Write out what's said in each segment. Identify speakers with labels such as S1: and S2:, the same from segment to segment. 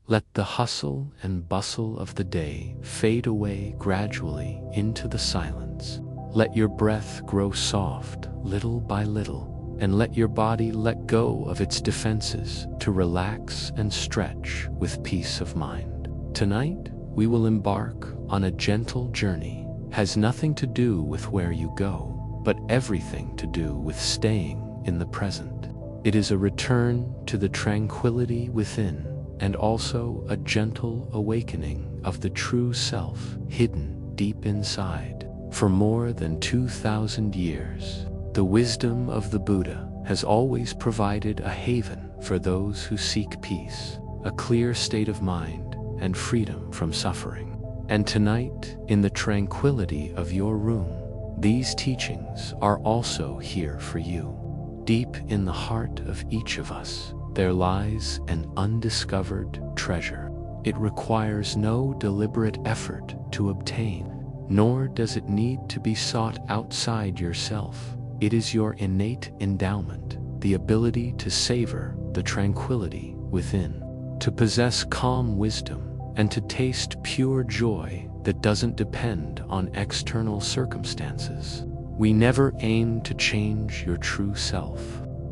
S1: Let the hustle and bustle of the day fade away gradually into the silence. Let your breath grow soft little by little, and let your body let go of its defenses to relax and stretch with peace of mind. Tonight, we will embark on a gentle journey. Has nothing to do with where you go, but everything to do with staying in the present. It is a return to the tranquility within, and also a gentle awakening of the true self hidden deep inside. For more than 2,000 years, the wisdom of the Buddha has always provided a haven for those who seek peace, a clear state of mind, and freedom from suffering. And tonight, in the tranquility of your room, these teachings are also here for you. Deep in the heart of each of us, there lies an undiscovered treasure. It requires no deliberate effort to obtain, nor does it need to be sought outside yourself. It is your innate endowment, the ability to savor the tranquility within, to possess calm wisdom, and to taste pure joy that doesn't depend on external circumstances. We never aim to change your true self.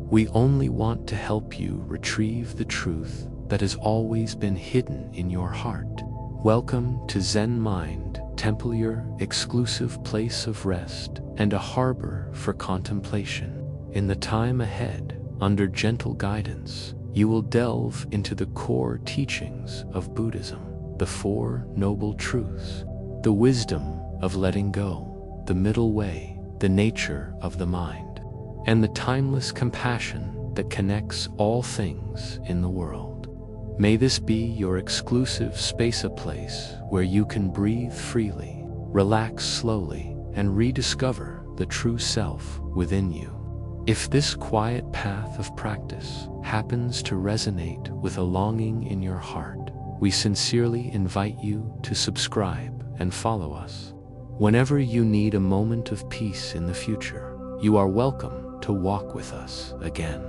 S1: We only want to help you retrieve the truth that has always been hidden in your heart. Welcome to Zen Mind Temple, your exclusive place of rest and a harbor for contemplation. In the time ahead, under gentle guidance, you will delve into the core teachings of Buddhism, the Four Noble Truths, the wisdom of letting go, the middle way, the nature of the mind, and the timeless compassion that connects all things in the world. May this be your exclusive space, a place where you can breathe freely, relax slowly, and rediscover the true self within you. If this quiet path of practice happens to resonate with a longing in your heart, we sincerely invite you to subscribe and follow us. Whenever you need a moment of peace in the future, you are welcome to walk with us again.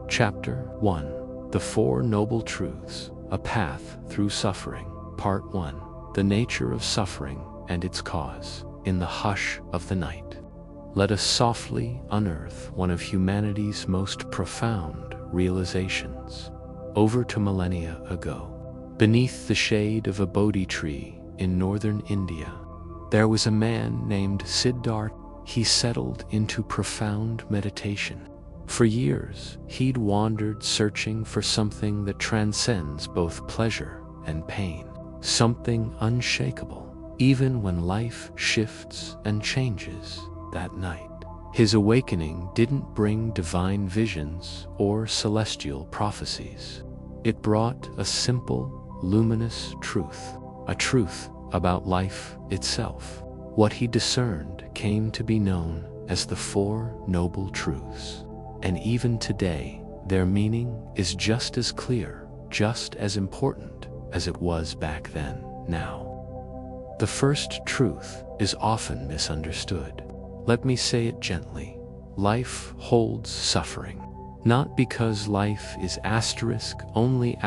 S1: Chapter 1. The Four Noble Truths, A Path Through Suffering. Part 1. The Nature of Suffering and Its Cause. In the hush of the night, let us softly unearth one of humanity's most profound realizations. Over 2 millennia ago, beneath the shade of a Bodhi tree in northern India, there was a man named Siddhartha. He settled into profound meditation. For years, he'd wandered searching for something that transcends both pleasure and pain, something unshakable, even when life shifts and changes. That night, his awakening didn't bring divine visions or celestial prophecies. It brought a simple, luminous truth, a truth about life itself. What he discerned came to be known as the Four Noble Truths. And even today, their meaning is just as clear, just as important as it was back then. Now, the first truth is often misunderstood. Let me say it gently. Life holds suffering. Not because life is only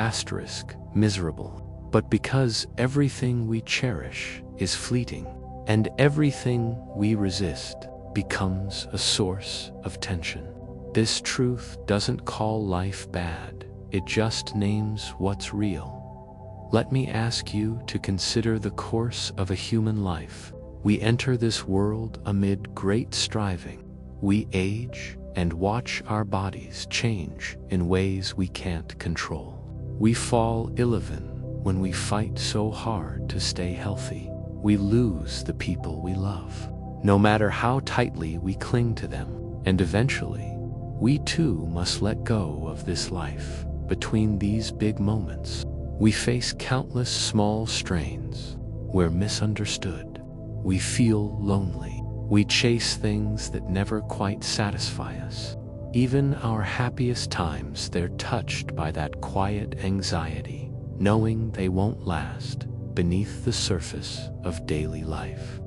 S1: miserable, but because everything we cherish is fleeting, and everything we resist becomes a source of tension. This truth doesn't call life bad, it just names what's real. Let me ask you to consider the course of a human life. We enter this world amid great striving. We age and watch our bodies change in ways we can't control. We fall ill even when we fight so hard to stay healthy. We lose the people we love, no matter how tightly we cling to them, and eventually, we too must let go of this life. Between these big moments, we face countless small strains. We're misunderstood. We feel lonely. We chase things that never quite satisfy us. Even our happiest times, they're touched by that quiet anxiety, knowing they won't last. Beneath the surface of daily life,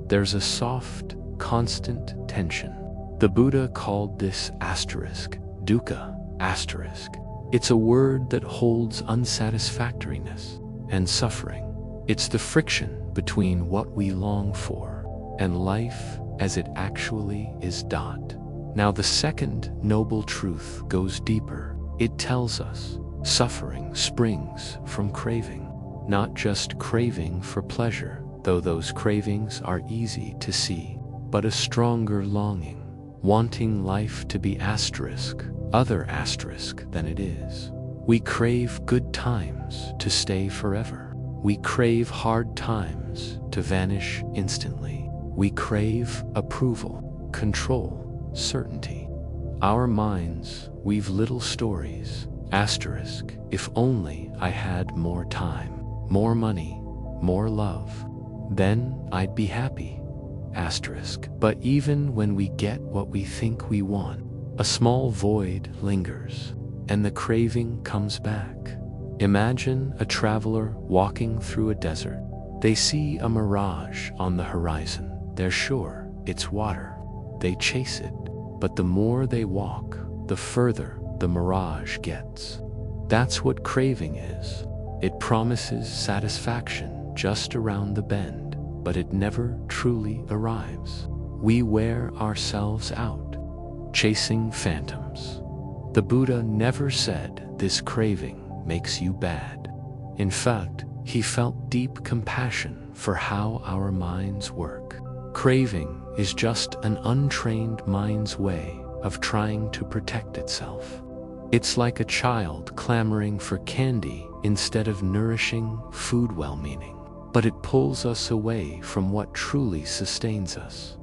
S1: there's a soft, constant tension. The Buddha called this dukkha, It's a word that holds unsatisfactoriness and suffering. It's the friction between what we long for and life as it actually is. Now the second noble truth goes deeper. It tells us suffering springs from craving, not just craving for pleasure, though those cravings are easy to see, but a stronger longing, wanting life to be other than it is. We crave good times to stay forever. We crave hard times to vanish instantly. We crave approval, control, certainty. Our minds weave little stories, if only I had more time, more money, more love, then I'd be happy, But even when we get what we think we want, a small void lingers, and the craving comes back. Imagine a traveler walking through a desert. They see a mirage on the horizon. They're sure it's water. They chase it, but the more they walk, the further the mirage gets. That's what craving is. It promises satisfaction just around the bend, but it never truly arrives. We wear ourselves out, chasing phantoms. The Buddha never said this craving makes you bad. In fact, he felt deep compassion for how our minds work. Craving is just an untrained mind's way of trying to protect itself. It's like a child clamoring for candy instead of nourishing food well-meaning, but it pulls us away from what truly sustains us.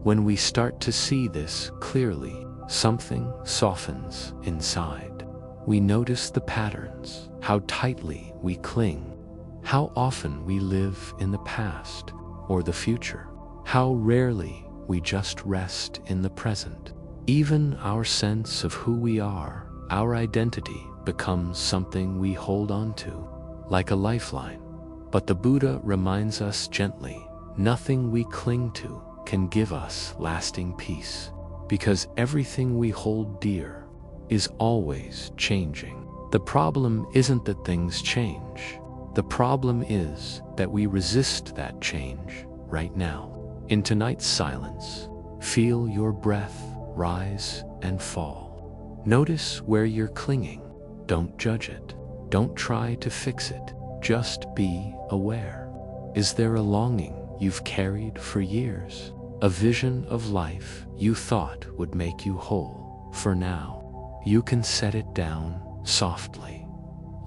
S1: When we start to see this clearly, something softens inside. We notice the patterns, how tightly we cling, how often we live in the past or the future, how rarely we just rest in the present. Even our sense of who we are, our identity, becomes something we hold on to, like a lifeline. But the Buddha reminds us gently, nothing we cling to can give us lasting peace, because everything we hold dear is always changing. The problem isn't that things change. The problem is that we resist that change right now. In tonight's silence, feel your breath rise and fall. Notice where you're clinging. Don't judge it. Don't try to fix it. Just be aware. Is there a longing you've carried for years? A vision of life you thought would make you whole? For now, you can set it down softly.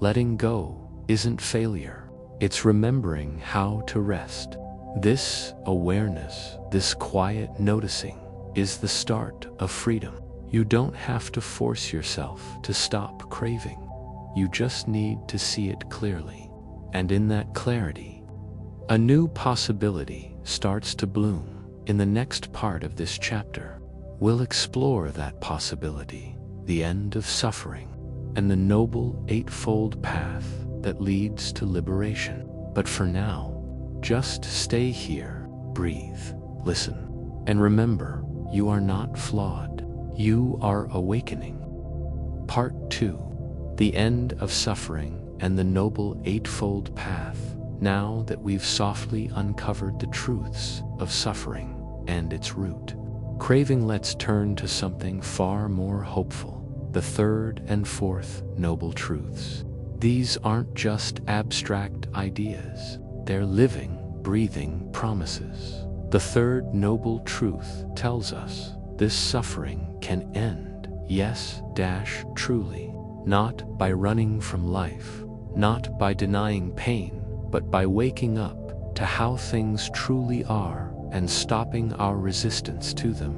S1: Letting go isn't failure. It's remembering how to rest. This awareness, this quiet noticing, is the start of freedom. You don't have to force yourself to stop craving. You just need to see it clearly. And in that clarity, a new possibility starts to bloom. In the next part of this chapter, we'll explore that possibility, the end of suffering, and the noble eightfold path that leads to liberation. But for now, just stay here, breathe, listen, and remember, you are not flawed. You are awakening. Part 2. The End of Suffering and the Noble Eightfold Path. Now that we've softly uncovered the truths of suffering and its root, craving, let's turn to something far more hopeful, the third and fourth noble truths. These aren't just abstract ideas. They're living, breathing promises. The third noble truth tells us this suffering can end, yes, truly, not by running from life, not by denying pain, but by waking up to how things truly are and stopping our resistance to them.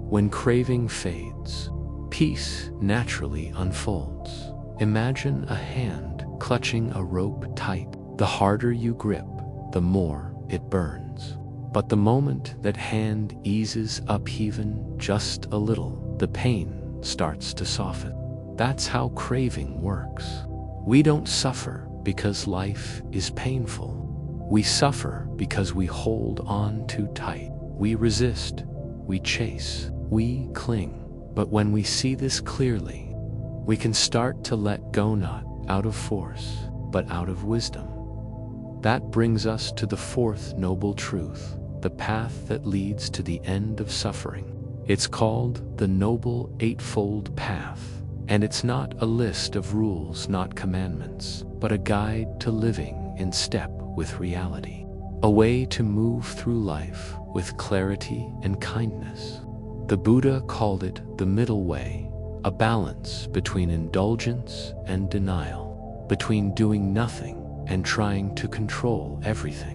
S1: When craving fades, peace naturally unfolds. Imagine a hand clutching a rope tight. The harder you grip, the more it burns. But the moment that hand eases up even just a little, the pain starts to soften. That's how craving works. We don't suffer because life is painful. We suffer because we hold on too tight. We resist, we chase, we cling. But when we see this clearly, we can start to let go, not out of force, but out of wisdom. That brings us to the fourth noble truth, the path that leads to the end of suffering. It's called the Noble Eightfold Path, and it's not a list of rules, not commandments, but a guide to living in step with reality, a way to move through life with clarity and kindness. The Buddha called it the middle way, a balance between indulgence and denial, between doing nothing and trying to control everything.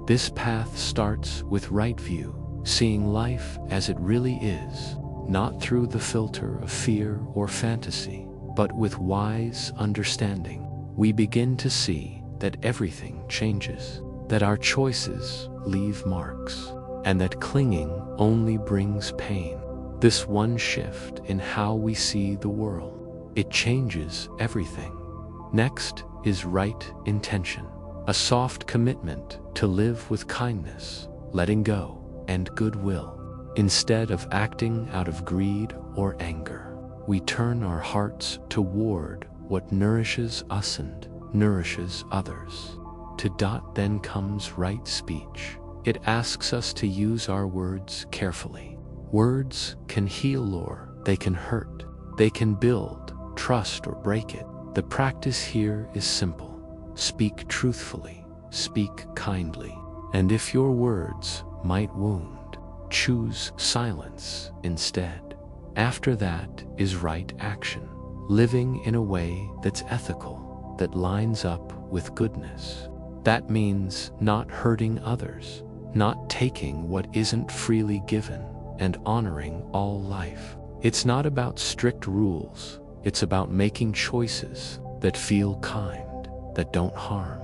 S1: This path starts with right view, seeing life as it really is, not through the filter of fear or fantasy, but with wise understanding. We begin to see that everything changes, that our choices leave marks, and that clinging only brings pain. This one shift in how we see the world, it changes everything. Next is right intention, a soft commitment to live with kindness, letting go, and goodwill. Instead of acting out of greed or anger, we turn our hearts toward what nourishes us and nourishes others. Then comes right speech. It asks us to use our words carefully. Words can heal or they can hurt. They can build trust or break it. The practice here is simple. Speak truthfully, speak kindly, and if your words might wound, choose silence instead. After that is right action, living in a way that's ethical, that lines up with goodness. That means not hurting others, not taking what isn't freely given, and honoring all life. It's not about strict rules, it's about making choices that feel kind, that don't harm.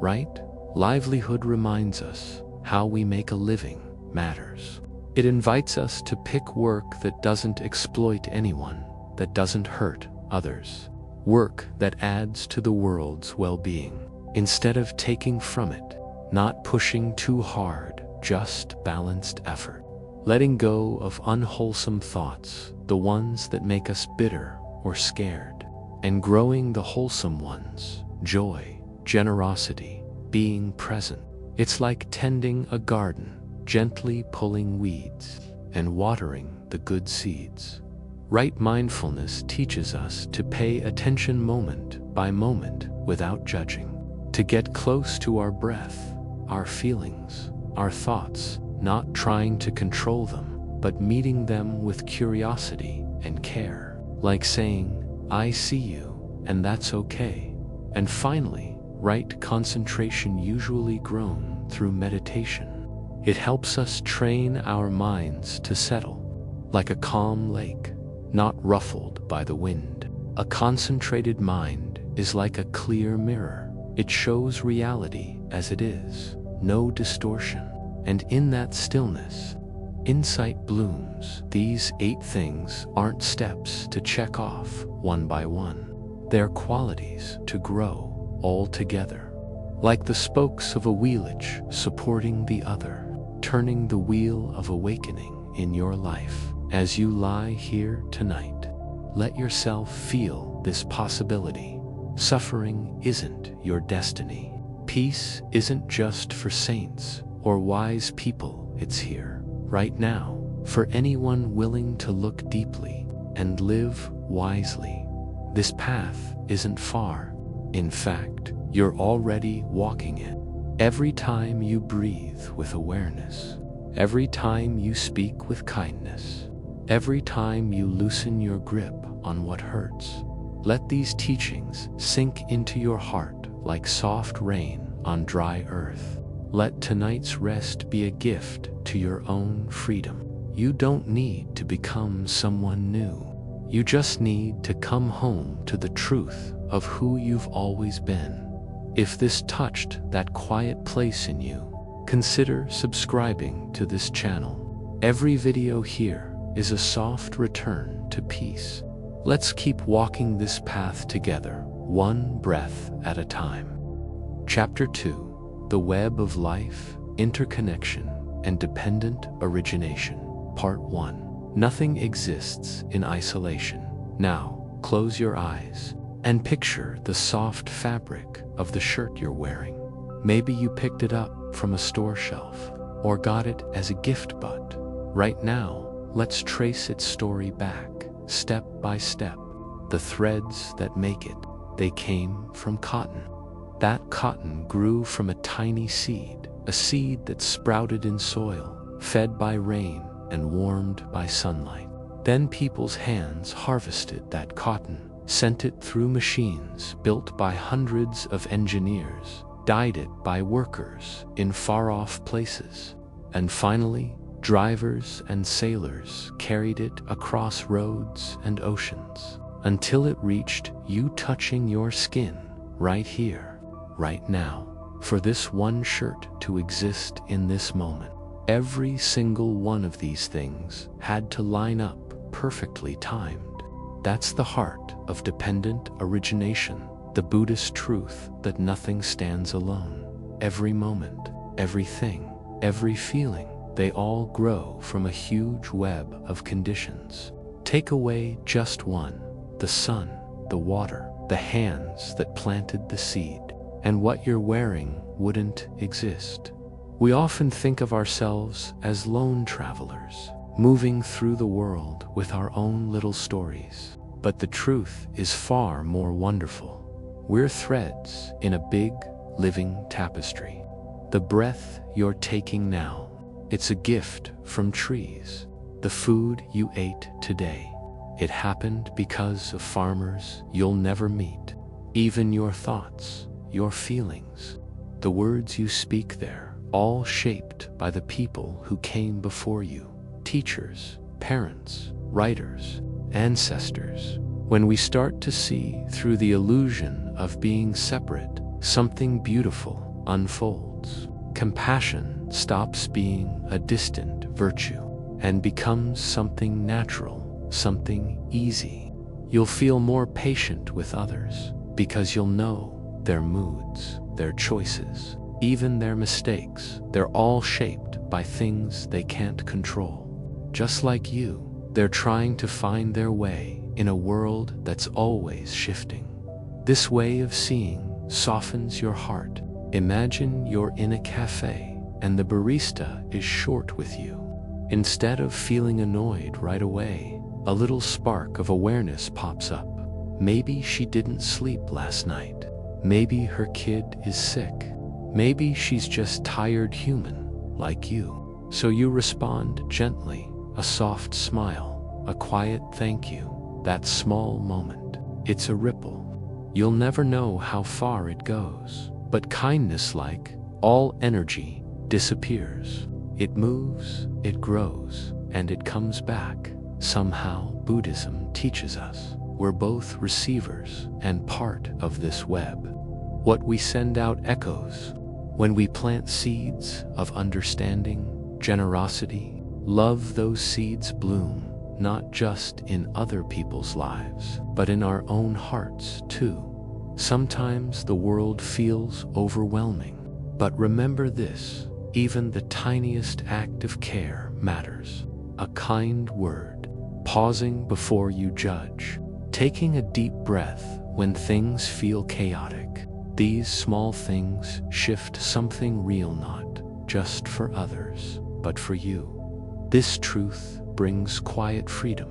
S1: Right? Livelihood reminds us how we make a living matters. It invites us to pick work that doesn't exploit anyone, that doesn't hurt others, work that adds to the world's well-being, instead of taking from it, not pushing too hard, just balanced effort. Letting go of unwholesome thoughts, the ones that make us bitter or scared, and growing the wholesome ones, joy, generosity, being present. It's like tending a garden, gently pulling weeds and watering the good seeds. Right mindfulness teaches us to pay attention moment by moment without judging, to get close to our breath, our feelings, our thoughts, not trying to control them, but meeting them with curiosity and care, like saying, I see you, and that's okay. And finally, right concentration, usually grown through meditation. It helps us train our minds to settle, like a calm lake, not ruffled by the wind. A concentrated mind is like a clear mirror. It shows reality as it is, no distortion. And in that stillness, insight blooms. These 8 things aren't steps to check off one by one. They're qualities to grow all together, like the spokes of a wheelage supporting the other, turning the wheel of awakening in your life. As you lie here tonight, let yourself feel this possibility. Suffering isn't your destiny. Peace isn't just for saints or wise people. It's here, right now, for anyone willing to look deeply and live wisely. This path isn't far. In fact, you're already walking it. Every time you breathe with awareness, every time you speak with kindness, every time you loosen your grip on what hurts, let these teachings sink into your heart like soft rain on dry earth. Let tonight's rest be a gift to your own freedom. You don't need to become someone new. You just need to come home to the truth of who you've always been. If this touched that quiet place in you, consider subscribing to this channel. Every video here is a soft return to peace. Let's keep walking this path together, one breath at a time. Chapter 2: The Web of Life, Interconnection, and Dependent Origination. Part 1. Nothing exists in isolation. Now, close your eyes and picture the soft fabric of the shirt you're wearing. Maybe you picked it up from a store shelf or got it as a gift, but right now, let's trace its story back, step by step. The threads that make it, they came from cotton. That cotton grew from a tiny seed, a seed that sprouted in soil, fed by rain and warmed by sunlight. Then people's hands harvested that cotton, sent it through machines built by hundreds of engineers, dyed it by workers in far-off places, and finally, drivers and sailors carried it across roads and oceans until it reached you, touching your skin right here, right now. For this one shirt to exist in this moment, every single one of these things had to line up perfectly timed. That's the heart of dependent origination, the Buddhist truth that nothing stands alone. Every moment, everything, every feeling, they all grow from a huge web of conditions. Take away just one, the sun, the water, the hands that planted the seed, and what you're wearing wouldn't exist. We often think of ourselves as lone travelers, moving through the world with our own little stories. But the truth is far more wonderful. We're threads in a big, living tapestry. The breath you're taking now, it's a gift from trees. The food you ate today, it happened because of farmers you'll never meet. Even your thoughts, your feelings, the words you speak there, all shaped by the people who came before you. Teachers, parents, writers, ancestors. When we start to see through the illusion of being separate, something beautiful unfolds. Compassion stops being a distant virtue and becomes something natural, something easy. You'll feel more patient with others because you'll know their moods, their choices, even their mistakes. They're all shaped by things they can't control. Just like you, they're trying to find their way in a world that's always shifting. This way of seeing softens your heart. Imagine you're in a cafe and the barista is short with you. Instead of feeling annoyed right away, a little spark of awareness pops up. Maybe she didn't sleep last night. Maybe her kid is sick. Maybe she's just tired human, like you. So you respond gently, a soft smile, a quiet thank you. That small moment, it's a ripple. You'll never know how far it goes, but kindness, like all energy, disappears. It moves, it grows, and it comes back. Somehow, Buddhism teaches us we're both receivers and part of this web. What we send out echoes. When we plant seeds of understanding, generosity, love, those seeds bloom, not just in other people's lives, but in our own hearts too. Sometimes the world feels overwhelming, but remember this, even the tiniest act of care matters. A kind word, pausing before you judge, taking a deep breath when things feel chaotic. These small things shift something real, not just for others, but for you. This truth brings quiet freedom.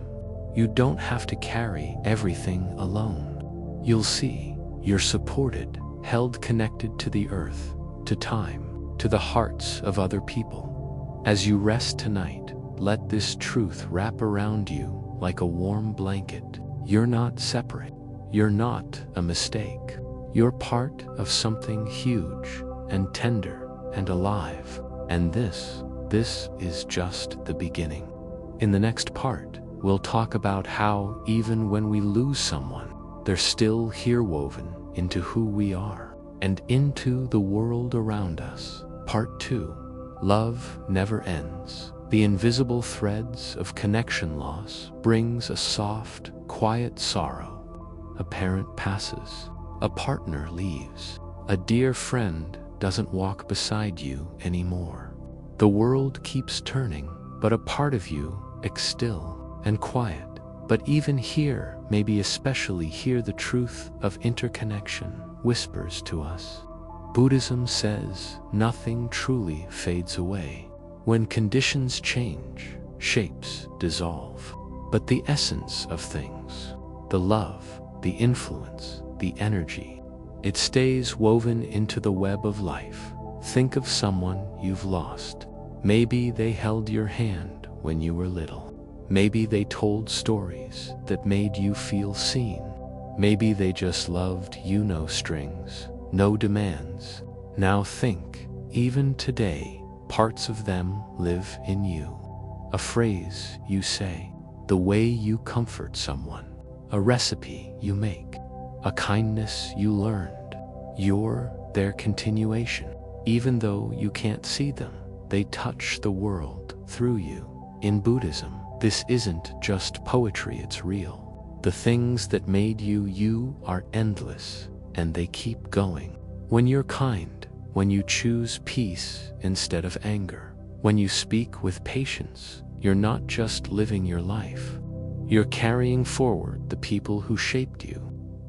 S1: You don't have to carry everything alone. You'll see you're supported, held connected to the earth, to time, to the hearts of other people. As you rest tonight, let this truth wrap around you like a warm blanket. You're not separate. You're not a mistake. You're part of something huge and tender and alive. And this is just the beginning. In the next part, we'll talk about how even when we lose someone, they're still here, woven into who we are and into the world around us. Part 2, Love Never Ends. The invisible threads of connection loss brings a soft, quiet sorrow. A parent passes. A partner leaves. A dear friend doesn't walk beside you anymore. The world keeps turning, but a part of you is still and quiet. But even here, maybe especially here, the truth of interconnection whispers to us. Buddhism says nothing truly fades away. When conditions change, shapes dissolve. But the essence of things, the love, the influence, the energy, it stays woven into the web of life. Think of someone you've lost. Maybe they held your hand when you were little. Maybe they told stories that made you feel seen. Maybe they just loved you, no strings, no demands. Now think, even today, parts of them live in you. A phrase you say, the way you comfort someone, a recipe you make, a kindness you learned. You're their continuation. Even though you can't see them, they touch the world through you. In Buddhism, this isn't just poetry, it's real. The things that made you you are endless, and they keep going. When you're kind, when you choose peace instead of anger, when you speak with patience, you're not just living your life. You're carrying forward the people who shaped you.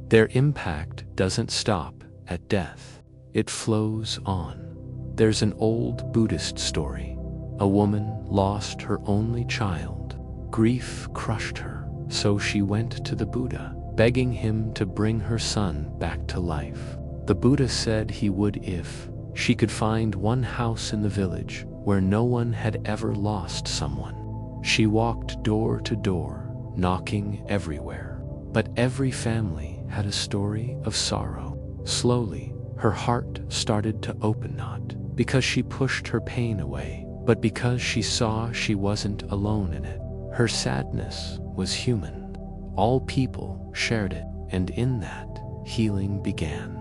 S1: Their impact doesn't stop at death. It flows on. There's an old Buddhist story. A woman lost her only child. Grief crushed her, so she went to the Buddha, begging him to bring her son back to life. The Buddha said he would if she could find one house in the village where no one had ever lost someone. She walked door to door, knocking everywhere. But every family had a story of sorrow. Slowly, her heart started to open, not because she pushed her pain away, but because she saw she wasn't alone in it. Her sadness was human. All people shared it, and in that, healing began.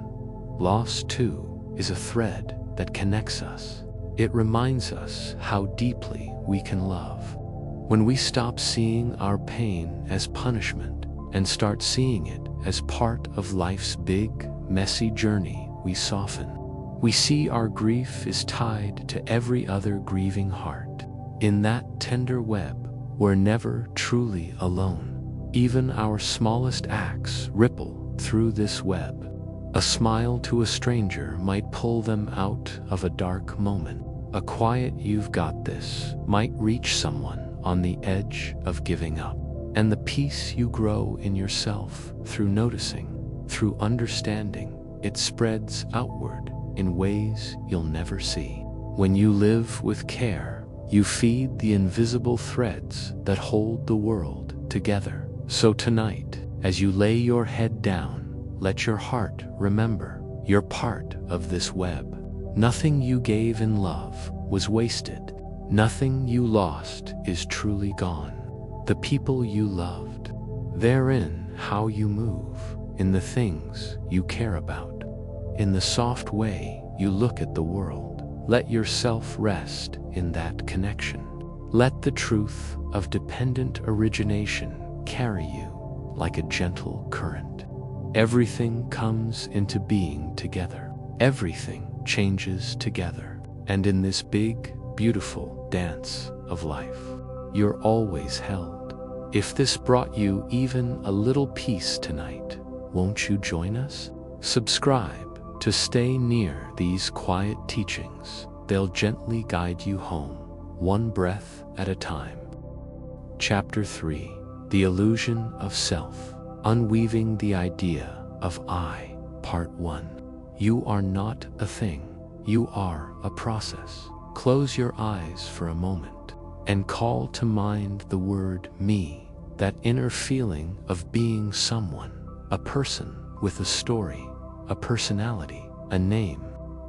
S1: Loss, too, is a thread that connects us. It reminds us how deeply we can love. When we stop seeing our pain as punishment and start seeing it as part of life's big, messy journey, we soften. We see our grief is tied to every other grieving heart. In that tender web, we're never truly alone. Even our smallest acts ripple through this web. A smile to a stranger might pull them out of a dark moment. A quiet "you've got this" might reach someone on the edge of giving up. And the peace you grow in yourself through noticing, through understanding, it spreads outward in ways you'll never see. When you live with care, you feed the invisible threads that hold the world together. So tonight, as you lay your head down, let your heart remember you're part of this web. Nothing you gave in love was wasted. Nothing you lost is truly gone. The people you loved, they're in how you move, in the things you care about, in the soft way you look at the world. Let yourself rest in that connection. Let the truth of dependent origination carry you like a gentle current. Everything comes into being together. Everything changes together. And in this big, beautiful dance of life, you're always held. If this brought you even a little peace tonight, won't you join us? Subscribe to stay near these quiet teachings. They'll gently guide you home, one breath at a time. Chapter 3. The Illusion of Self. Unweaving the Idea of I. Part 1. You are not a thing. You are a process. Close your eyes for a moment and call to mind the word me, that inner feeling of being someone, a person with a story, a personality, a name.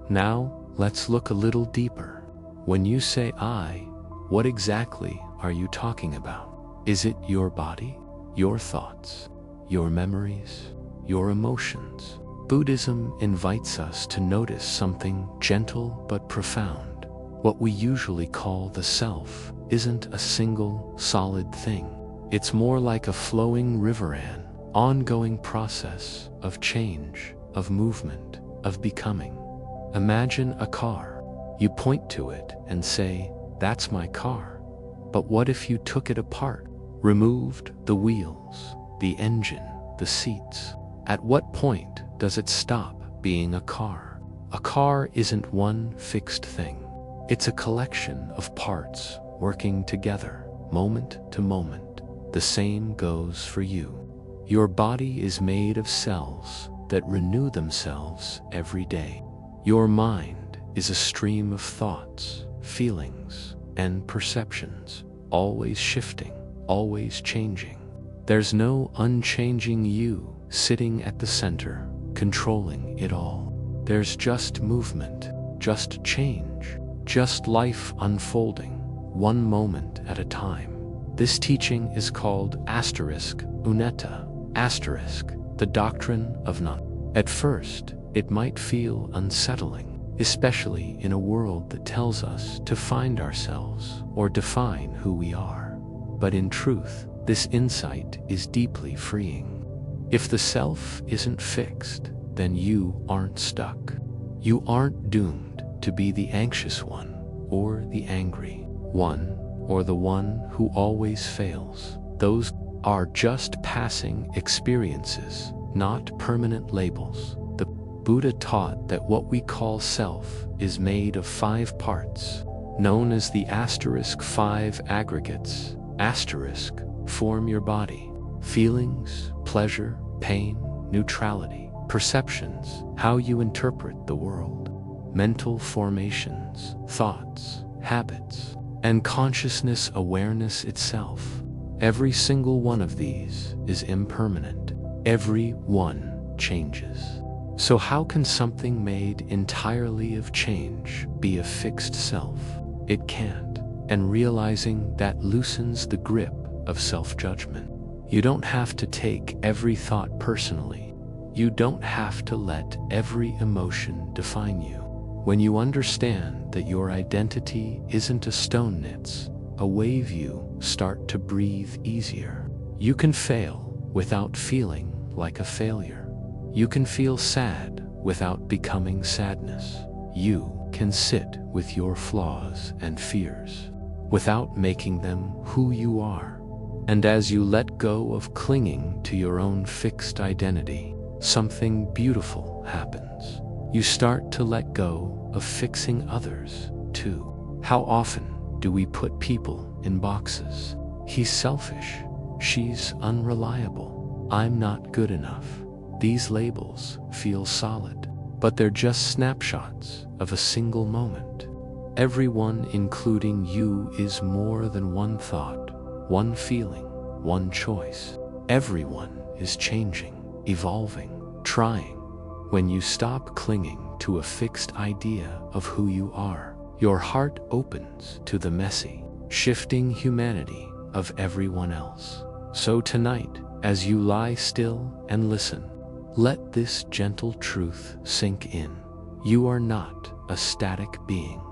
S1: Now, let's look a little deeper. When you say I, what exactly are you talking about? Is it your body, your thoughts, your memories, your emotions? Buddhism invites us to notice something gentle but profound. What we usually call the self isn't a single, solid thing. It's more like a flowing river, an ongoing process of change, of movement, of becoming. Imagine a car. You point to it and say, "That's my car." But what if you took it apart? removed the wheels, the engine, the seats. At what point does it stop being a car? A car isn't one fixed thing. It's a collection of parts working together, moment to moment. The same goes for you. Your body is made of cells that renew themselves every day. Your mind is a stream of thoughts, feelings, and perceptions, always shifting, always changing. There's no unchanging you sitting at the center, controlling it all. There's just movement, just change, just life unfolding, one moment at a time. This teaching is called *unetta, the doctrine of none. At first, it might feel unsettling, especially in a world that tells us to find ourselves or define who we are. But in truth, this insight is deeply freeing. If the self isn't fixed, then you aren't stuck. You aren't doomed to be the anxious one, or the angry one, or the one who always fails. Those are just passing experiences, not permanent labels. The Buddha taught that what we call self is made of 5 parts, known as the *5 aggregates. Form your body. Feelings, pleasure, pain, neutrality, perceptions, how you interpret the world, mental formations, thoughts, habits, and consciousness awareness itself. Every single one of these is impermanent. Every one changes. So how can something made entirely of change be a fixed self? It can't. And realizing that loosens the grip of self-judgment. You don't have to take every thought personally. You don't have to let every emotion define you. When you understand that your identity isn't a stone knits away, you start to breathe easier. You can fail without feeling like a failure. You can feel sad without becoming sadness. You can sit with your flaws and fears without making them who you are. And as you let go of clinging to your own fixed identity, something beautiful happens. You start to let go of fixing others, too. How often do we put people in boxes? He's selfish. She's unreliable. I'm not good enough. These labels feel solid, but they're just snapshots of a single moment. Everyone, including you, is more than one thought, one feeling, one choice. Everyone is changing, evolving, trying. When you stop clinging to a fixed idea of who you are, your heart opens to the messy, shifting humanity of everyone else. So tonight, as you lie still and listen, let this gentle truth sink in. You are not a static being.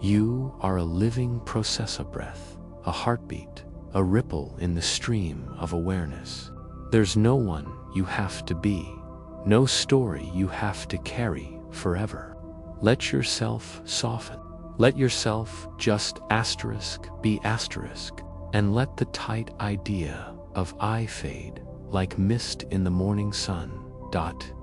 S1: You are a living process, a breath, a heartbeat, a ripple in the stream of awareness. There's no one you have to be, no story you have to carry forever. Let yourself soften. Let yourself just be asterisk, and let the tight idea of I fade like mist in the morning sun.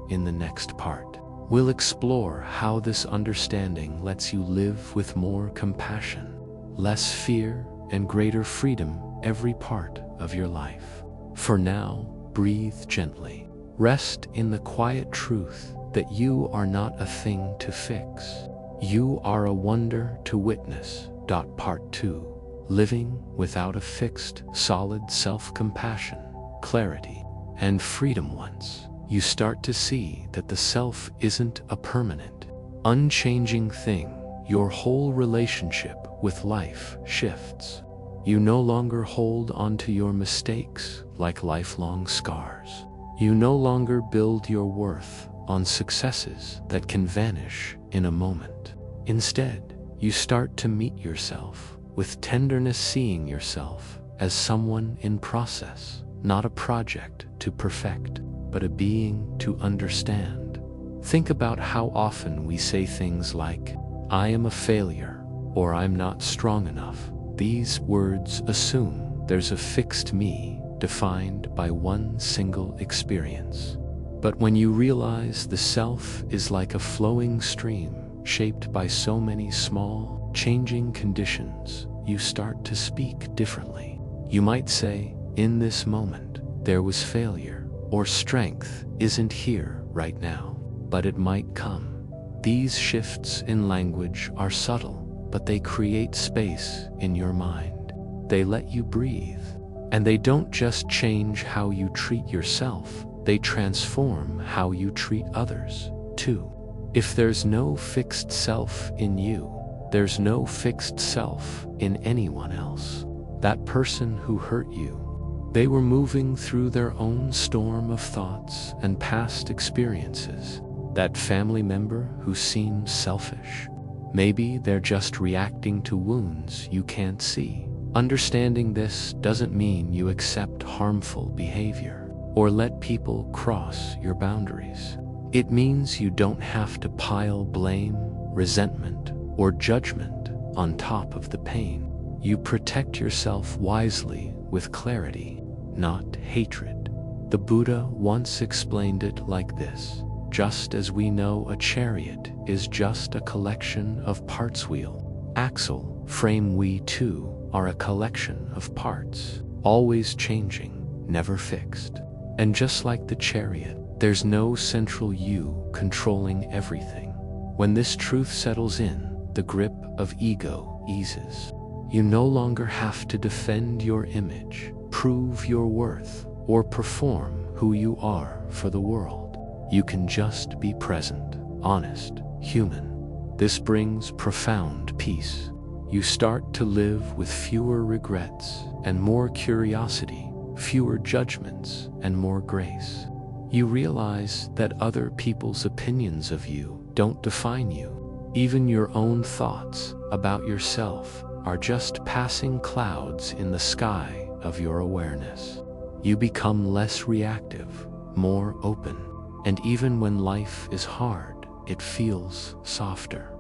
S1: In the next part, we'll explore how this understanding lets you live with more compassion, less fear, and greater freedom every part of your life. For now, breathe gently. Rest in the quiet truth that you are not a thing to fix. You are a wonder to witness. Part 2. Living without a fixed, solid self-compassion, clarity, and freedom. Once you start to see that the self isn't a permanent, unchanging thing, your whole relationship with life shifts. You no longer hold onto your mistakes like lifelong scars. You no longer build your worth on successes that can vanish in a moment. Instead, you start to meet yourself with tenderness, seeing yourself as someone in process, not a project to perfect, but a being to understand. Think about how often we say things like, I am a failure, or I'm not strong enough. These words assume there's a fixed me defined by one single experience. But when you realize the self is like a flowing stream shaped by so many small, changing conditions, you start to speak differently. You might say, in this moment, there was failure, or strength isn't here right now, but it might come. These shifts in language are subtle, but they create space in your mind. They let you breathe. And they don't just change how you treat yourself, they transform how you treat others, too. If there's no fixed self in you, there's no fixed self in anyone else. That person who hurt you, they were moving through their own storm of thoughts and past experiences. That family member who seems selfish, maybe they're just reacting to wounds you can't see. Understanding this doesn't mean you accept harmful behavior or let people cross your boundaries. It means you don't have to pile blame, resentment, or judgment on top of the pain. You protect yourself wisely with clarity, not hatred. The Buddha once explained it like this: just as we know a chariot is just a collection of parts, wheel, axle, frame, we too are a collection of parts, always changing, never fixed. And just like the chariot, there's no central you controlling everything. When this truth settles in, the grip of ego eases. You no longer have to defend your image, prove your worth, or perform who you are for the world. You can just be present, honest, human. This brings profound peace. You start to live with fewer regrets and more curiosity, fewer judgments and more grace. You realize that other people's opinions of you don't define you. Even your own thoughts about yourself are just passing clouds in the sky of your awareness. You become less reactive, more open, and even when life is hard, it feels softer.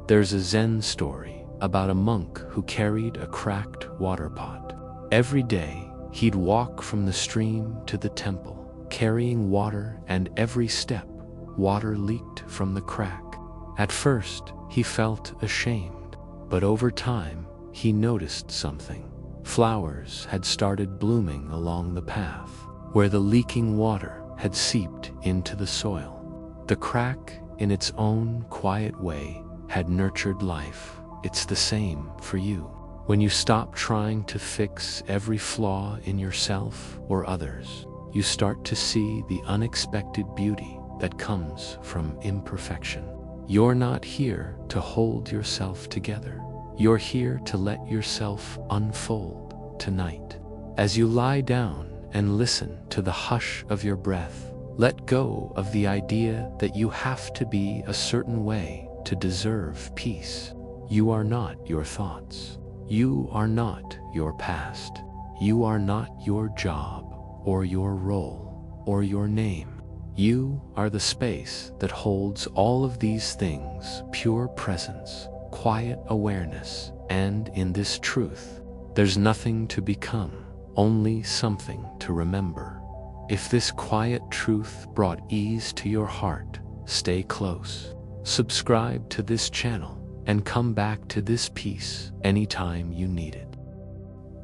S1: There's a Zen story about a monk who carried a cracked water pot. Every day, he'd walk from the stream to the temple, carrying water, and every step, water leaked from the crack. At first, he felt ashamed, but over time, he noticed something. Flowers had started blooming along the path, where the leaking water had seeped into the soil. The crack, in its own quiet way, had nurtured life. It's the same for you. When you stop trying to fix every flaw in yourself or others, you start to see the unexpected beauty that comes from imperfection. You're not here to hold yourself together. You're here to let yourself unfold tonight. As you lie down and listen to the hush of your breath, let go of the idea that you have to be a certain way to deserve peace. You are not your thoughts. You are not your past. You are not your job or your role or your name. You are the space that holds all of these things: pure presence, quiet awareness, and in this truth, there's nothing to become, only something to remember. If this quiet truth brought ease to your heart, stay close. Subscribe to this channel and come back to this peace anytime you need it.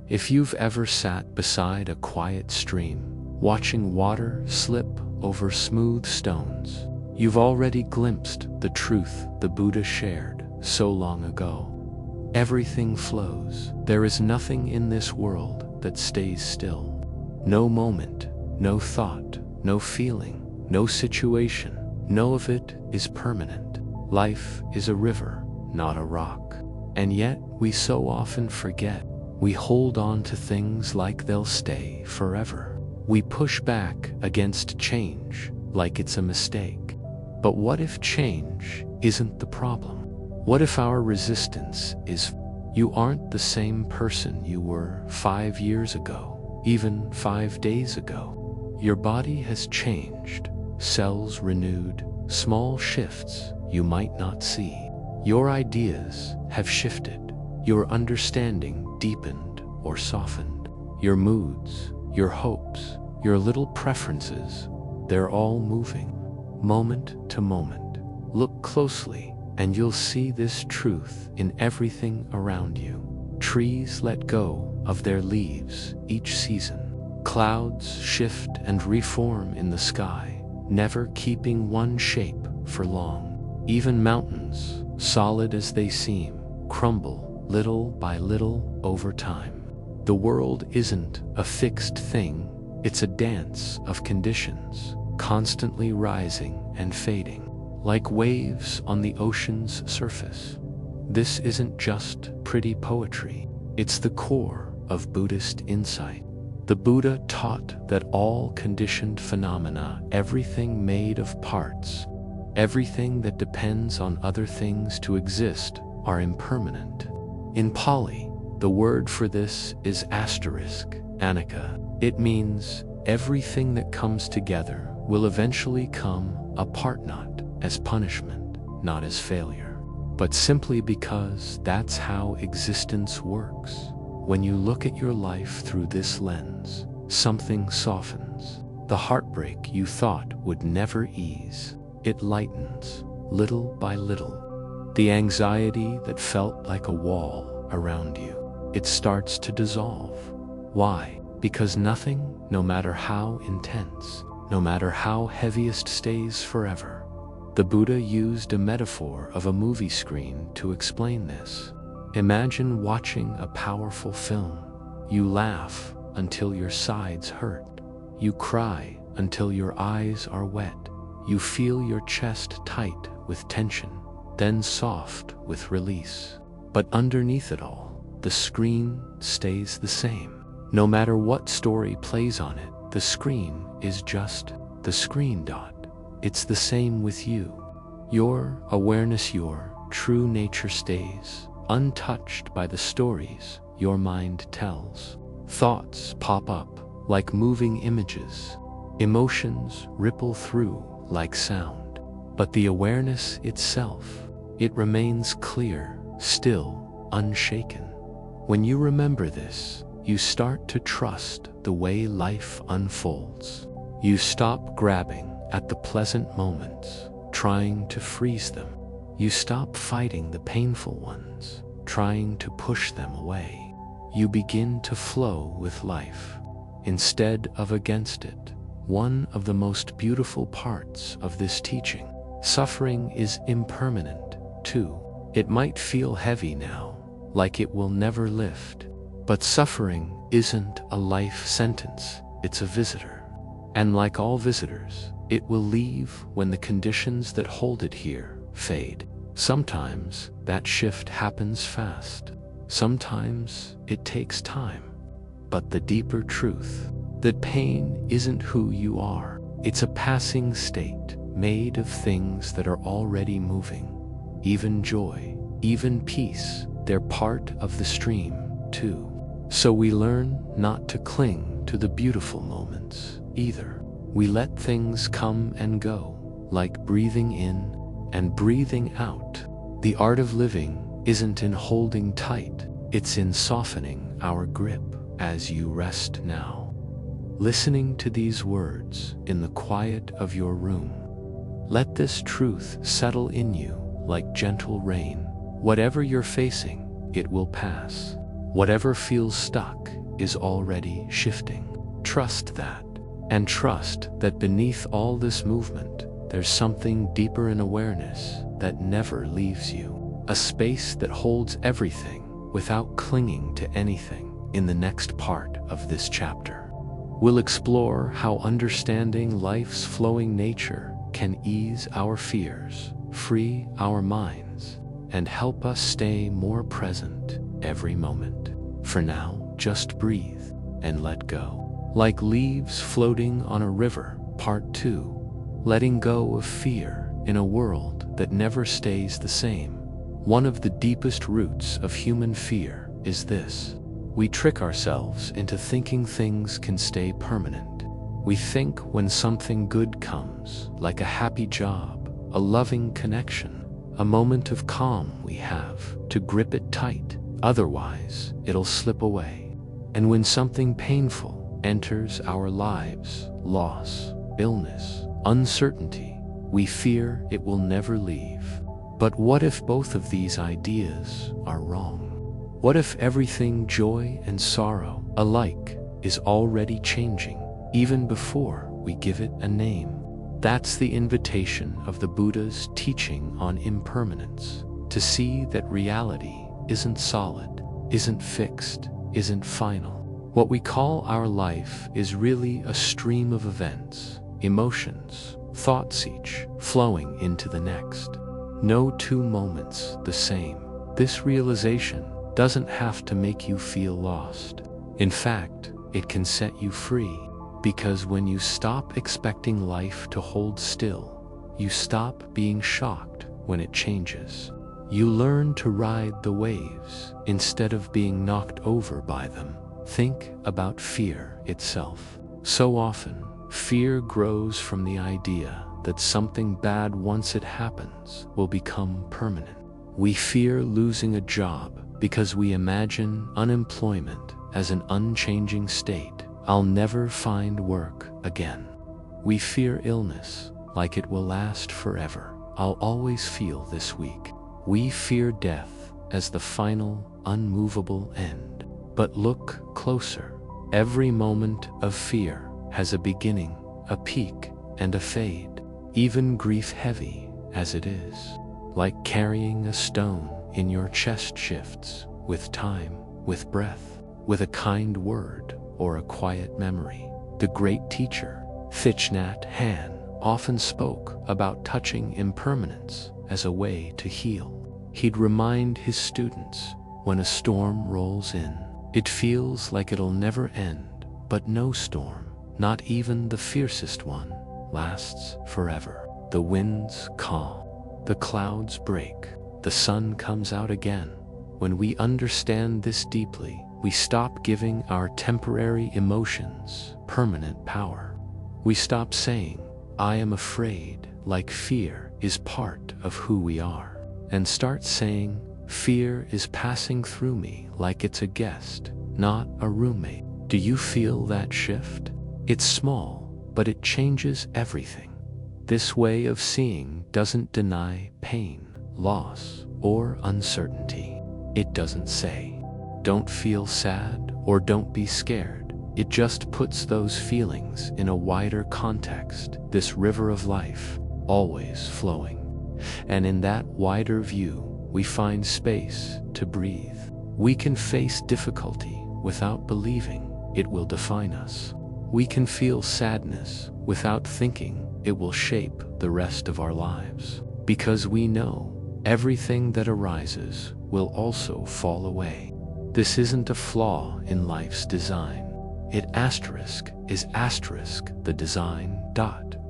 S1: If you've ever sat beside a quiet stream, watching water slip over smooth stones, you've already glimpsed the truth the Buddha shared so long ago. Everything flows. There is nothing in this world that stays still. No moment, no thought, no feeling, no situation, none of it is permanent. Life is a river, not a rock. And yet, we so often forget. We hold on to things like they'll stay forever. We push back against change like it's a mistake. But what if change isn't the problem? What if our resistance is you aren't the same person you were 5 years ago, even 5 days ago? Your body has changed, cells renewed, small shifts you might not see. Your ideas have shifted, your understanding deepened or softened. your moods, your hopes, your little preferences, they're all moving, moment to moment. Look closely, and you'll see this truth in everything around you. Trees let go of their leaves each season. Clouds shift and reform in the sky, never keeping one shape for long. Even mountains, solid as they seem, crumble little by little over time. The world isn't a fixed thing, it's a dance of conditions, constantly rising and fading, like waves on the ocean's surface. This isn't just pretty poetry, it's the core of Buddhist insight. The Buddha taught that all conditioned phenomena, everything made of parts, everything that depends on other things to exist, are impermanent. In Pali, the word for this is asterisk, anicca. It means everything that comes together will eventually come apart, not as punishment, not as failure, but simply because that's how existence works. When you look at your life through this lens, something softens. The heartbreak you thought would never ease, it lightens, little by little. The anxiety that felt like a wall around you, it starts to dissolve. Why? Because nothing, no matter how intense, no matter how heaviest, stays forever. The Buddha used a metaphor of a movie screen to explain this. Imagine watching a powerful film. You laugh until your sides hurt. You cry until your eyes are wet. You feel your chest tight with tension, then soft with release. But underneath it all, the screen stays the same. No matter what story plays on it, the screen is just the screen dot. It's the same with you. Your awareness, your true nature stays untouched by the stories your mind tells. Thoughts pop up like moving images. Emotions ripple through like sound. But the awareness itself, it remains clear, still, unshaken. When you remember this, you start to trust the way life unfolds. You stop grabbing at the pleasant moments, trying to freeze them. You stop fighting the painful ones, trying to push them away. You begin to flow with life, instead of against it. One of the most beautiful parts of this teaching, suffering is impermanent, too. It might feel heavy now, like it will never lift. But suffering isn't a life sentence, it's a visitor. And like all visitors, it will leave when the conditions that hold it here fade. Sometimes that shift happens fast. Sometimes it takes time. But the deeper truth, that pain isn't who you are. It's a passing state made of things that are already moving. Even joy, even peace, they're part of the stream, too. So we learn not to cling to the beautiful moments, either. We let things come and go, like breathing in and breathing out. The art of living isn't in holding tight, it's in softening our grip as you rest now. Listening to these words in the quiet of your room. Let this truth settle in you like gentle rain. Whatever you're facing, it will pass. Whatever feels stuck is already shifting. Trust that. And trust that beneath all this movement, there's something deeper in awareness that never leaves you. A space that holds everything without clinging to anything. In the next part of this chapter, we'll explore how understanding life's flowing nature can ease our fears, free our minds, and help us stay more present every moment. For now, just breathe and let go. Like leaves floating on a river, Part 2. Letting go of fear in a world that never stays the same. One of the deepest roots of human fear is this. We trick ourselves into thinking things can stay permanent. We think when something good comes, like a happy job, a loving connection, a moment of calm, we have to grip it tight. Otherwise, it'll slip away. And when something painful enters our lives, loss, illness, uncertainty, we fear it will never leave. But what if both of these ideas are wrong? What if everything, joy and sorrow alike, is already changing, even before we give it a name? That's the invitation of the Buddha's teaching on impermanence, to see that reality isn't solid, isn't fixed, isn't final. What we call our life is really a stream of events, emotions, thoughts, each flowing into the next. No two moments the same. This realization doesn't have to make you feel lost. In fact, it can set you free, because when you stop expecting life to hold still, you stop being shocked when it changes. You learn to ride the waves instead of being knocked over by them. Think about fear itself. So often, fear grows from the idea that something bad, once it happens, will become permanent. We fear losing a job because we imagine unemployment as an unchanging state. I'll never find work again. We fear illness like it will last forever. I'll always feel this weak. We fear death as the final, unmovable end. But look closer. Every moment of fear has a beginning, a peak, and a fade. Even grief, heavy as it is, like carrying a stone in your chest, shifts with time, with breath, with a kind word or a quiet memory. The great teacher, Thich Nhat Hanh, often spoke about touching impermanence as a way to heal. He'd remind his students, when a storm rolls in, it feels like it'll never end, but no storm, not even the fiercest one, lasts forever. The winds calm, the clouds break, the sun comes out again. When we understand this deeply, we stop giving our temporary emotions permanent power. We stop saying, "I am afraid," like fear is part of who we are, and start saying, "Fear is passing through me like it's a guest, not a roommate." Do you feel that shift? It's small, but it changes everything. This way of seeing doesn't deny pain, loss, or uncertainty. It doesn't say, "Don't feel sad," or "Don't be scared." It just puts those feelings in a wider context, this river of life, always flowing. And in that wider view, we find space to breathe. We can face difficulty without believing it will define us. We can feel sadness without thinking it will shape the rest of our lives, because we know everything that arises will also fall away. This isn't a flaw in life's design. It is the design.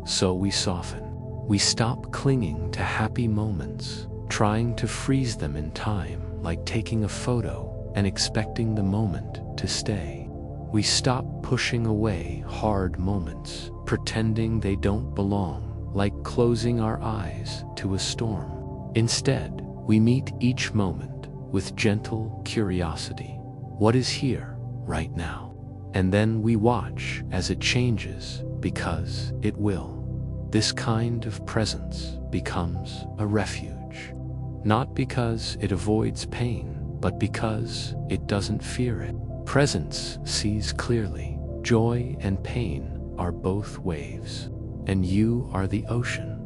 S1: So we soften. We stop clinging to happy moments, trying to freeze them in time, like taking a photo and expecting the moment to stay. We stop pushing away hard moments, pretending they don't belong, like closing our eyes to a storm. Instead, we meet each moment with gentle curiosity. What is here, right now? And then we watch as it changes, because it will. This kind of presence becomes a refuge, not because it avoids pain, but because it doesn't fear it. Presence sees clearly. Joy and pain are both waves, and you are the ocean.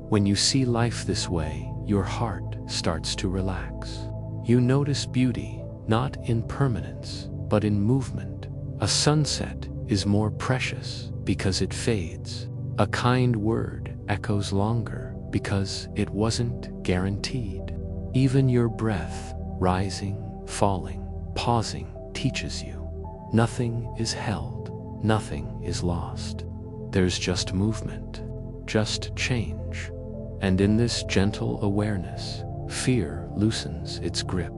S1: When you see life this way, your heart starts to relax. You notice beauty, not in permanence, but in movement. A sunset is more precious because it fades. A kind word echoes longer because it wasn't guaranteed. Even your breath, rising, falling, pausing, teaches you. Nothing is held, nothing is lost. There's just movement, just change. And in this gentle awareness, fear loosens its grip.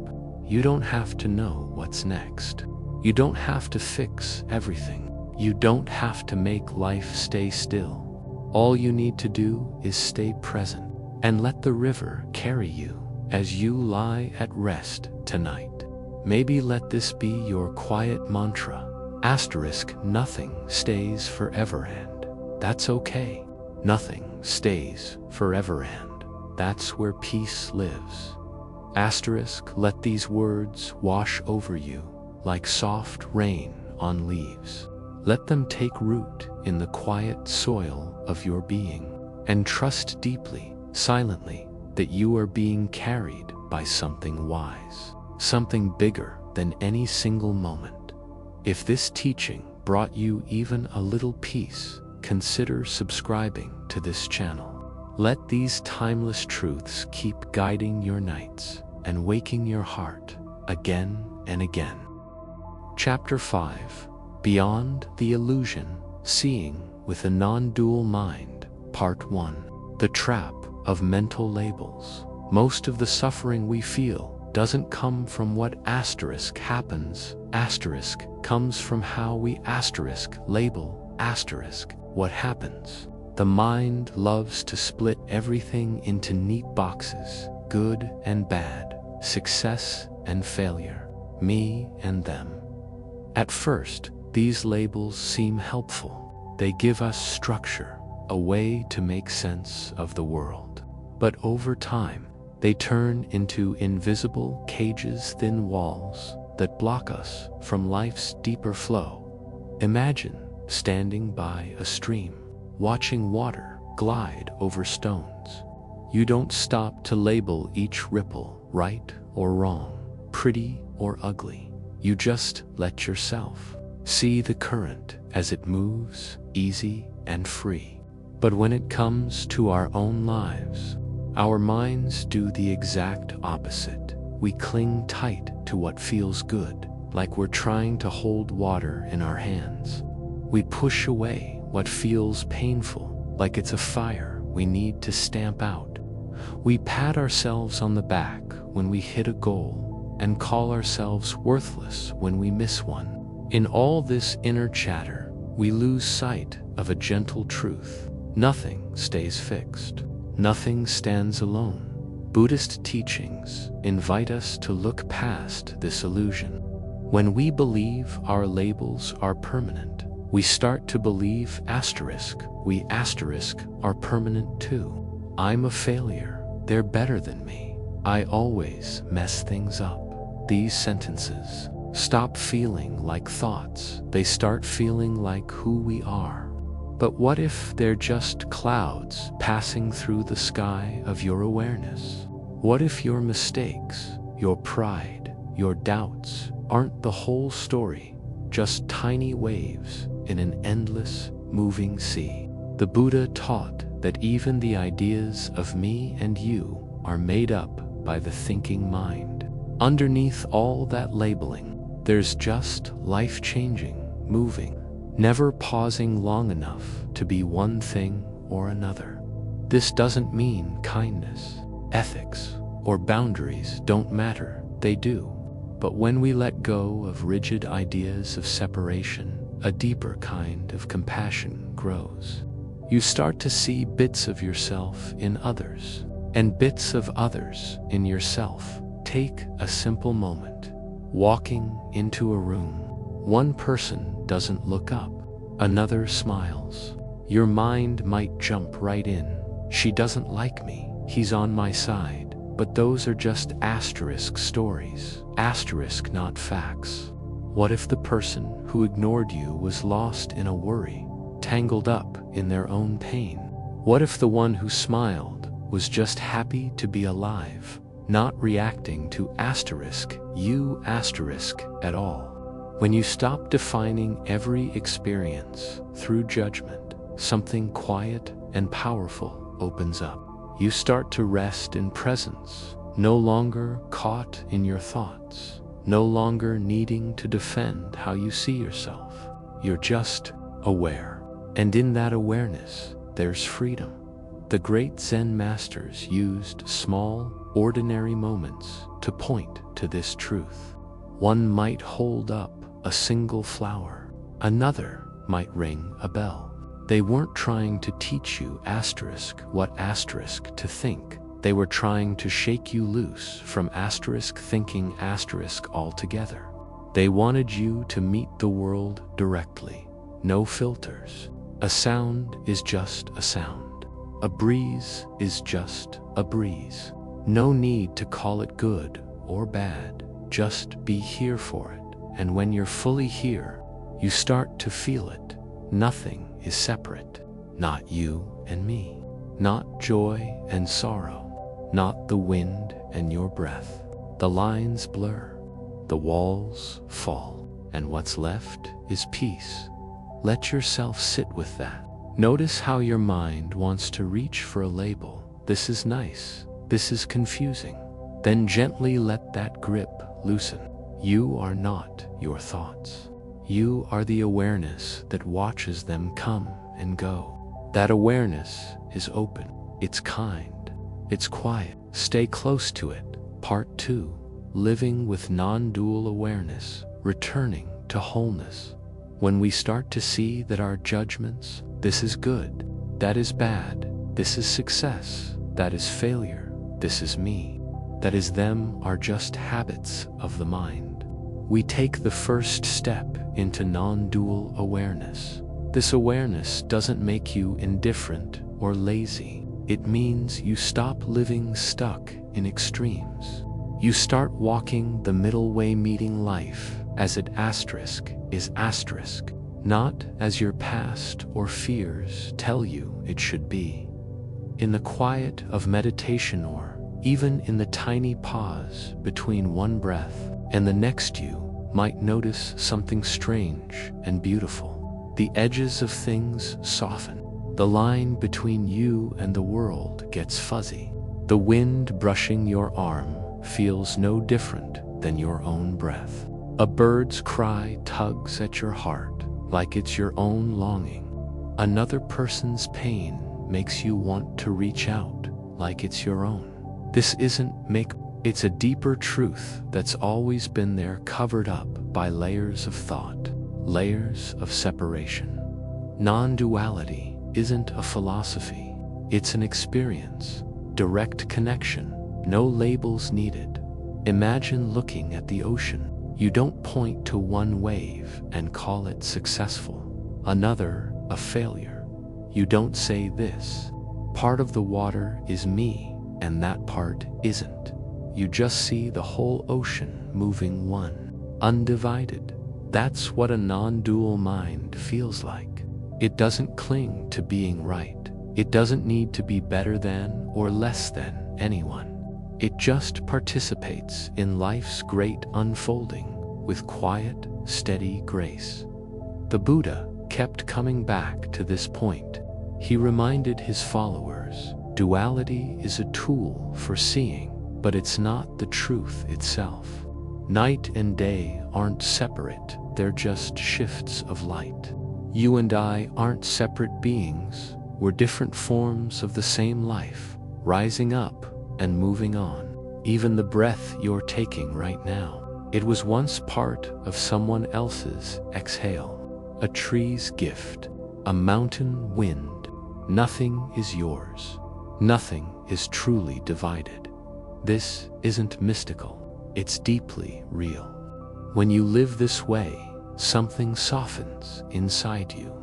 S1: You don't have to know what's next. You don't have to fix everything. You don't have to make life stay still. All you need to do is stay present and let the river carry you as you lie at rest tonight. Maybe let this be your quiet mantra. Asterisk, nothing stays forever, and that's okay. Nothing stays forever, and that's where peace lives. Asterisk, let these words wash over you like soft rain on leaves. Let them take root in the quiet soil of your being, and trust deeply, silently, that you are being carried by something wise, something bigger than any single moment. If this teaching brought you even a little peace, consider subscribing to this channel. Let these timeless truths keep guiding your nights and waking your heart again and again. Chapter 5: Beyond the Illusion, Seeing with a Non-Dual Mind. Part 1. The Trap of Mental Labels. Most of the suffering we feel doesn't come from what asterisk happens. Asterisk comes from how we asterisk label asterisk what happens. The mind loves to split everything into neat boxes: good and bad, success and failure, me and them. At first, these labels seem helpful. They give us structure, a way to make sense of the world. But over time, they turn into invisible cages, thin walls that block us from life's deeper flow. Imagine standing by a stream, watching water glide over stones. You don't stop to label each ripple right or wrong, pretty or ugly. You just let yourself see the current as it moves, easy and free. But when it comes to our own lives, our minds do the exact opposite. We cling tight to what feels good, like we're trying to hold water in our hands. We push away what feels painful, like it's a fire we need to stamp out. We pat ourselves on the back when we hit a goal and call ourselves worthless when we miss one. In all this inner chatter, we lose sight of a gentle truth. Nothing stays fixed. Nothing stands alone. Buddhist teachings invite us to look past this illusion. When we believe our labels are permanent, we start to believe we are permanent too. I'm a failure. They're better than me. I always mess things up. These sentences stop feeling like thoughts. They start feeling like who we are. But what if they're just clouds passing through the sky of your awareness? What if your mistakes, your pride, your doubts aren't the whole story, just tiny waves in an endless, moving sea? The Buddha taught that even the ideas of me and you are made up by the thinking mind. Underneath all that labeling, there's just life-changing, moving, never pausing long enough to be one thing or another. This doesn't mean kindness, ethics, or boundaries don't matter. They do. But when we let go of rigid ideas of separation, a deeper kind of compassion grows. You start to see bits of yourself in others, and bits of others in yourself. Take a simple moment. Walking into a room. One person doesn't look up. Another smiles. Your mind might jump right in. She doesn't like me. He's on my side. But those are just asterisk stories. Asterisk, not facts. What if the person who ignored you was lost in a worry, tangled up in their own pain? What if the one who smiled was just happy to be alive, not reacting to you at all? When you stop defining every experience through judgment, something quiet and powerful opens up. You start to rest in presence, no longer caught in your thoughts, no longer needing to defend how you see yourself. You're just aware. And in that awareness, there's freedom. The great Zen masters used small, ordinary moments to point to this truth. One might hold up a single flower. Another might ring a bell. They weren't trying to teach you what to think. They were trying to shake you loose from asterisk thinking asterisk altogether. They wanted you to meet the world directly. No filters. A sound is just a sound. A breeze is just a breeze. No need to call it good or bad. Just be here for it. And when you're fully here, you start to feel it. Nothing is separate. Not you and me. Not joy and sorrow. Not the wind and your breath. The lines blur. The walls fall. And what's left is peace. Let yourself sit with that. Notice how your mind wants to reach for a label. This is nice. This is confusing. Then gently let that grip loosen. You are not your thoughts. You are the awareness that watches them come and go. That awareness is open. It's kind. It's quiet. Stay close to it. Part 2. Living with non-dual awareness, returning to wholeness. When we start to see that our judgments, this is good, that is bad, this is success, that is failure, this is me, that is them, are just habits of the mind, we take the first step into non-dual awareness. This awareness doesn't make you indifferent or lazy. It means you stop living stuck in extremes. You start walking the middle way, meeting life as it asterisk is asterisk, not as your past or fears tell you it should be. In the quiet of meditation, or even in the tiny pause between one breath and the next, you might notice something strange and beautiful. The edges of things soften. The line between you and the world gets fuzzy. The wind brushing your arm feels no different than your own breath. A bird's cry tugs at your heart like it's your own longing. Another person's pain makes you want to reach out like it's your own. This isn't it's a deeper truth that's always been there, covered up by layers of thought, layers of separation. Non-duality isn't a philosophy, it's an experience. Direct connection, no labels needed. Imagine looking at the ocean. You don't point to one wave and call it successful, another a failure. You don't say this part of the water is me and that part isn't. You just see the whole ocean moving, one, undivided. That's what a non-dual mind feels like. It doesn't cling to being right. It doesn't need to be better than or less than anyone. It just participates in life's great unfolding with quiet, steady grace. The Buddha kept coming back to this point. He reminded his followers, duality is a tool for seeing, but it's not the truth itself. Night and day aren't separate, they're just shifts of light. You and I aren't separate beings, we're different forms of the same life, rising up and moving on. Even the breath you're taking right now, it was once part of someone else's exhale, a tree's gift, a mountain wind. Nothing is yours. Nothing is truly divided. This isn't mystical, it's deeply real. When you live this way, something softens inside you.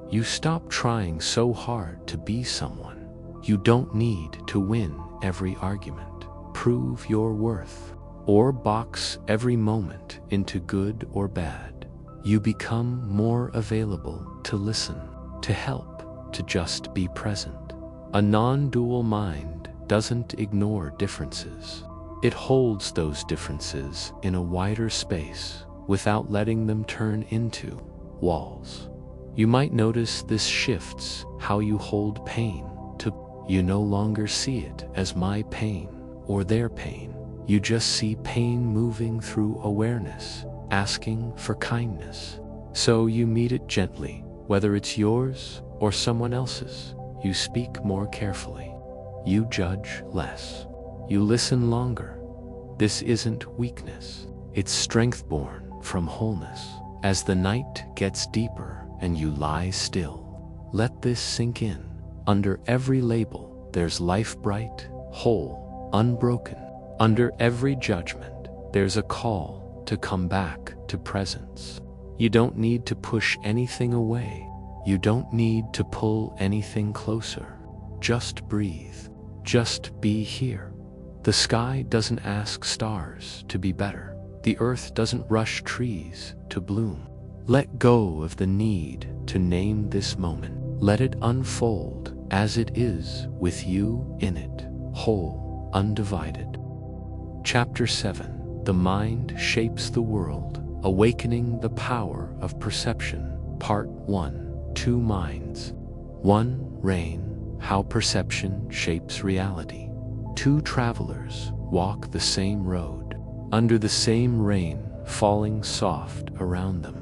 S1: You stop trying so hard to be someone. You don't need to win every argument, prove your worth, or box every moment into good or bad. You become more available to listen, to help, to just be present. A non-dual mind doesn't ignore differences. It holds those differences in a wider space without letting them turn into walls. You might notice this shifts how you hold pain. You no longer see it as my pain or their pain. You just see pain moving through awareness, asking for kindness. So you meet it gently, whether it's yours or someone else's. You speak more carefully. You judge less. You listen longer. This isn't weakness. It's strength born from wholeness. As the night gets deeper and you lie still, let this sink in. Under every label, there's life, bright, whole, unbroken. Under every judgment, there's a call to come back to presence. You don't need to push anything away. You don't need to pull anything closer. Just breathe. Just be here. The sky doesn't ask stars to be better. The earth doesn't rush trees to bloom. Let go of the need to name this moment. Let it unfold as it is with you in it, whole, undivided. Chapter 7. The Mind Shapes the World. Awakening the Power of Perception. Part 1. Two Minds. 1. Rain. How Perception Shapes Reality. Two travelers walk the same road, under the same rain falling soft around them.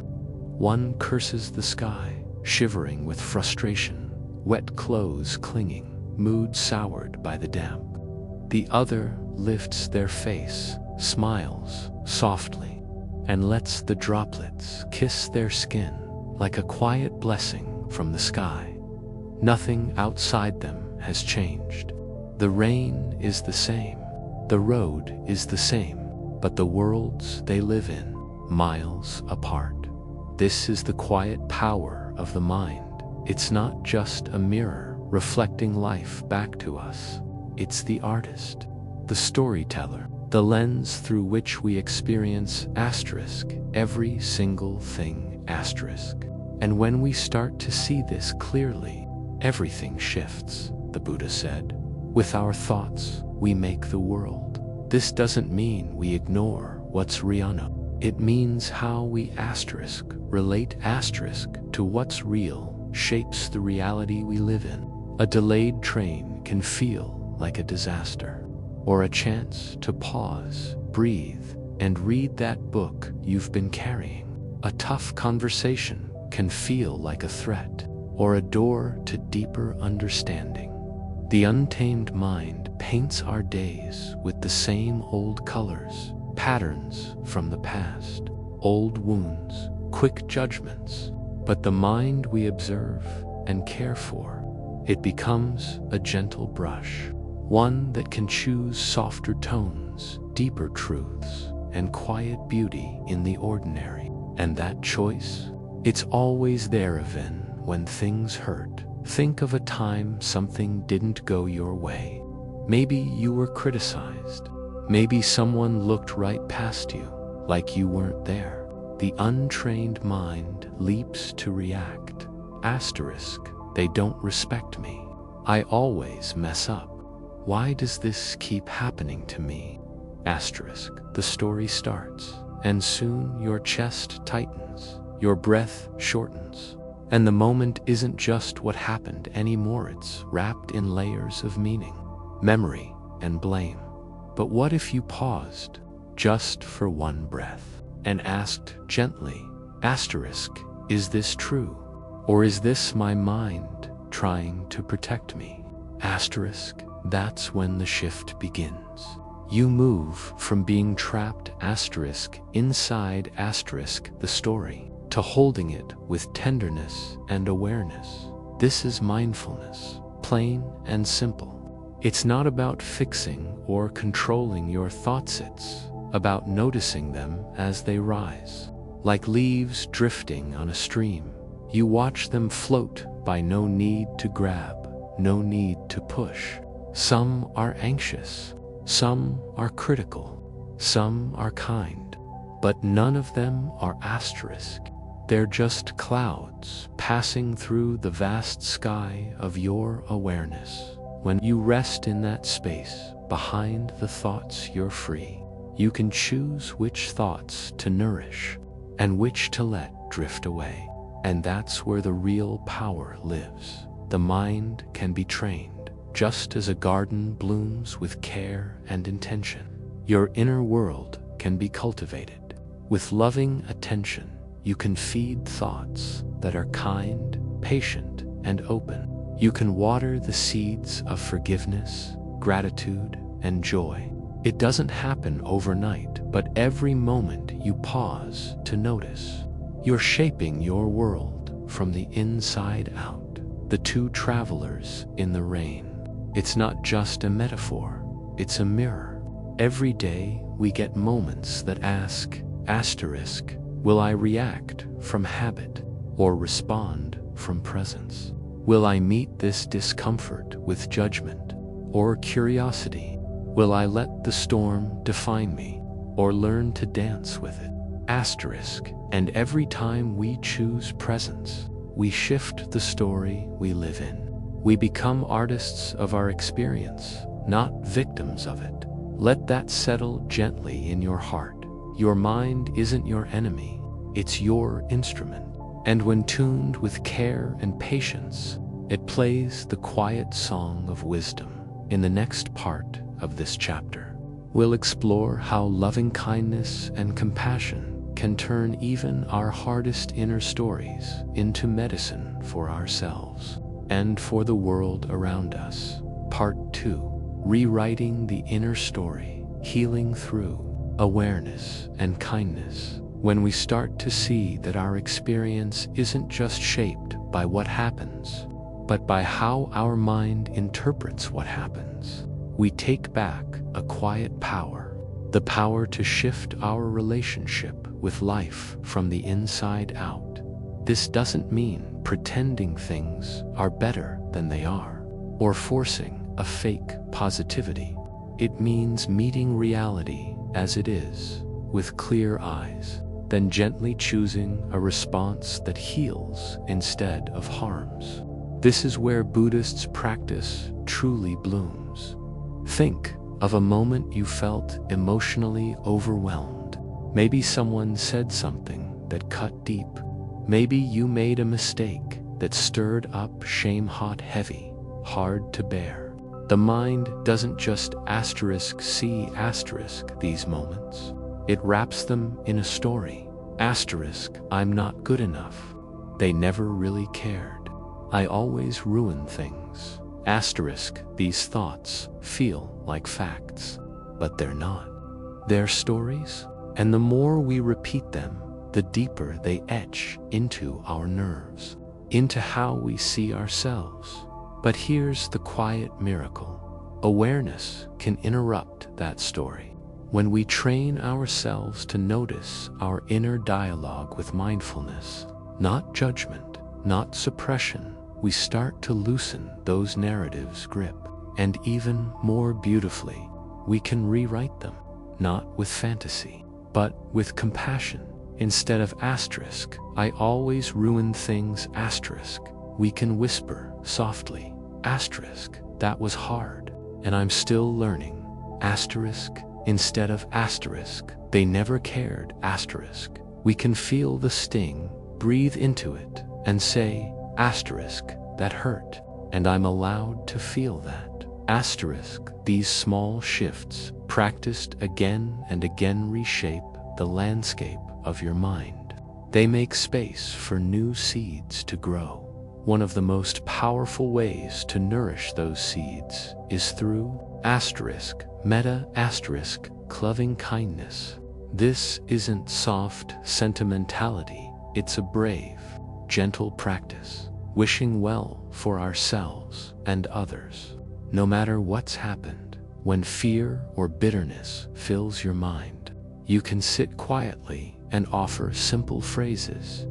S1: One curses the sky, shivering with frustration, wet clothes clinging, mood soured by the damp. The other lifts their face, smiles softly, and lets the droplets kiss their skin like a quiet blessing from the sky. Nothing outside them has changed. The rain is the same, the road is the same, but the worlds they live in, miles apart. This is the quiet power of the mind. It's not just a mirror reflecting life back to us. It's the artist, the storyteller, the lens through which we experience every single thing. And when we start to see this clearly, everything shifts, the Buddha said. With our thoughts, we make the world. This doesn't mean we ignore what's real. It means how we relate to what's real shapes the reality we live in. A delayed train can feel like a disaster, or a chance to pause, breathe, and read that book you've been carrying. A tough conversation can feel like a threat, or a door to deeper understanding. The untamed mind paints our days with the same old colors, patterns from the past, old wounds, quick judgments. But the mind we observe and care for, it becomes a gentle brush, one that can choose softer tones, deeper truths, and quiet beauty in the ordinary. And that choice, it's always there even when things hurt. Think of a time something didn't go your way. Maybe you were criticized. Maybe someone looked right past you, like you weren't there. The untrained mind leaps to react. They don't respect me. I always mess up. Why does this keep happening to me? The story starts, and soon your chest tightens, your breath shortens, and the moment isn't just what happened anymore. It's wrapped in layers of meaning, memory, and blame. But what if you paused, just for one breath, and asked gently, is this true? Or is this my mind trying to protect me? That's when the shift begins. You move from being trapped inside the story to holding it with tenderness and awareness. This is mindfulness, plain and simple. It's not about fixing or controlling your thoughts. It's about noticing them as they rise. Like leaves drifting on a stream, you watch them float by. No need to grab, no need to push. Some are anxious, some are critical, some are kind, but none of them are They're just clouds passing through the vast sky of your awareness. When you rest in that space, behind the thoughts, you're free. You can choose which thoughts to nourish and which to let drift away. And that's where the real power lives. The mind can be trained, just as a garden blooms with care and intention. Your inner world can be cultivated. With loving attention, you can feed thoughts that are kind, patient, and open. You can water the seeds of forgiveness, gratitude, and joy. It doesn't happen overnight, but every moment you pause to notice, you're shaping your world from the inside out. The two travelers in the rain. It's not just a metaphor, it's a mirror. Every day we get moments that ask, asterisk, will I react from habit or respond from presence? Will I meet this discomfort with judgment or curiosity? Will I let the storm define me or learn to dance with it? Asterisk. And every time we choose presence, we shift the story we live in. We become artists of our experience, not victims of it. Let that settle gently in your heart. Your mind isn't your enemy, it's your instrument. And when tuned with care and patience, it plays the quiet song of wisdom. In the next part of this chapter, we'll explore how loving kindness and compassion can turn even our hardest inner stories into medicine for ourselves and for the world around us. Part 2. Rewriting the inner story, healing through awareness and kindness. When we start to see that our experience isn't just shaped by what happens, but by how our mind interprets what happens, we take back a quiet power, the power to shift our relationship with life from the inside out. This doesn't mean pretending things are better than they are, or forcing a fake positivity. It means meeting reality as it is, with clear eyes, then gently choosing a response that heals instead of harms. This is where Buddhists' practice truly blooms. Think of a moment you felt emotionally overwhelmed. Maybe someone said something that cut deep. Maybe you made a mistake that stirred up shame heavy, hard to bear. The mind doesn't just see these moments. It wraps them in a story. I'm not good enough. They never really cared. I always ruin things. These thoughts feel like facts, but they're not. They're stories, and the more we repeat them, the deeper they etch into our nerves, into how we see ourselves. But here's the quiet miracle. Awareness can interrupt that story. When we train ourselves to notice our inner dialogue with mindfulness, not judgment, not suppression, we start to loosen those narratives' grip. And even more beautifully, we can rewrite them, not with fantasy, but with compassion. Instead of I always ruin things we can whisper softly, that was hard, and I'm still learning, instead of they never cared, we can feel the sting, breathe into it, and say, that hurt, and I'm allowed to feel that. These small shifts, practiced again and again, reshape the landscape of your mind. They make space for new seeds to grow. One of the most powerful ways to nourish those seeds is through metta loving kindness. This isn't soft sentimentality, it's a brave, gentle practice, wishing well for ourselves and others. No matter what's happened, when fear or bitterness fills your mind, you can sit quietly and offer simple phrases.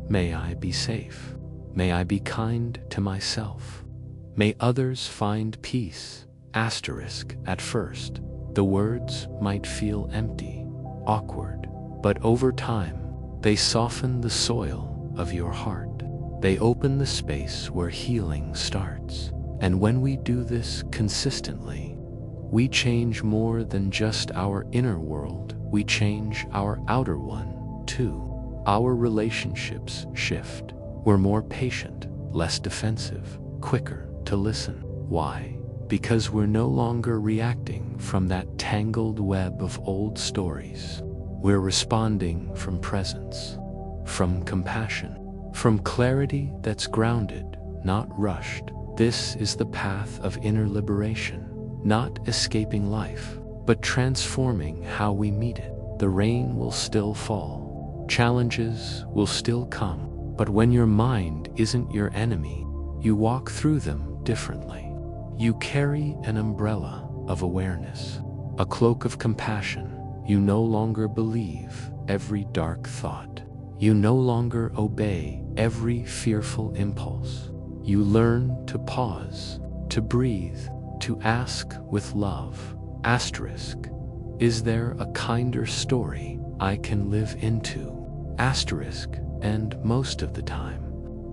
S1: May I be safe. May I be kind to myself. May others find peace. At first, the words might feel empty, awkward, but over time, they soften the soil of your heart. They open the space where healing starts. And when we do this consistently, we change more than just our inner world, we change our outer one too. Our relationships shift. We're more patient, less defensive, quicker to listen. Why? Because we're no longer reacting from that tangled web of old stories. We're responding from presence, from compassion, from clarity that's grounded, not rushed. This is the path of inner liberation, not escaping life, but transforming how we meet it. The rain will still fall, challenges will still come, but when your mind isn't your enemy, you walk through them differently. You carry an umbrella, of awareness, a cloak of compassion. You no longer believe every dark thought. You no longer obey every fearful impulse. You learn to pause, to breathe, to ask with love. Asterisk. Is there a kinder story I can live into? Asterisk. And most of the time,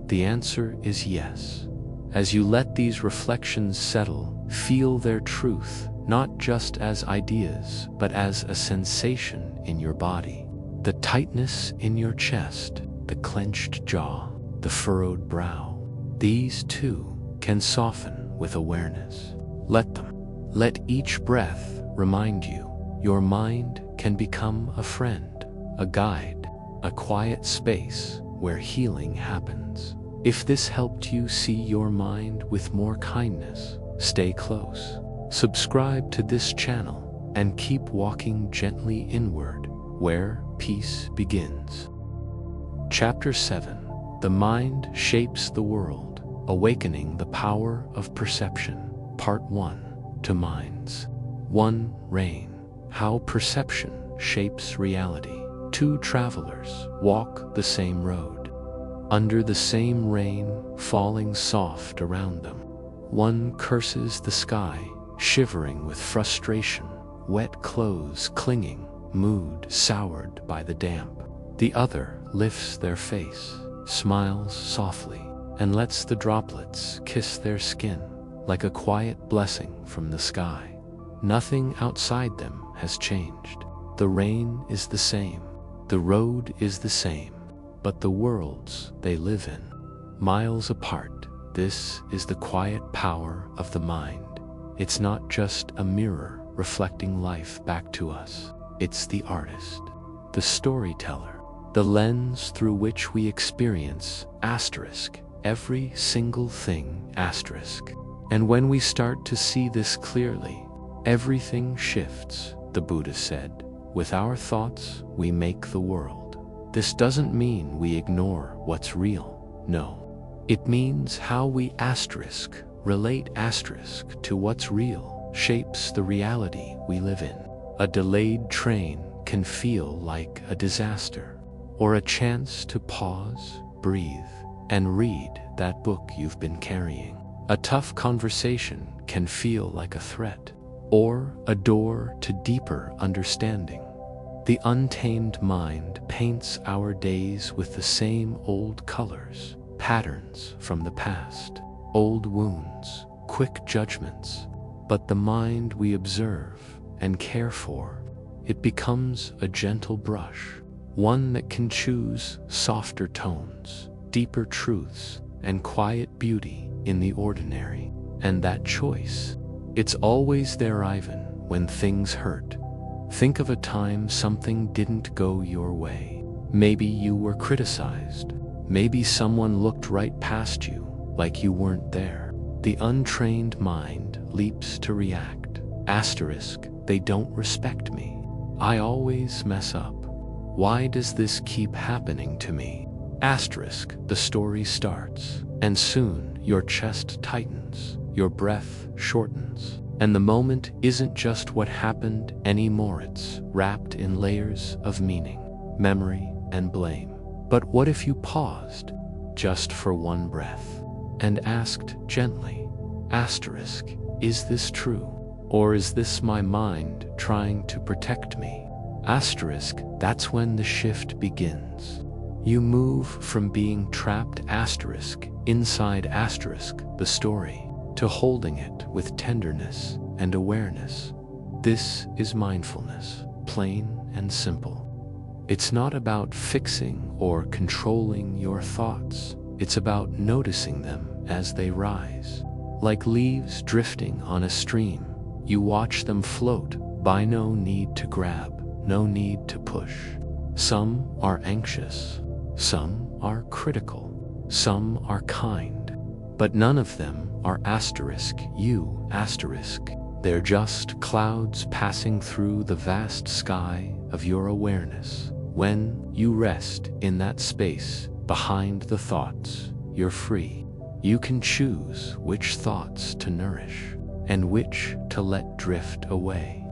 S1: the answer is yes. As you let these reflections settle, feel their truth, not just as ideas, but as a sensation in your body. The tightness in your chest, the clenched jaw, the furrowed brow. These too can soften with awareness. Let them. Let each breath remind you your mind can become a friend, a guide, a quiet space where healing happens. If this helped you see your mind with more kindness, stay close. Subscribe to this channel and keep walking gently inward, where peace begins. Chapter 7. The Mind Shapes the World, Awakening the Power of Perception. Part 1. To Minds. 1. Rain. How perception shapes reality. Two travelers walk the same road, under the same rain falling soft around them. One curses the sky, shivering with frustration, wet clothes clinging, mood soured by the damp. The other lifts their face, smiles softly, and lets the droplets kiss their skin like a quiet blessing from the sky. Nothing outside them has changed. The rain is the same, the road is the same, but the worlds they live in, miles apart. This is the quiet power of the mind. It's not just a mirror reflecting life back to us. It's the artist, the storyteller, the lens through which we experience asterisk, every single thing asterisk. And when we start to see this clearly, everything shifts, the Buddha said. With our thoughts, we make the world. This doesn't mean we ignore what's real. No. It means how we asterisk, relate asterisk to what's real, shapes the reality we live in. A delayed train can feel like a disaster, or a chance to pause, breathe, and read that book you've been carrying. A tough conversation can feel like a threat, or a door to deeper understanding. The untamed mind paints our days with the same old colors, patterns from the past, old wounds, quick judgments. But the mind we observe and care for, it becomes a gentle brush, one that can choose softer tones, deeper truths, and quiet beauty in the ordinary. And that choice, it's always there even when things hurt. Think of a time something didn't go your way. Maybe you were criticized. Maybe someone looked right past you, like you weren't there. The untrained mind leaps to react. Asterisk, they don't respect me. I always mess up. Why does this keep happening to me? Asterisk, the story starts, and soon your chest tightens, your breath shortens. And the moment isn't just what happened anymore, it's wrapped in layers of meaning, memory, and blame. But what if you paused, just for one breath, and asked gently, asterisk, is this true? Or is this my mind trying to protect me? Asterisk, that's when the shift begins. You move from being trapped asterisk, inside asterisk, the story, to holding it with tenderness and awareness. This is mindfulness, plain and simple. It's not about fixing or controlling your thoughts. It's about noticing them as they rise. Like leaves drifting on a stream, you watch them float, by no need to grab, no need to push. Some are anxious, some are critical, some are kind, but none of them are asterisk you asterisk. They're just clouds passing through the vast sky of your awareness. When you rest in that space behind the thoughts, you're free. You can choose which thoughts to nourish, and which to let drift away.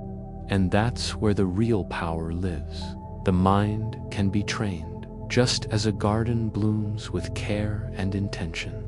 S1: And that's where the real power lives. The mind can be trained, just as a garden blooms with care and intention.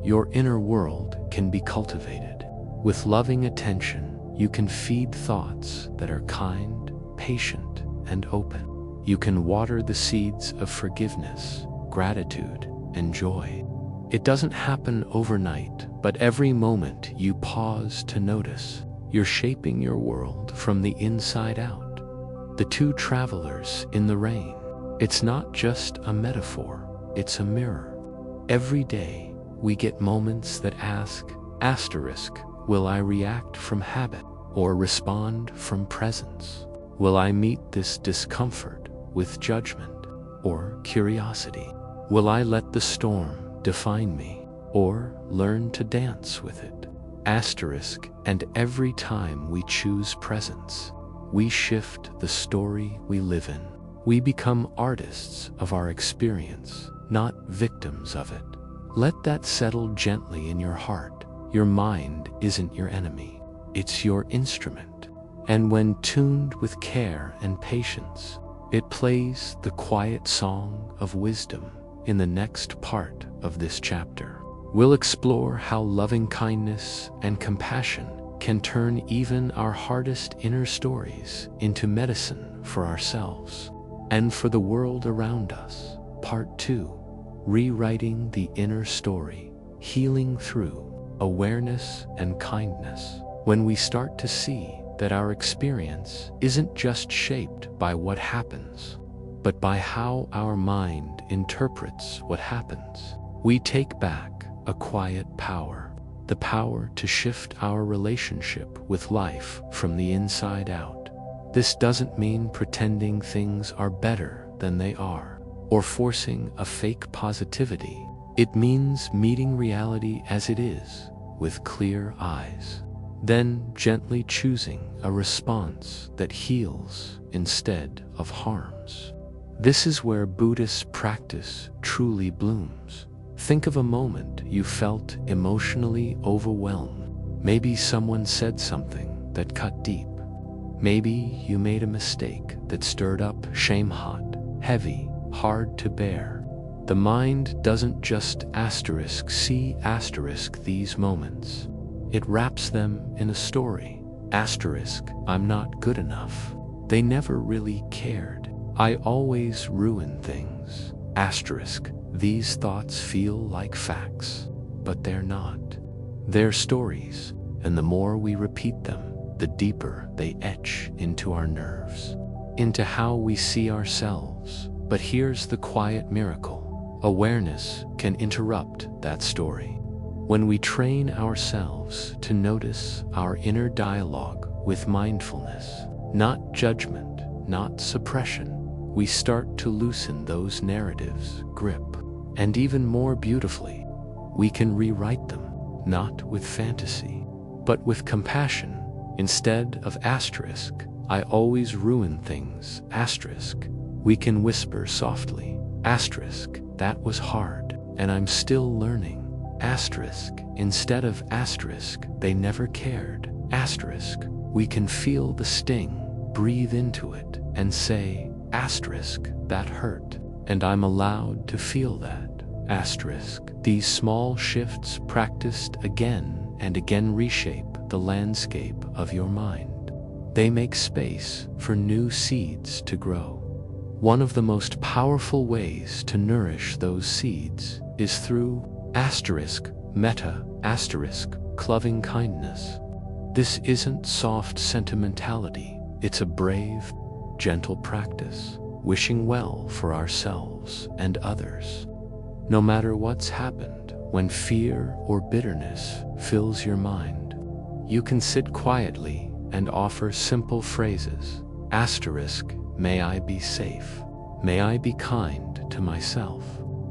S1: Your inner world can be cultivated. With loving attention, you can feed thoughts that are kind, patient, and open. You can water the seeds of forgiveness, gratitude, and joy. It doesn't happen overnight, but every moment you pause to notice, you're shaping your world from the inside out. The two travelers in the rain. It's not just a metaphor, it's a mirror. Every day, we get moments that ask, will I react from habit or respond from presence? Will I meet this discomfort with judgment or curiosity? Will I let the storm define me or learn to dance with it? And every time we choose presence, we shift the story we live in. We become artists of our experience, not victims of it. Let that settle gently in your heart. Your mind isn't your enemy, it's your instrument. And when tuned with care and patience, it plays the quiet song of wisdom. In the next part of this chapter, we'll explore how loving kindness and compassion can turn even our hardest inner stories into medicine for ourselves and for the world around us. Part 2. Rewriting the inner story, healing through awareness and kindness. When we start to see that our experience isn't just shaped by what happens, but by how our mind interprets what happens, we take back a quiet power, the power to shift our relationship with life from the inside out. This doesn't mean pretending things are better than they are, or forcing a fake positivity. It means meeting reality as it is, with clear eyes, then gently choosing a response that heals instead of harms. This is where Buddhist practice truly blooms. Think of a moment you felt emotionally overwhelmed. Maybe someone said something that cut deep. Maybe you made a mistake that stirred up shame, hot, heavy, hard to bear. The mind doesn't just see these moments. It wraps them in a story. I'm not good enough. They never really cared. I always ruin things. These thoughts feel like facts, but they're not. They're stories, and the more we repeat them, the deeper they etch into our nerves, into how we see ourselves. But here's the quiet miracle. Awareness can interrupt that story. When we train ourselves to notice our inner dialogue with mindfulness, not judgment, not suppression, we start to loosen those narratives' grip. And even more beautifully, we can rewrite them, not with fantasy, but with compassion. Instead of I always ruin things, we can whisper softly, that was hard, and I'm still learning. Instead of they never cared. We can feel the sting, breathe into it, and say, that hurt, and I'm allowed to feel that. These small shifts practiced again and again reshape the landscape of your mind. They make space for new seeds to grow. One of the most powerful ways to nourish those seeds is through metta, loving kindness. This isn't soft sentimentality, it's a brave, gentle practice, wishing well for ourselves and others. No matter what's happened, when fear or bitterness fills your mind, you can sit quietly and offer simple phrases. May I be safe. May I be kind to myself.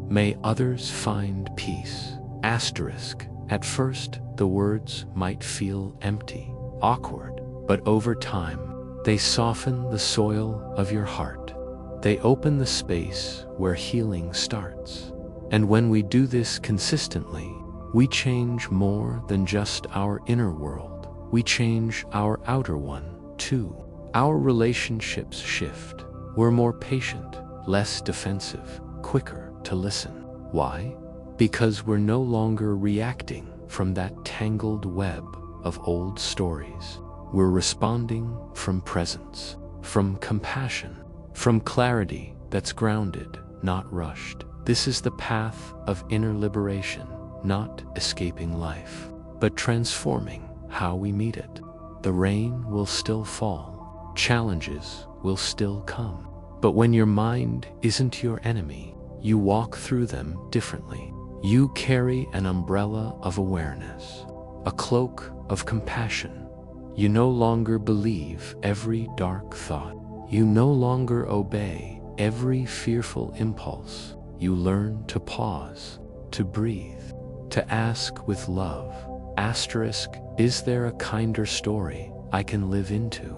S1: May others find peace. At first, the words might feel empty, awkward, but over time, they soften the soil of your heart. They open the space where healing starts. And when we do this consistently, we change more than just our inner world. we change our outer one too. Our relationships shift. We're more patient, less defensive, quicker to listen. Why? Because we're no longer reacting from that tangled web of old stories. We're responding from presence, from compassion, from clarity that's grounded, not rushed. This is the path of inner liberation, not escaping life, but transforming how we meet it. The rain will still fall, challenges will still come, but when your mind isn't your enemy, you walk through them differently. You carry an umbrella of awareness, a cloak of compassion. You no longer believe every dark thought. You no longer obey every fearful impulse. You learn to pause, to breathe, to ask with love. Asterisk, is there a kinder story I can live into?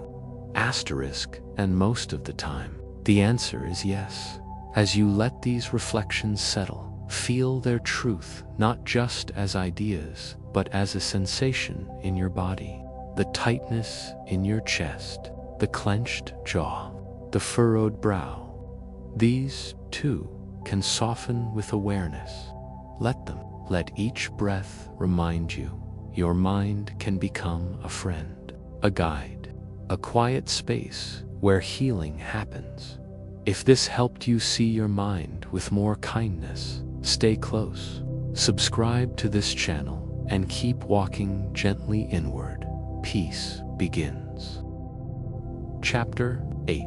S1: Asterisk, and most of the time, the answer is yes. As you let these reflections settle, feel their truth not just as ideas, but as a sensation in your body. The tightness in your chest, the clenched jaw, the furrowed brow. These, too, can soften with awareness. Let them. Let each breath remind you your mind can become a friend, a guide, a quiet space where healing happens. If this helped you see your mind with more kindness, stay close. Subscribe to this channel and keep walking gently inward. Peace begins. Chapter 8.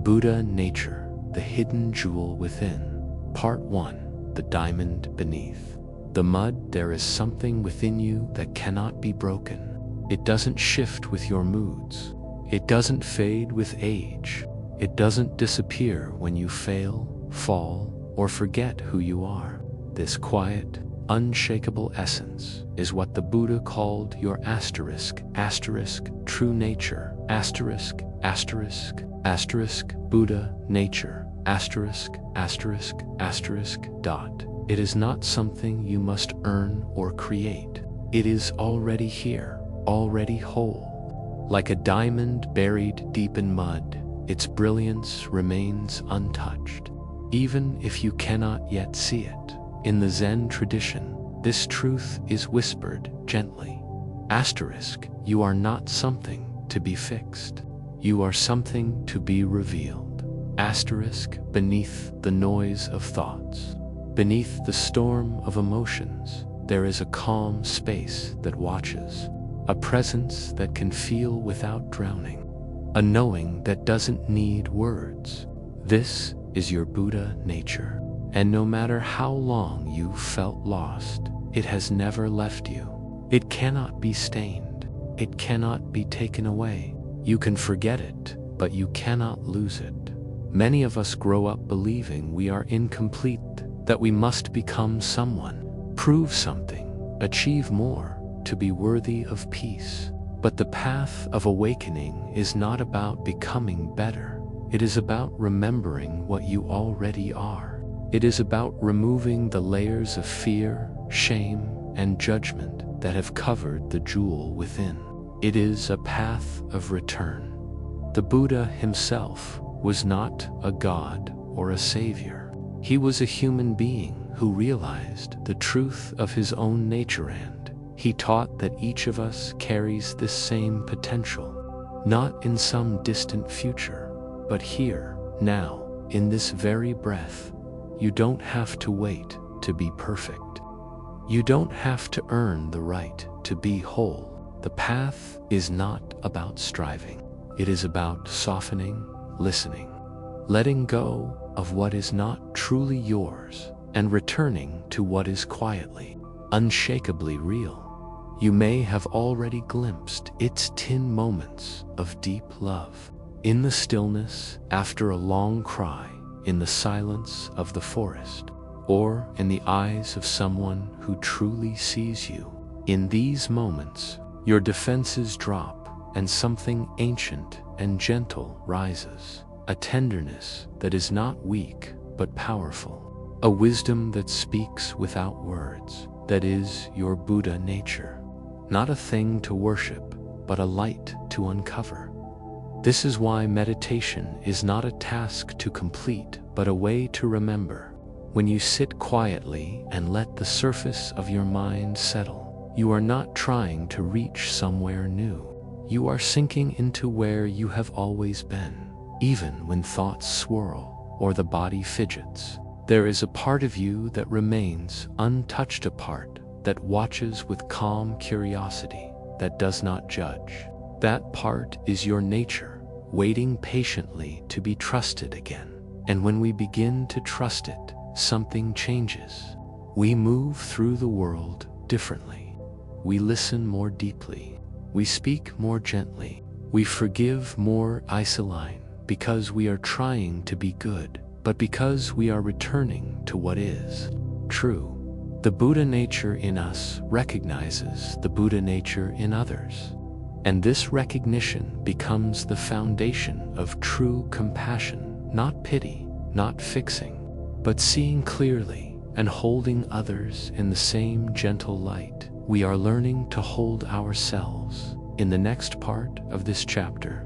S1: Buddha Nature, the Hidden Jewel Within. Part 1. The Diamond Beneath. The mud, there is something within you that cannot be broken. It doesn't shift with your moods. It doesn't fade with age. It doesn't disappear when you fail, fall, or forget who you are. This quiet, unshakable essence is what the Buddha called your true nature, Buddha nature, dot. It is not something you must earn or create. It is already here, already whole. Like a diamond buried deep in mud, its brilliance remains untouched, even if you cannot yet see it. In the Zen tradition, this truth is whispered gently. You are not something to be fixed. You are something to be revealed. Beneath the noise of thoughts, beneath the storm of emotions, there is a calm space that watches, a presence that can feel without drowning, a knowing that doesn't need words. This is your Buddha nature. And no matter how long you've felt lost, it has never left you. It cannot be stained. It cannot be taken away. You can forget it, but you cannot lose it. Many of us grow up believing we are incomplete, that we must become someone, prove something, achieve more, to be worthy of peace. But the path of awakening is not about becoming better. It is about remembering what you already are. It is about removing the layers of fear, shame, and judgment that have covered the jewel within. It is a path of return. The Buddha himself was not a god or a savior. He was a human being who realized the truth of his own nature, and he taught that each of us carries this same potential, not in some distant future, but here, now, in this very breath. You don't have to wait to be perfect. You don't have to earn the right to be whole. The path is not about striving. It is about softening, listening, letting go of what is not truly yours, and returning to what is quietly, unshakably real. You may have already glimpsed its 10 moments of deep love. In the stillness after a long cry, in the silence of the forest, or in the eyes of someone who truly sees you. In these moments, your defenses drop and something ancient and gentle rises, a tenderness that is not weak but powerful, a wisdom that speaks without words, that is your Buddha nature. Not a thing to worship, but a light to uncover. This is why meditation is not a task to complete, but a way to remember. When you sit quietly and let the surface of your mind settle, you are not trying to reach somewhere new. You are sinking into where you have always been. Even when thoughts swirl or the body fidgets, there is a part of you that remains untouched, a part that watches with calm curiosity, that does not judge. That part is your nature, waiting patiently to be trusted again. And when we begin to trust it, something changes. We move through the world differently. We listen more deeply. We speak more gently. We forgive more easily, because we are trying to be good, but because we are returning to what is true. The Buddha nature in us recognizes the Buddha nature in others. And this recognition becomes the foundation of true compassion, not pity, not fixing, but seeing clearly and holding others in the same gentle light. We are learning to hold ourselves. In the next part of this chapter,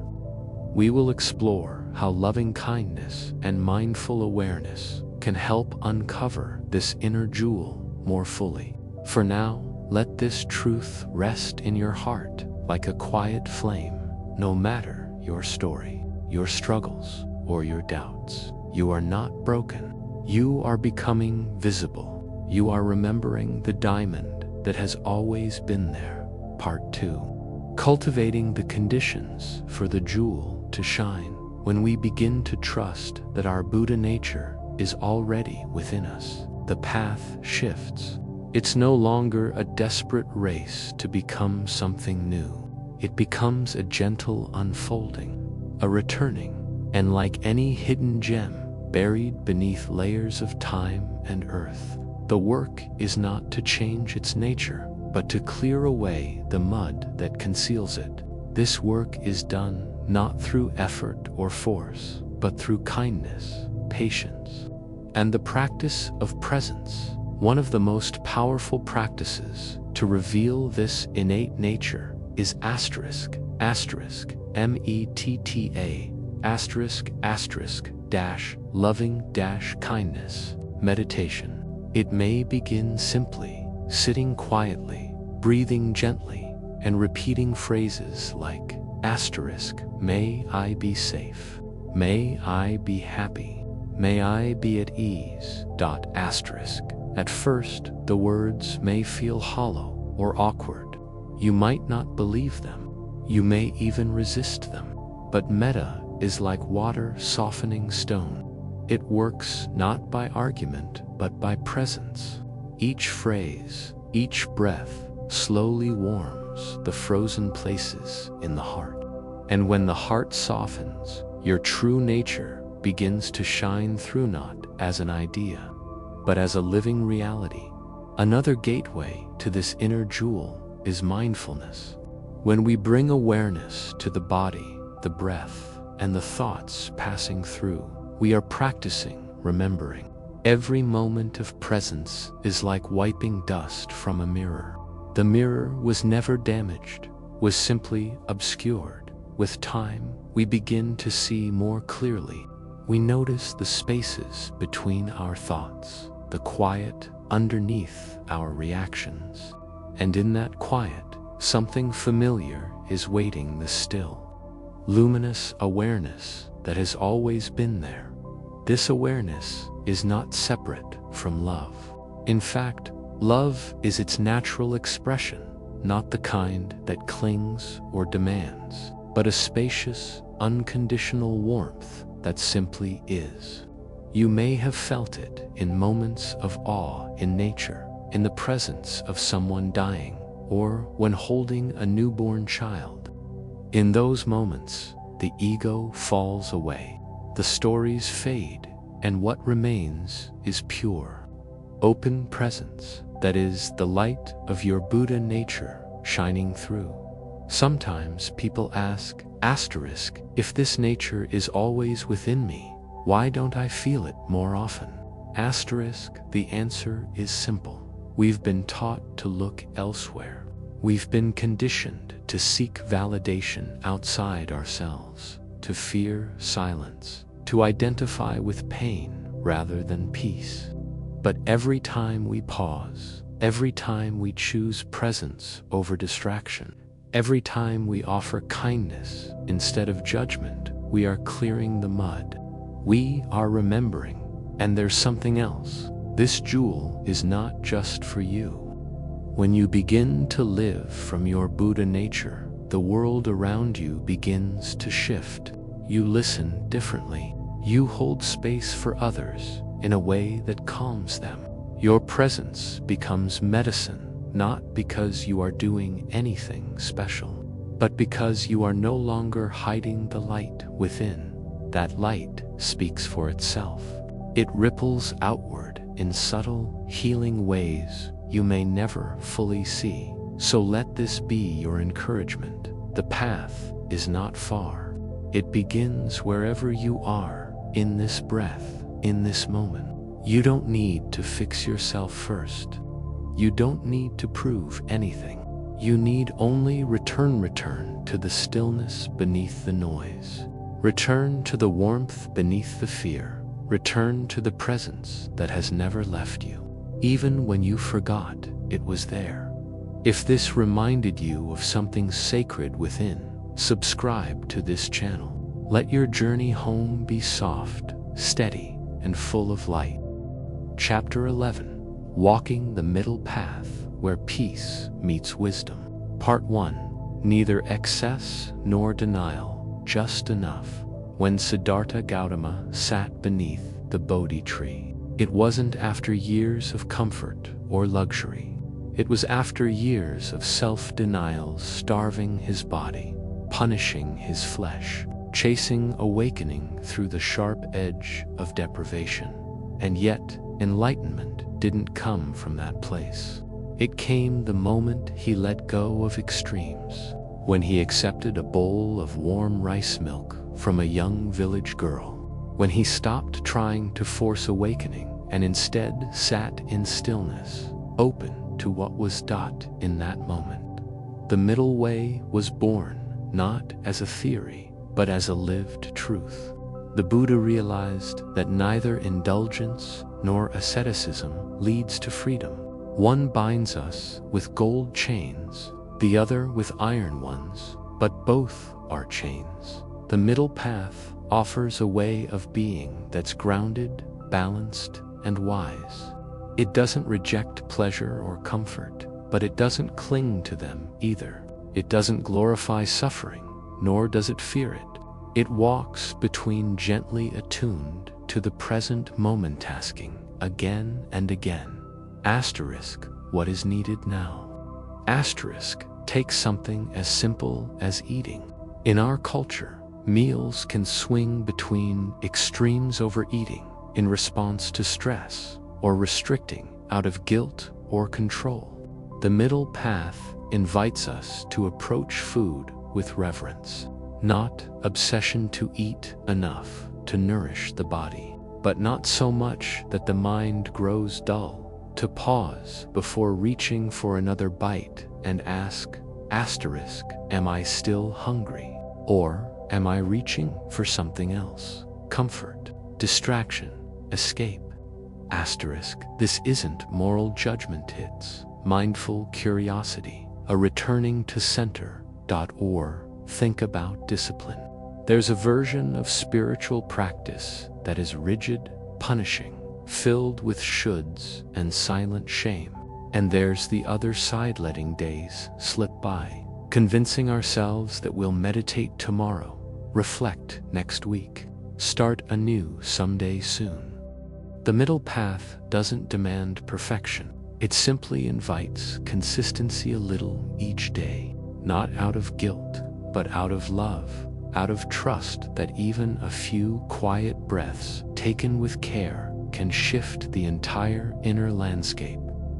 S1: we will explore how loving kindness and mindful awareness can help uncover this inner jewel more fully. For now, let this truth rest in your heart like a quiet flame. No matter your story, your struggles, or your doubts, you are not broken. You are becoming visible. You are remembering the diamond that has always been there. Part 2. Cultivating the conditions for the jewel to shine. When we begin to trust that our Buddha nature is already within us, the path shifts. It's no longer a desperate race to become something new. It becomes a gentle unfolding, a returning, and like any hidden gem buried beneath layers of time and earth, the work is not to change its nature, but to clear away the mud that conceals it. This work is done not through effort or force, but through kindness, patience, and the practice of presence. One of the most powerful practices to reveal this innate nature is asterisk, METTA, loving kindness meditation. It may begin simply, sitting quietly, breathing gently, and repeating phrases like may I be safe, may I be happy, may I be at ease. At first, the words may feel hollow or awkward. You might not believe them. You may even resist them. But metta is like water softening stone. It works not by argument, but by presence. Each phrase, each breath slowly warms the frozen places in the heart. And when the heart softens, your true nature begins to shine through, not as an idea, but as a living reality. Another gateway to this inner jewel is mindfulness. When we bring awareness to the body, the breath, and the thoughts passing through, we are practicing remembering. Every moment of presence is like wiping dust from a mirror. The mirror was never damaged, was simply obscured. With time, we begin to see more clearly. We notice the spaces between our thoughts, the quiet underneath our reactions. And in that quiet, something familiar is waiting, the still, luminous awareness that has always been there. This awareness is not separate from love. In fact, love is its natural expression, not the kind that clings or demands, but a spacious, unconditional warmth that simply is. You may have felt it in moments of awe in nature, in the presence of someone dying, or when holding a newborn child. In those moments, the ego falls away, the stories fade, and what remains is pure, open presence, that is the light of your Buddha nature shining through. Sometimes people ask, if this nature is always within me, why don't I feel it more often? The answer is simple. We've been taught to look elsewhere. We've been conditioned to seek validation outside ourselves, to fear silence, to identify with pain rather than peace. But every time we pause, every time we choose presence over distraction, every time we offer kindness instead of judgment, we are clearing the mud. We are remembering, and there's something else. This jewel is not just for you. When you begin to live from your Buddha nature, the world around you begins to shift. You listen differently. You hold space for others in a way that calms them. Your presence becomes medicine, not because you are doing anything special, but because you are no longer hiding the light within. That light speaks for itself. It ripples outward in subtle, healing ways you may never fully see. So let this be your encouragement. The path is not far. It begins wherever you are, in this breath, in this moment. You don't need to fix yourself first. You don't need to prove anything. You need only return to the stillness beneath the noise. Return to the warmth beneath the fear. Return to the presence that has never left you, even when you forgot it was there. If this reminded you of something sacred within, subscribe to this channel. Let your journey home be soft, steady, and full of light. Chapter 11. Walking the Middle Path Where Peace Meets Wisdom. Part 1. Neither excess nor denial, just enough. When Siddhartha Gautama sat beneath the Bodhi tree, it wasn't after years of comfort or luxury. It was after years of self-denial starving his body, punishing his flesh, chasing awakening through the sharp edge of deprivation. And yet, enlightenment didn't come from that place. It came the moment he let go of extremes, when he accepted a bowl of warm rice milk from a young village girl, when he stopped trying to force awakening and instead sat in stillness, open to what was in that moment. The middle way was born, not as a theory, but as a lived truth. The Buddha realized that neither indulgence nor asceticism leads to freedom. One binds us with gold chains, the other with iron ones, but both are chains. The middle path offers a way of being that's grounded, balanced, and wise. It doesn't reject pleasure or comfort, but it doesn't cling to them either. It doesn't glorify suffering, nor does it fear it. It walks between, gently attuned to the present moment, tasking again and again. Asterisk, what is needed now? Asterisk, take something as simple as eating. In our culture, meals can swing between extremes: overeating in response to stress, or restricting out of guilt or control. The middle path invites us to approach food with reverence, not obsession to eat enough to nourish the body, but not so much that the mind grows dull, to pause before reaching for another bite and ask, asterisk, am I still hungry? Or am I reaching for something else? Comfort, distraction, escape. Asterisk, this isn't moral judgment, it's mindful curiosity, a returning to center. Or think about discipline. There's a version of spiritual practice that is rigid, punishing, filled with shoulds and silent shame. And there's the other side, letting days slip by, convincing ourselves that we'll meditate tomorrow, reflect next week, start anew someday soon. The middle path doesn't demand perfection. It simply invites consistency, a little each day, not out of guilt, but out of love, out of trust that even a few quiet breaths taken with care can shift the entire inner landscape.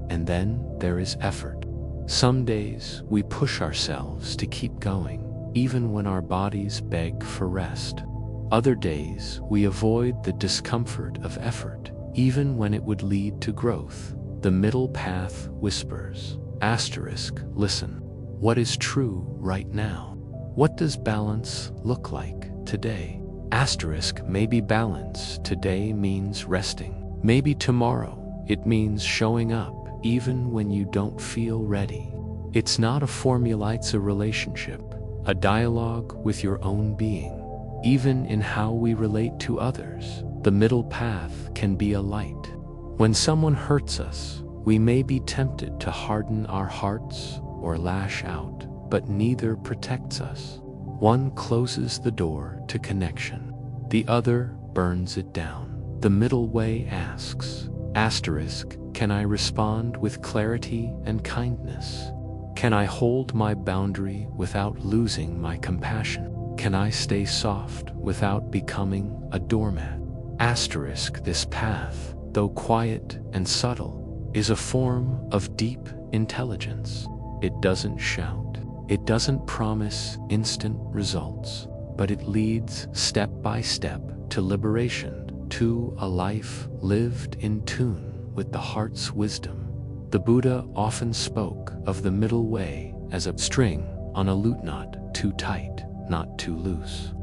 S1: And then there is effort. Some days we push ourselves to keep going, even when our bodies beg for rest. Other days we avoid the discomfort of effort, even when it would lead to growth. The middle path whispers, asterisk, listen. What is true right now? What does balance look like today? Asterisk, maybe balance today means resting. Maybe tomorrow it means showing up even when you don't feel ready. It's not a formula, it's a relationship, a dialogue with your own being. Even in how we relate to others, the middle path can be a light. When someone hurts us, we may be tempted to harden our hearts or lash out, but neither protects us. One closes the door to connection, the other burns it down. The middle way asks, asterisk, can I respond with clarity and kindness? Can I hold my boundary without losing my compassion? Can I stay soft without becoming a doormat? Asterisk, this path, though quiet and subtle, is a form of deep intelligence. It doesn't shout. It doesn't promise instant results, but it leads step by step to liberation, to a life lived in tune with the heart's wisdom. The Buddha often spoke of the middle way as a string on a lute knot, too tight, not too loose.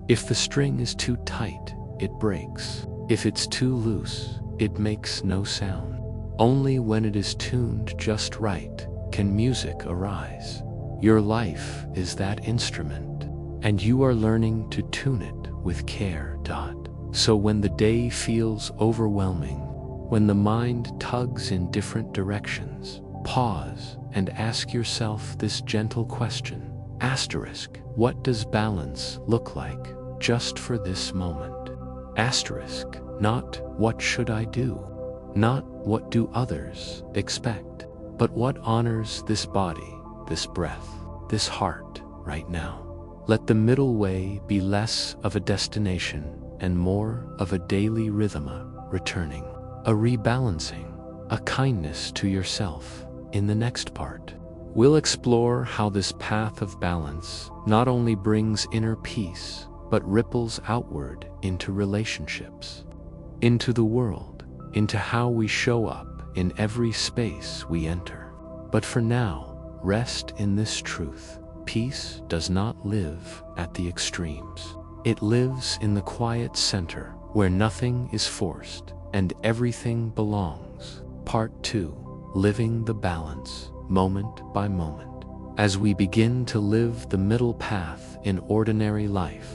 S1: If the string is too tight, it breaks. If it's too loose, it makes no sound. Only when it is tuned just right can music arise. Your life is that instrument, and you are learning to tune it with care. So when the day feels overwhelming, when the mind tugs in different directions, pause and ask yourself this gentle question, asterisk, what does balance look like just for this moment? Asterisk, not what should I do, not what do others expect, but what honors this body, this breath, this heart right now. Let the middle way be less of a destination and more of a daily rhythm, a returning, a rebalancing, a kindness to yourself. In the next part, we'll explore how this path of balance not only brings inner peace, but ripples outward into relationships, into the world, into how we show up in every space we enter. But for now, rest in this truth. Peace does not live at the extremes. It lives in the quiet center where nothing is forced and everything belongs. Part 2. Living the balance, moment by moment. As we begin to live the middle path in ordinary life,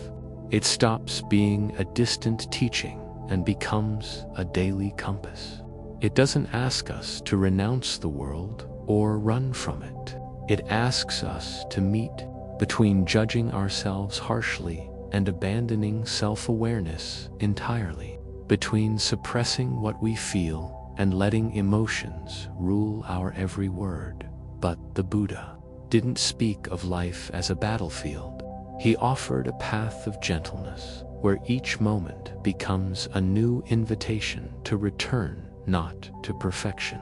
S1: it stops being a distant teaching and becomes a daily compass. It doesn't ask us to renounce the world or run from it. It asks us to meet between judging ourselves harshly and abandoning self-awareness entirely, between suppressing what we feel and letting emotions rule our every word. But the Buddha didn't speak of life as a battlefield. He offered a path of gentleness, where each moment becomes a new invitation to return not to perfection,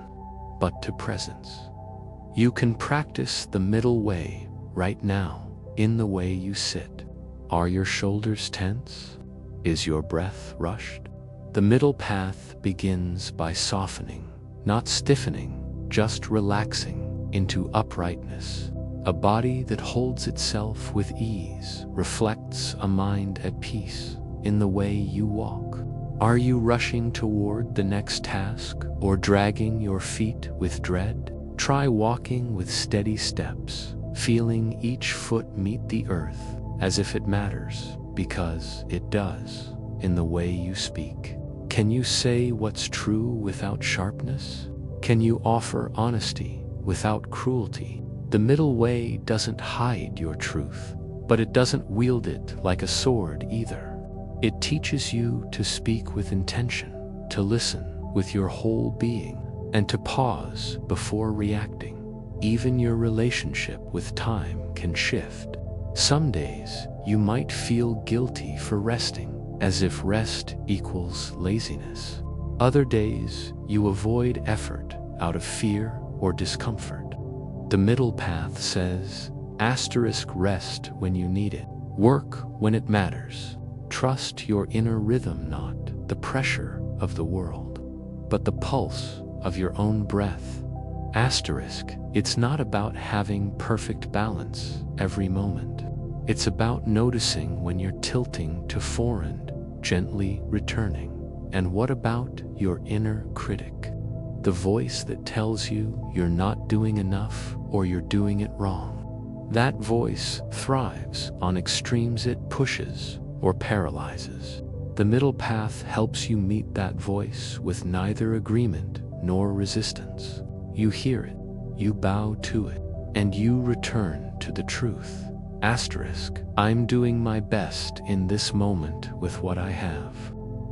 S1: but to presence. You can practice the middle way right now in the way you sit. Are your shoulders tense? Is your breath rushed? The middle path begins by softening, not stiffening, just relaxing into uprightness. A body that holds itself with ease reflects a mind at peace in the way you walk. Are you rushing toward the next task or dragging your feet with dread? Try walking with steady steps, feeling each foot meet the earth as if it matters, because it does, in the way you speak. Can you say what's true without sharpness? Can you offer honesty without cruelty? The middle way doesn't hide your truth, but it doesn't wield it like a sword either. It teaches you to speak with intention, to listen with your whole being, and to pause before reacting. Even your relationship with time can shift. Some days you might feel guilty for resting, as if rest equals laziness. Other days you avoid effort out of fear or discomfort. The middle path says, asterisk, rest when you need it. Work when it matters. Trust your inner rhythm, not the pressure of the world, but the pulse of your own breath. It's not about having perfect balance every moment. It's about noticing when you're tilting to foreign, gently returning. And what about your inner critic? The voice that tells you you're not doing enough or you're doing it wrong. That voice thrives on extremes. It pushes or paralyzes. The middle path helps you meet that voice with neither agreement nor resistance. You hear it, you bow to it, and you return to the truth. I'm doing my best in this moment with what I have.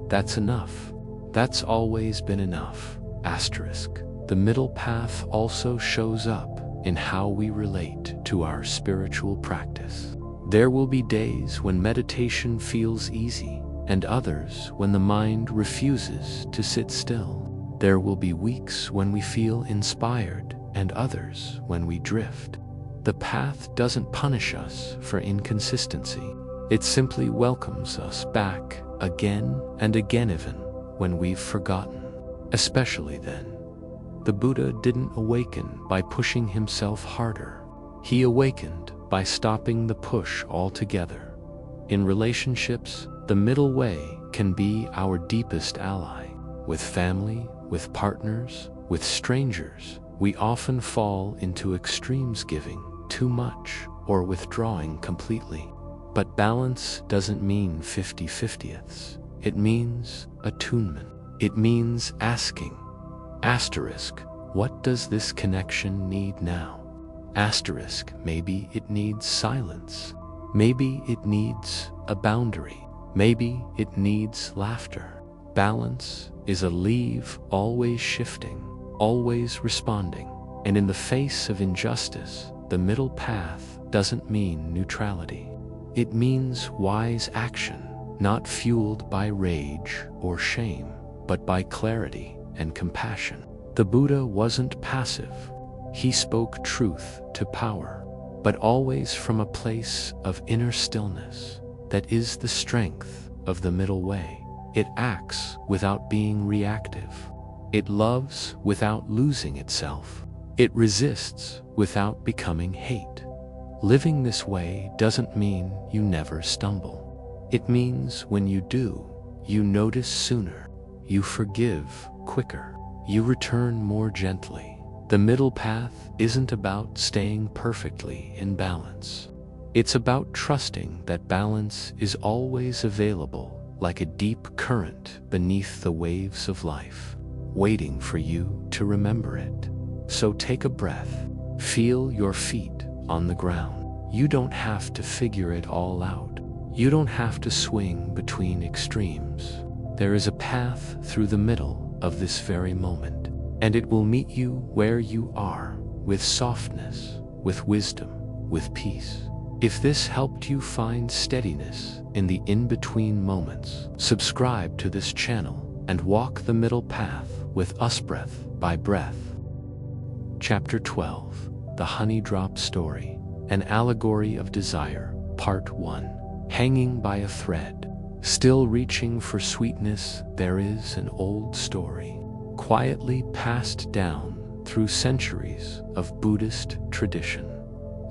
S1: That's enough. That's always been enough. The middle path also shows up in how we relate to our spiritual practice. There will be days when meditation feels easy, and others when the mind refuses to sit still. There will be weeks when we feel inspired, and others when we drift. The path doesn't punish us for inconsistency. It simply welcomes us back again and again, even when we've forgotten. Especially then. The Buddha didn't awaken by pushing himself harder. He awakened by stopping the push altogether. In relationships, the middle way can be our deepest ally. With family, with partners, with strangers, we often fall into extremes, giving too much or withdrawing completely. But balance doesn't mean 50-50ths. It means attunement. It means asking, what does this connection need now? Maybe it needs silence. Maybe it needs a boundary. Maybe it needs laughter. Balance is a leave, always shifting, always responding. And in the face of injustice, the middle path doesn't mean neutrality. It means wise action, not fueled by rage or shame, but by clarity and compassion. The Buddha wasn't passive. He spoke truth to power, but always from a place of inner stillness. That is the strength of the middle way. It acts without being reactive. It loves without losing itself. It resists without becoming hate. Living this way doesn't mean you never stumble. It means when you do, you notice sooner, you forgive quicker, you return more gently. The middle path isn't about staying perfectly in balance. It's about trusting that balance is always available, like a deep current beneath the waves of life, waiting for you to remember it. So take a breath, feel your feet on the ground. You don't have to figure it all out. You don't have to swing between extremes. There is a path through the middle of this very moment, and it will meet you where you are, with softness, with wisdom, with peace. If this helped you find steadiness in the in-between moments, subscribe to this channel and walk the middle path with us breath by breath. Chapter 12, The Honey Drop Story, An Allegory of Desire, Part 1. Hanging by a thread, still reaching for sweetness, there is an old story, quietly passed down through centuries of Buddhist tradition.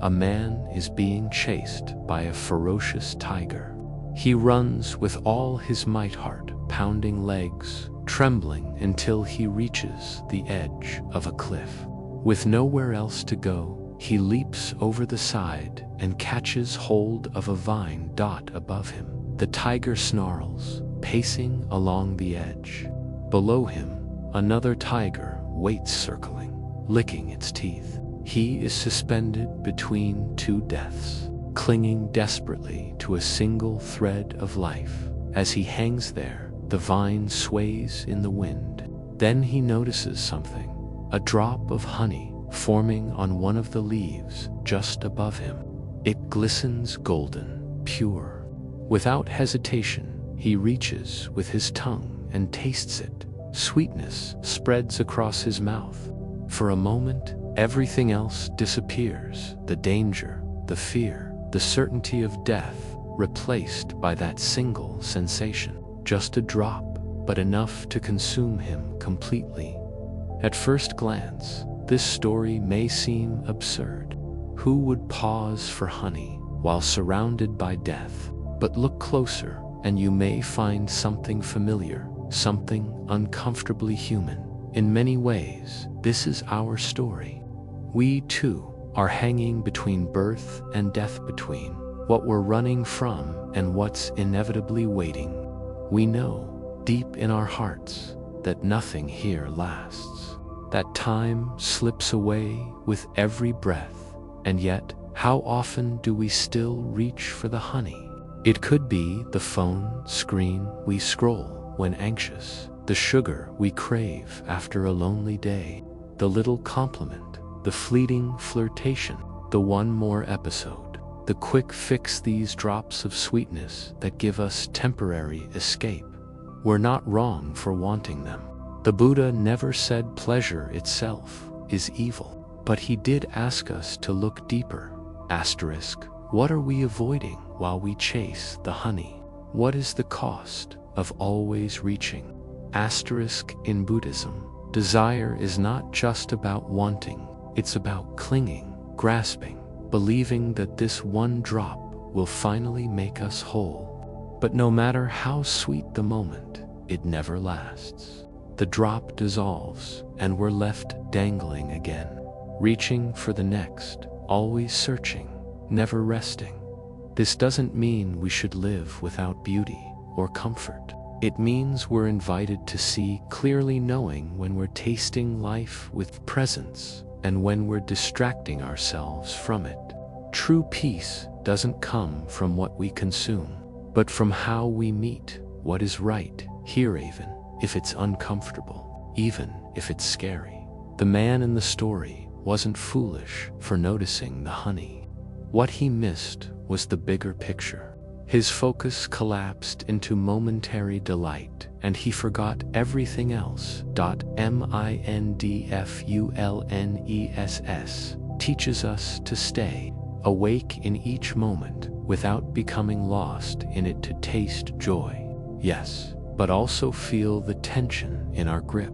S1: A man is being chased by a ferocious tiger. He runs with all his might, heart pounding, legs trembling, until he reaches the edge of a cliff. With nowhere else to go, he leaps over the side and catches hold of a vine dot above him. The tiger snarls, pacing along the edge. Below him, another tiger waits, circling, licking its teeth. He is suspended between two deaths, clinging desperately to a single thread of life. As he hangs there, the vine sways in the wind. Then he notices something, a drop of honey forming on one of the leaves just above him. It glistens golden, pure. Without hesitation, he reaches with his tongue and tastes it. Sweetness spreads across his mouth. For a moment, everything else disappears. The danger, the fear, the certainty of death, replaced by that single sensation. Just a drop, but enough to consume him completely. At first glance, this story may seem absurd. Who would pause for honey while surrounded by death? But look closer, and you may find something familiar, something uncomfortably human. In many ways, this is our story. We, too, are hanging between birth and death, between what we're running from and what's inevitably waiting. We know, deep in our hearts, that nothing here lasts, that time slips away with every breath, and yet, how often do we still reach for the honey? It could be the phone screen we scroll when anxious, the sugar we crave after a lonely day, the little compliment, the fleeting flirtation, the one more episode, the quick fix, these drops of sweetness that give us temporary escape. We're not wrong for wanting them. The Buddha never said pleasure itself is evil, but he did ask us to look deeper. Asterisk, what are we avoiding while we chase the honey? What is the cost of always reaching? Asterisk, in Buddhism, desire is not just about wanting, it's about clinging, grasping, believing that this one drop will finally make us whole. But no matter how sweet the moment, it never lasts. The drop dissolves, and we're left dangling again, reaching for the next, always searching, never resting. This doesn't mean we should live without beauty or comfort. It means we're invited to see clearly, knowing when we're tasting life with presence and when we're distracting ourselves from it. True peace doesn't come from what we consume, but from how we meet what is right here, even if it's uncomfortable, even if it's scary. The man in the story wasn't foolish for noticing the honey. What he missed was the bigger picture. His focus collapsed into momentary delight, and he forgot everything else. Mindfulness teaches us to stay awake in each moment without becoming lost in it, to taste joy, yes, but also feel the tension in our grip,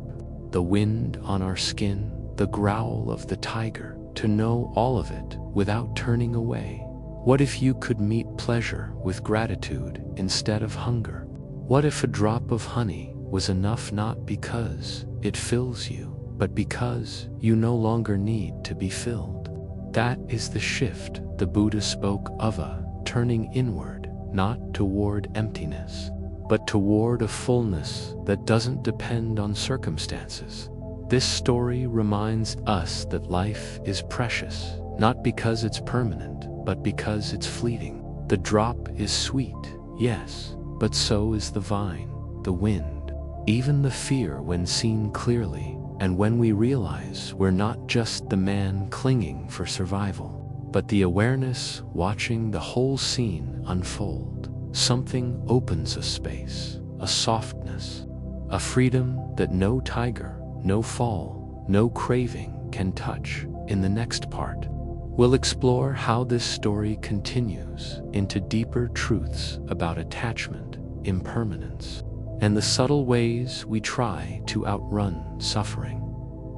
S1: the wind on our skin, the growl of the tiger, to know all of it without turning away. What if you could meet pleasure with gratitude instead of hunger? What if a drop of honey was enough, not because it fills you, but because you no longer need to be filled? That is the shift the Buddha spoke of, a turning inward, not toward emptiness, but toward a fullness that doesn't depend on circumstances. This story reminds us that life is precious, not because it's permanent, but because it's fleeting. The drop is sweet, yes, but so is the vine, the wind, even the fear when seen clearly, and when we realize we're not just the man clinging for survival, but the awareness watching the whole scene unfold. Something opens a space, a softness, a freedom that no tiger, no fall, no craving can touch. In the next part, we'll explore how this story continues into deeper truths about attachment, impermanence, and the subtle ways we try to outrun suffering.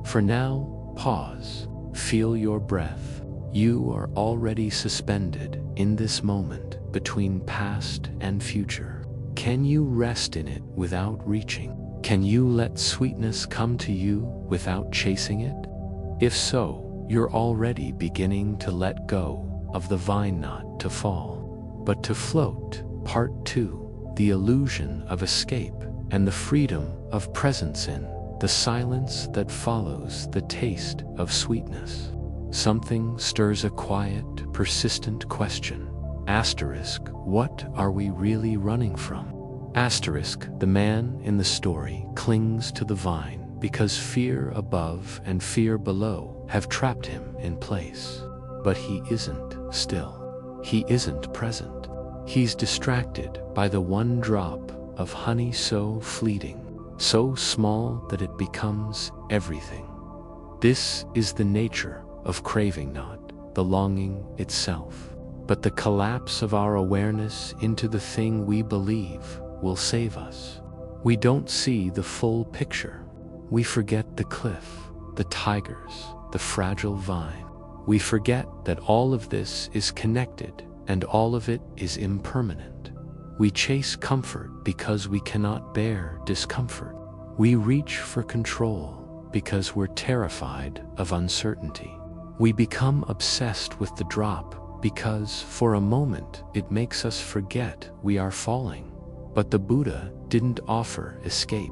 S1: For now, pause, feel your breath. You are already suspended in this moment between past and future. Can you rest in it without reaching? Can you let sweetness come to you without chasing it? If so, you're already beginning to let go of the vine, not to fall, but to float. Part 2, the illusion of escape and the freedom of presence in the silence that follows the taste of sweetness. Something stirs a quiet, persistent question. Asterisk, what are we really running from? Asterisk, the man in the story clings to the vine because fear above and fear below have trapped him in place. But he isn't still. He isn't present. He's distracted by the one drop of honey, so fleeting, so small that it becomes everything. This is the nature of craving, not the longing itself, but the collapse of our awareness into the thing we believe will save us. We don't see the full picture. We forget the cliff, the tigers, the fragile vine. We forget that all of this is connected and all of it is impermanent. We chase comfort because we cannot bear discomfort. We reach for control because we're terrified of uncertainty. We become obsessed with the drop because for a moment it makes us forget we are falling. But the Buddha didn't offer escape.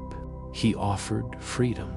S1: He offered freedom.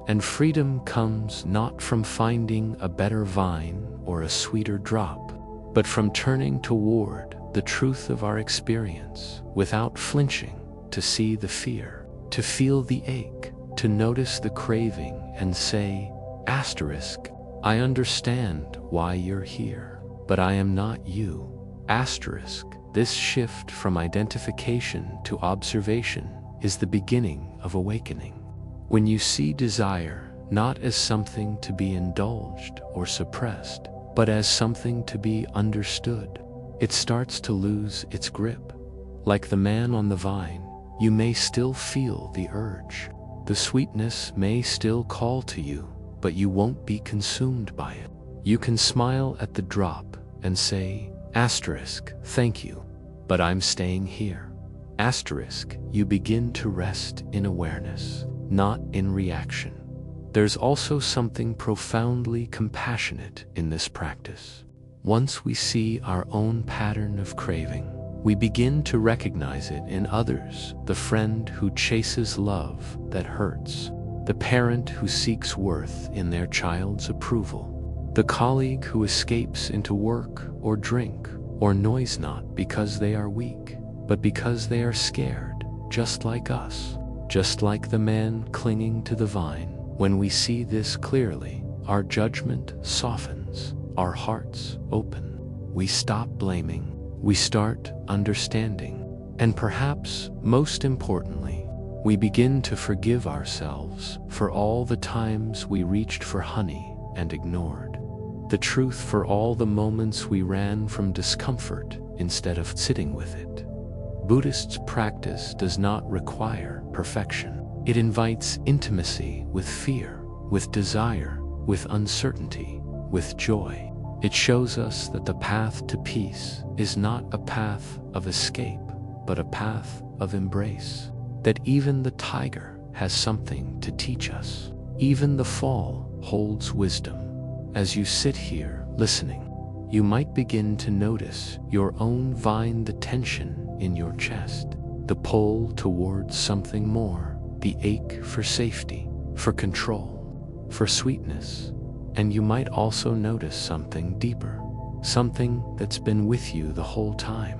S1: And freedom comes not from finding a better vine or a sweeter drop, but from turning toward the truth of our experience without flinching, to see the fear, to feel the ache, to notice the craving and say, asterisk, I understand why you're here, but I am not you. Asterisk, this shift from identification to observation is the beginning of awakening. When you see desire not as something to be indulged or suppressed, but as something to be understood, it starts to lose its grip. Like the man on the vine, you may still feel the urge. The sweetness may still call to you, but you won't be consumed by it. You can smile at the drop and say, asterisk, thank you, but I'm staying here. Asterisk, you begin to rest in awareness, not in reaction. There's also something profoundly compassionate in this practice. Once we see our own pattern of craving, we begin to recognize it in others, the friend who chases love that hurts, the parent who seeks worth in their child's approval, the colleague who escapes into work or drink or noise not because they are weak, but because they are scared, just like us, just like the man clinging to the vine. When we see this clearly, our judgment softens, our hearts open. We stop blaming, we start understanding, and perhaps most importantly, we begin to forgive ourselves for all the times we reached for honey and ignored, the truth for all the moments we ran from discomfort instead of sitting with it. Buddhist practice does not require perfection. It invites intimacy with fear, with desire, with uncertainty, with joy. It shows us that the path to peace is not a path of escape, but a path of embrace. That even the tiger has something to teach us. Even the fall holds wisdom. As you sit here listening, you might begin to notice your own vine, the tension in your chest, the pull towards something more, the ache for safety, for control, for sweetness. And you might also notice something deeper, something that's been with you the whole time,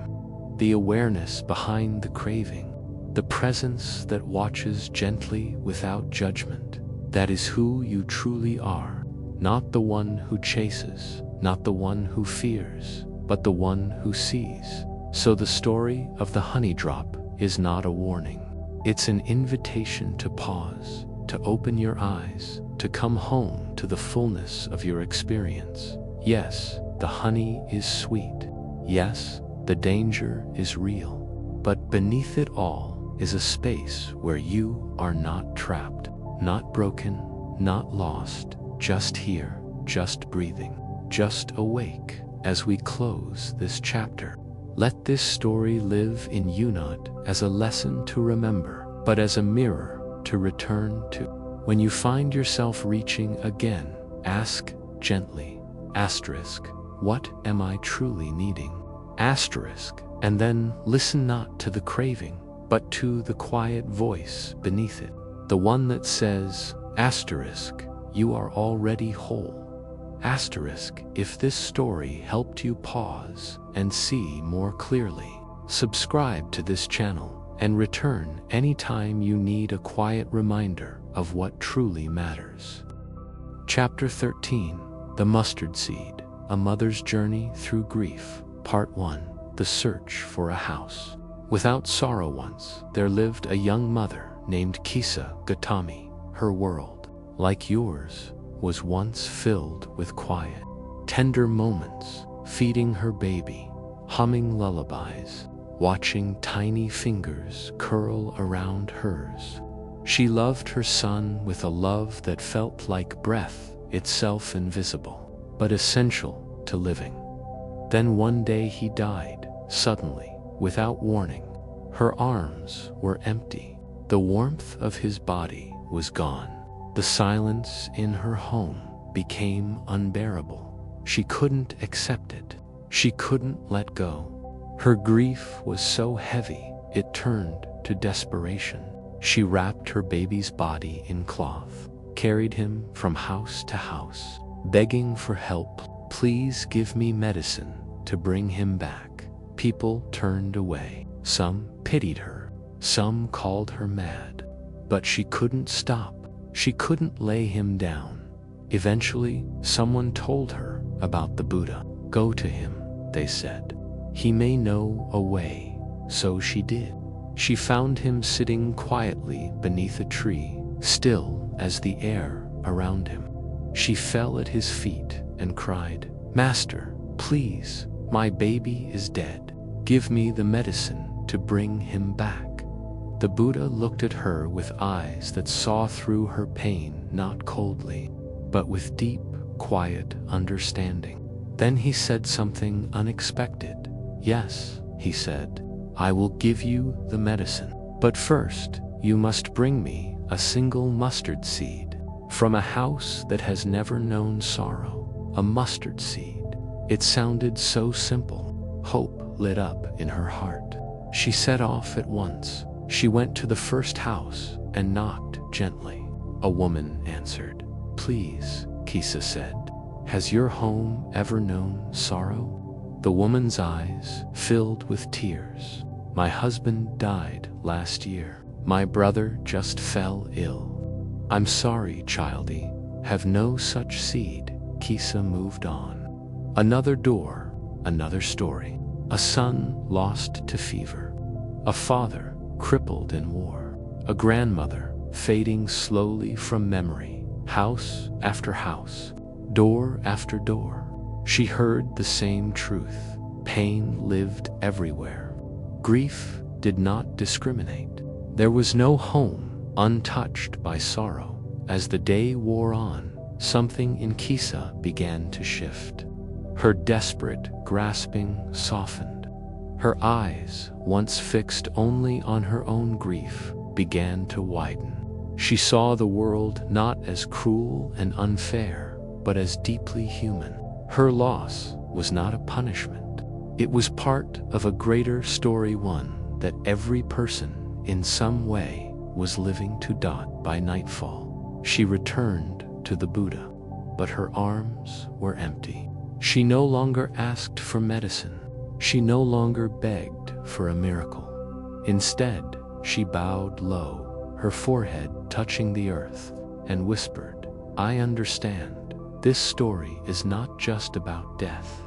S1: the awareness behind the craving, the presence that watches gently without judgment. That is who you truly are, not the one who chases, not the one who fears, but the one who sees. So the story of the honey drop is not a warning. It's an invitation to pause, to open your eyes, to come home to the fullness of your experience. Yes, the honey is sweet. Yes, the danger is real. But beneath it all is a space where you are not trapped, not broken, not lost, just here, just breathing, just awake. As we close this chapter, let this story live in you not as a lesson to remember, but as a mirror to return to. When you find yourself reaching again, ask gently, asterisk, what am I truly needing? Asterisk, and then listen not to the craving, but to the quiet voice beneath it, the one that says, asterisk, you are already whole. Asterisk, if this story helped you pause and see more clearly, subscribe to this channel and return anytime you need a quiet reminder of what truly matters. Chapter 13, The Mustard Seed, A Mother's Journey Through Grief, Part 1, The Search for a House. Without sorrow once, there lived a young mother named Kisa Gautami. Her world, like yours, was once filled with quiet, tender moments, feeding her baby, humming lullabies, watching tiny fingers curl around hers. She loved her son with a love that felt like breath itself invisible, but essential to living. Then one day he died, suddenly, without warning. Her arms were empty. The warmth of his body was gone. The silence in her home became unbearable. She couldn't accept it. She couldn't let go. Her grief was so heavy, it turned to desperation. She wrapped her baby's body in cloth, carried him from house to house, begging for help. Please give me medicine to bring him back. People turned away. Some pitied her. Some called her mad. But she couldn't stop. She couldn't lay him down. Eventually, someone told her about the Buddha. Go to him, they said. He may know a way. So she did. She found him sitting quietly beneath a tree, still as the air around him. She fell at his feet and cried, "Master, please, my baby is dead. Give me the medicine to bring him back." The Buddha looked at her with eyes that saw through her pain, not coldly, but with deep, quiet understanding. Then he said something unexpected. "Yes," he said, "I will give you the medicine. But first, you must bring me a single mustard seed from a house that has never known sorrow." A mustard seed. It sounded so simple. Hope lit up in her heart. She set off at once. She went to the first house and knocked gently. A woman answered. "Please," Kisa said, "has your home ever known sorrow?" The woman's eyes filled with tears. "My husband died last year. My brother just fell ill." "I'm sorry, childie. Have no such seed." Kisa moved on. Another door, another story. A son lost to fever. A father crippled in war. A grandmother fading slowly from memory. House after house, door after door. She heard the same truth. Pain lived everywhere. Grief did not discriminate. There was no home untouched by sorrow. As the day wore on, something in Kisa began to shift. Her desperate grasping softened. Her eyes, once fixed only on her own grief, began to widen. She saw the world not as cruel and unfair, but as deeply human. Her loss was not a punishment. It was part of a greater story, one that every person, in some way, was living to. By nightfall, she returned to the Buddha, but her arms were empty. She no longer asked for medicine. She no longer begged for a miracle. Instead, she bowed low, her forehead touching the earth, and whispered, "I understand. This story is not just about death.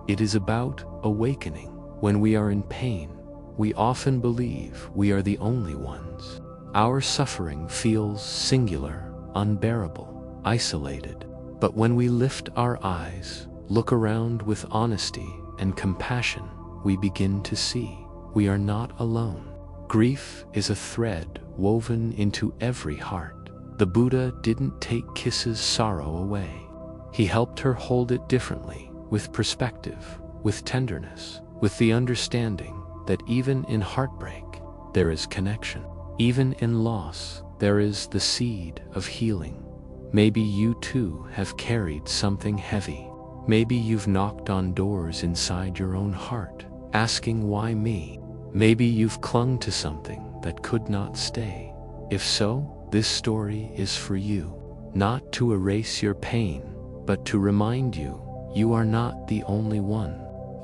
S1: It is about awakening. When we are in pain, we often believe we are the only ones. Our suffering feels singular, unbearable, isolated. But when we lift our eyes, look around with honesty and compassion, we begin to see we are not alone. Grief is a thread woven into every heart. The Buddha didn't take Kisa's sorrow away. He helped her hold it differently, with perspective, with tenderness, with the understanding that even in heartbreak, there is connection. Even in loss, there is the seed of healing. Maybe you too have carried something heavy. Maybe you've knocked on doors inside your own heart, asking why me? Maybe you've clung to something that could not stay. If so, this story is for you. Not to erase your pain, but to remind you, you are not the only one.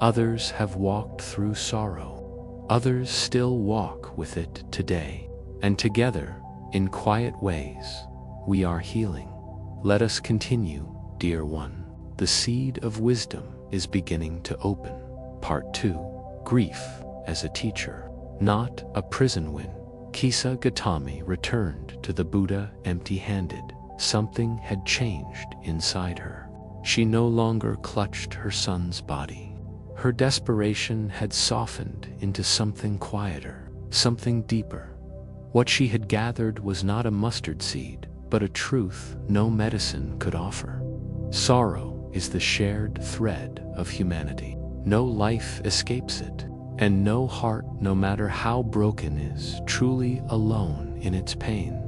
S1: Others have walked through sorrow. Others still walk with it today. And together, in quiet ways, we are healing. Let us continue, dear one. The seed of wisdom is beginning to open. Part 2. Grief as a teacher, not a prison win. Kisa Gautami returned to the Buddha empty-handed. Something had changed inside her. She no longer clutched her son's body. Her desperation had softened into something quieter, something deeper. What she had gathered was not a mustard seed, but a truth no medicine could offer. Sorrow is the shared thread of humanity. No life escapes it, and no heart, no matter how broken, is truly alone in its pain.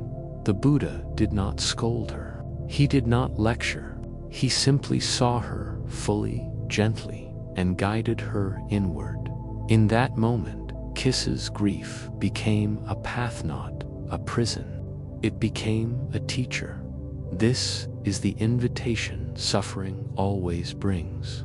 S1: The Buddha did not scold her. He did not lecture. He simply saw her fully, gently, and guided her inward. In that moment, Kissa's grief became a path, not a prison. It became a teacher. This is the invitation suffering always brings.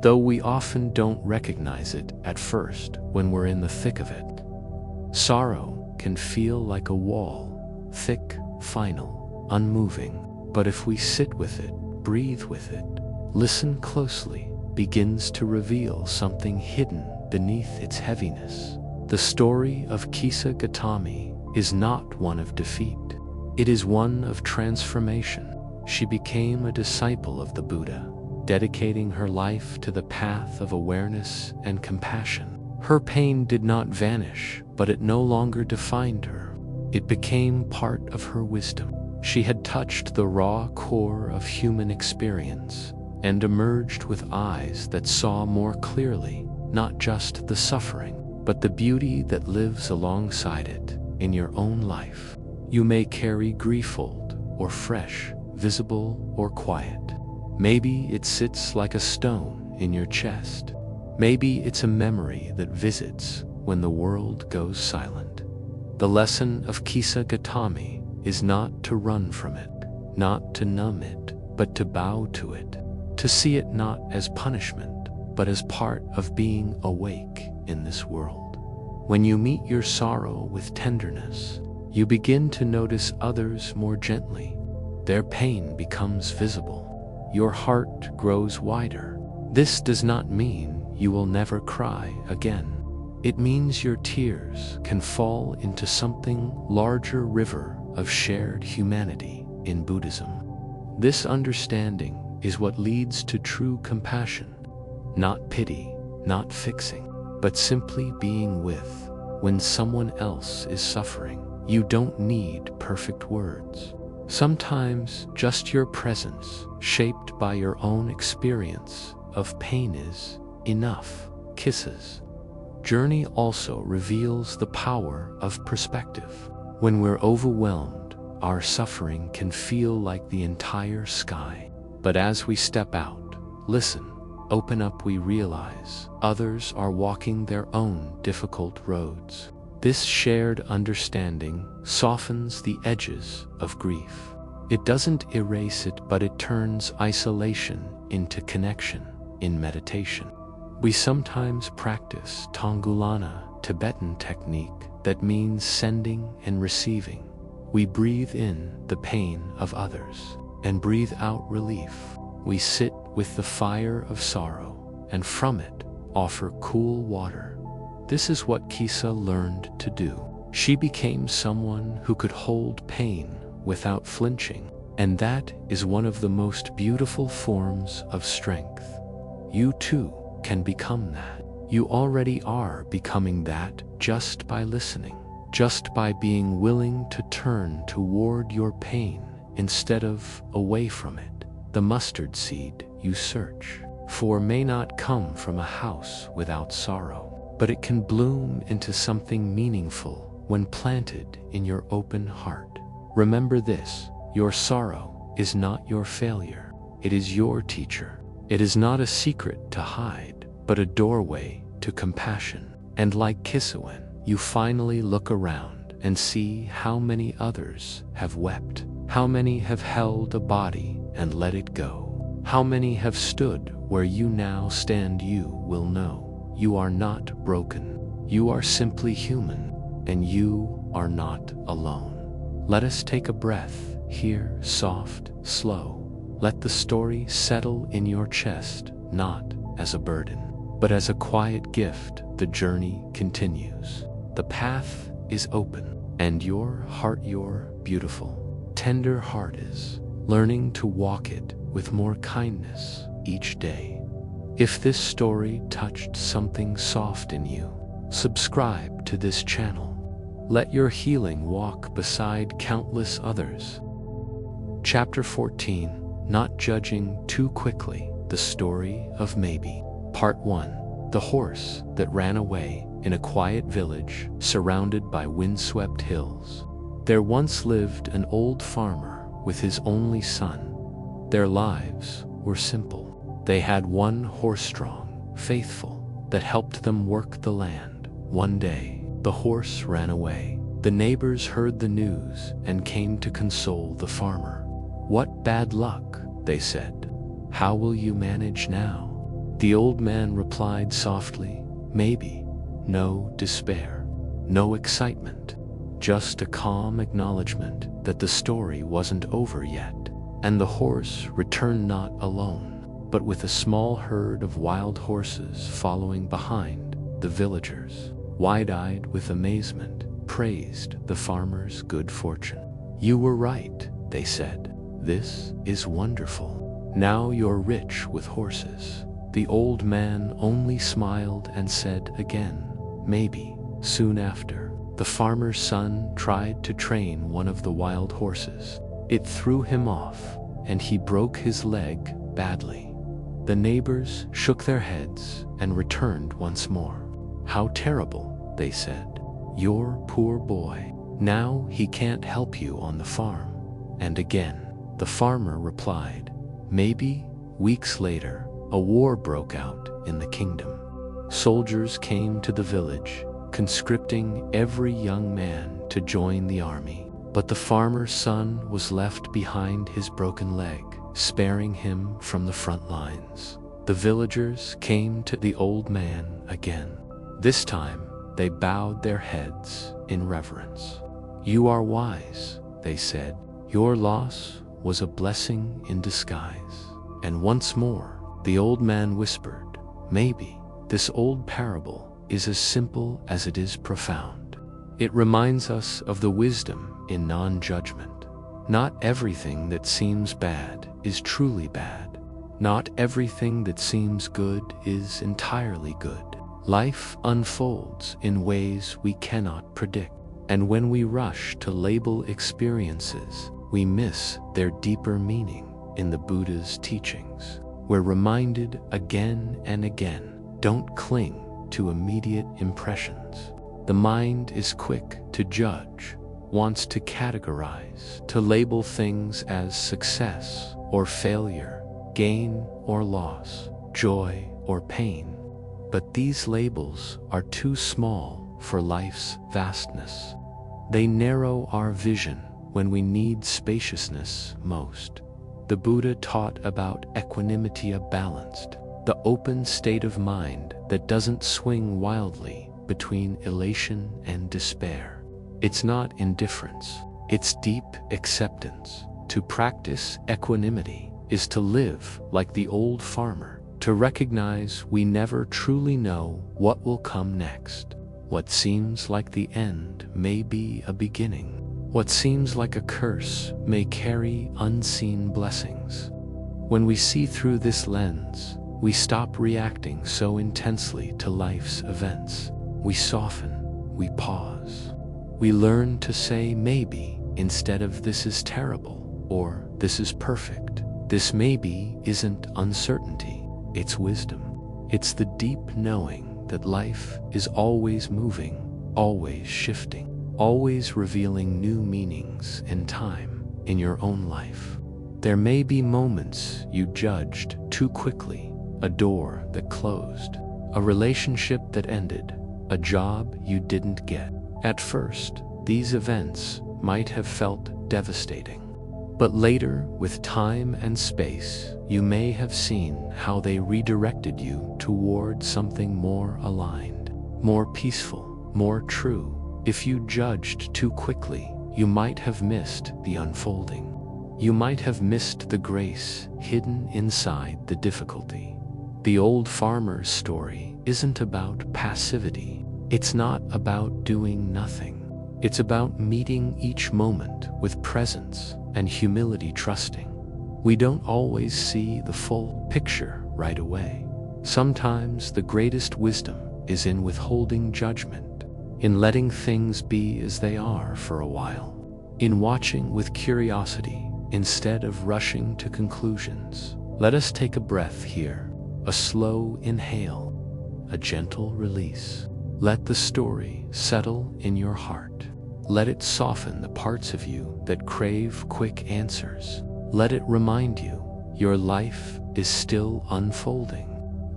S1: Though we often don't recognize it at first when we're in the thick of it. Sorrow can feel like a wall, thick, final, unmoving. But if we sit with it, breathe with it, listen closely, begins to reveal something hidden beneath its heaviness. The story of Kisa Gautami is not one of defeat. It is one of transformation. She became a disciple of the Buddha, dedicating her life to the path of awareness and compassion. Her pain did not vanish, but it no longer defined her. It became part of her wisdom. She had touched the raw core of human experience and emerged with eyes that saw more clearly not just the suffering, but the beauty that lives alongside it in your own life. You may carry grief old or fresh, visible or quiet. Maybe it sits like a stone in your chest. Maybe it's a memory that visits when the world goes silent. The lesson of Kisa Gautami is not to run from it, not to numb it, but to bow to it, to see it not as punishment, but as part of being awake in this world. When you meet your sorrow with tenderness, you begin to notice others more gently. Their pain becomes visible. Your heart grows wider. This does not mean you will never cry again. It means your tears can fall into something larger river of shared humanity in Buddhism. This understanding is what leads to true compassion, not pity, not fixing, but simply being with. When someone else is suffering, you don't need perfect words. Sometimes just your presence, shaped by your own experience of pain, is enough. Kissa's journey also reveals the power of perspective. When we're overwhelmed, our suffering can feel like the entire sky. But as we step out, listen, open up, we realize others are walking their own difficult roads. This shared understanding softens the edges of grief. It doesn't erase it, but it turns isolation into connection in meditation. We sometimes practice Tanggulana, Tibetan technique that means sending and receiving. We breathe in the pain of others and breathe out relief. We sit with the fire of sorrow and from it offer cool water. This is what Kisa learned to do. She became someone who could hold pain without flinching, and that is one of the most beautiful forms of strength. You too can become that. You already are becoming that just by listening, just by being willing to turn toward your pain instead of away from it. The mustard seed you search for may not come from a house without sorrow, but it can bloom into something meaningful when planted in your open heart. Remember this, your sorrow is not your failure. It is your teacher. It is not a secret to hide, but a doorway to compassion. And like Kissawen, you finally look around and see how many others have wept, how many have held a body and let it go, how many have stood where you now stand. You will know you are not broken. You are simply human, and you are not alone. Let us take a breath here, soft, slow. Let the story settle in your chest, not as a burden, but as a quiet gift. The journey continues. The path is open, and your heart, your beautiful, tender heart, is learning to walk it with more kindness each day. If this story touched something soft in you, subscribe to this channel. Let your healing walk beside countless others. Chapter 14. not judging too quickly. The story of maybe. Part 1. The horse that ran away. In a quiet village surrounded by windswept hills, there once lived an old farmer with his only son. Their lives were simple. They had one horse, strong, faithful, that helped them work the land. One day, the horse ran away. The neighbors heard the news and came to console the farmer. "What bad luck," they said. "How will you manage now?" The old man replied softly, "Maybe." No despair, no excitement, just a calm acknowledgement that the story wasn't over yet. And the horse returned not alone, but with a small herd of wild horses following behind. The villagers, wide-eyed with amazement, praised the farmer's good fortune. "You were right," they said. "This is wonderful. Now you're rich with horses." The old man only smiled and said again, "Maybe." Soon after, the farmer's son tried to train one of the wild horses. It threw him off, and he broke his leg badly. The neighbors shook their heads and returned once more. "How terrible," they said. "Your poor boy. Now he can't help you on the farm." And again, the farmer replied, "Maybe." Weeks later, a war broke out in the kingdom. Soldiers came to the village, conscripting every young man to join the army. But the farmer's son was left behind his broken leg, sparing him from the front lines. The villagers came to the old man again. This time, they bowed their heads in reverence. "You are wise," they said. "Your loss was a blessing in disguise." And once more, the old man whispered, "Maybe." This old parable is as simple as it is profound. It reminds us of the wisdom in non-judgment. Not everything that seems bad is truly bad. Not everything that seems good is entirely good. Life unfolds in ways we cannot predict. And when we rush to label experiences, we miss their deeper meaning. In the Buddha's teachings, we're reminded again and again, don't cling to immediate impressions. The mind is quick to judge, wants to categorize, to label things as success or failure, gain or loss, joy or pain. But these labels are too small for life's vastness. They narrow our vision when we need spaciousness most. The Buddha taught about equanimity, a balanced, the open state of mind that doesn't swing wildly between elation and despair. It's not indifference, it's deep acceptance. To practice equanimity is to live like the old farmer, to recognize we never truly know what will come next. What seems like the end may be a beginning. What seems like a curse may carry unseen blessings. When we see through this lens, we stop reacting so intensely to life's events. We soften, we pause. We learn to say maybe instead of this is terrible or this is perfect. This maybe isn't uncertainty, it's wisdom. It's the deep knowing that life is always moving, always shifting, always revealing new meanings and time in your own life. There may be moments you judged too quickly, a door that closed, a relationship that ended, a job you didn't get. At first, these events might have felt devastating. But later, with time and space, you may have seen how they redirected you toward something more aligned, more peaceful, more true. If you judged too quickly, you might have missed the unfolding. You might have missed the grace hidden inside the difficulty. The old farmer's story isn't about passivity. It's not about doing nothing. It's about meeting each moment with presence and humility, trusting. We don't always see the full picture right away. Sometimes the greatest wisdom is in withholding judgment, in letting things be as they are for a while, in watching with curiosity instead of rushing to conclusions. Let us take a breath here, a slow inhale, a gentle release. Let the story settle in your heart. Let it soften the parts of you that crave quick answers. Let it remind you your life is still unfolding.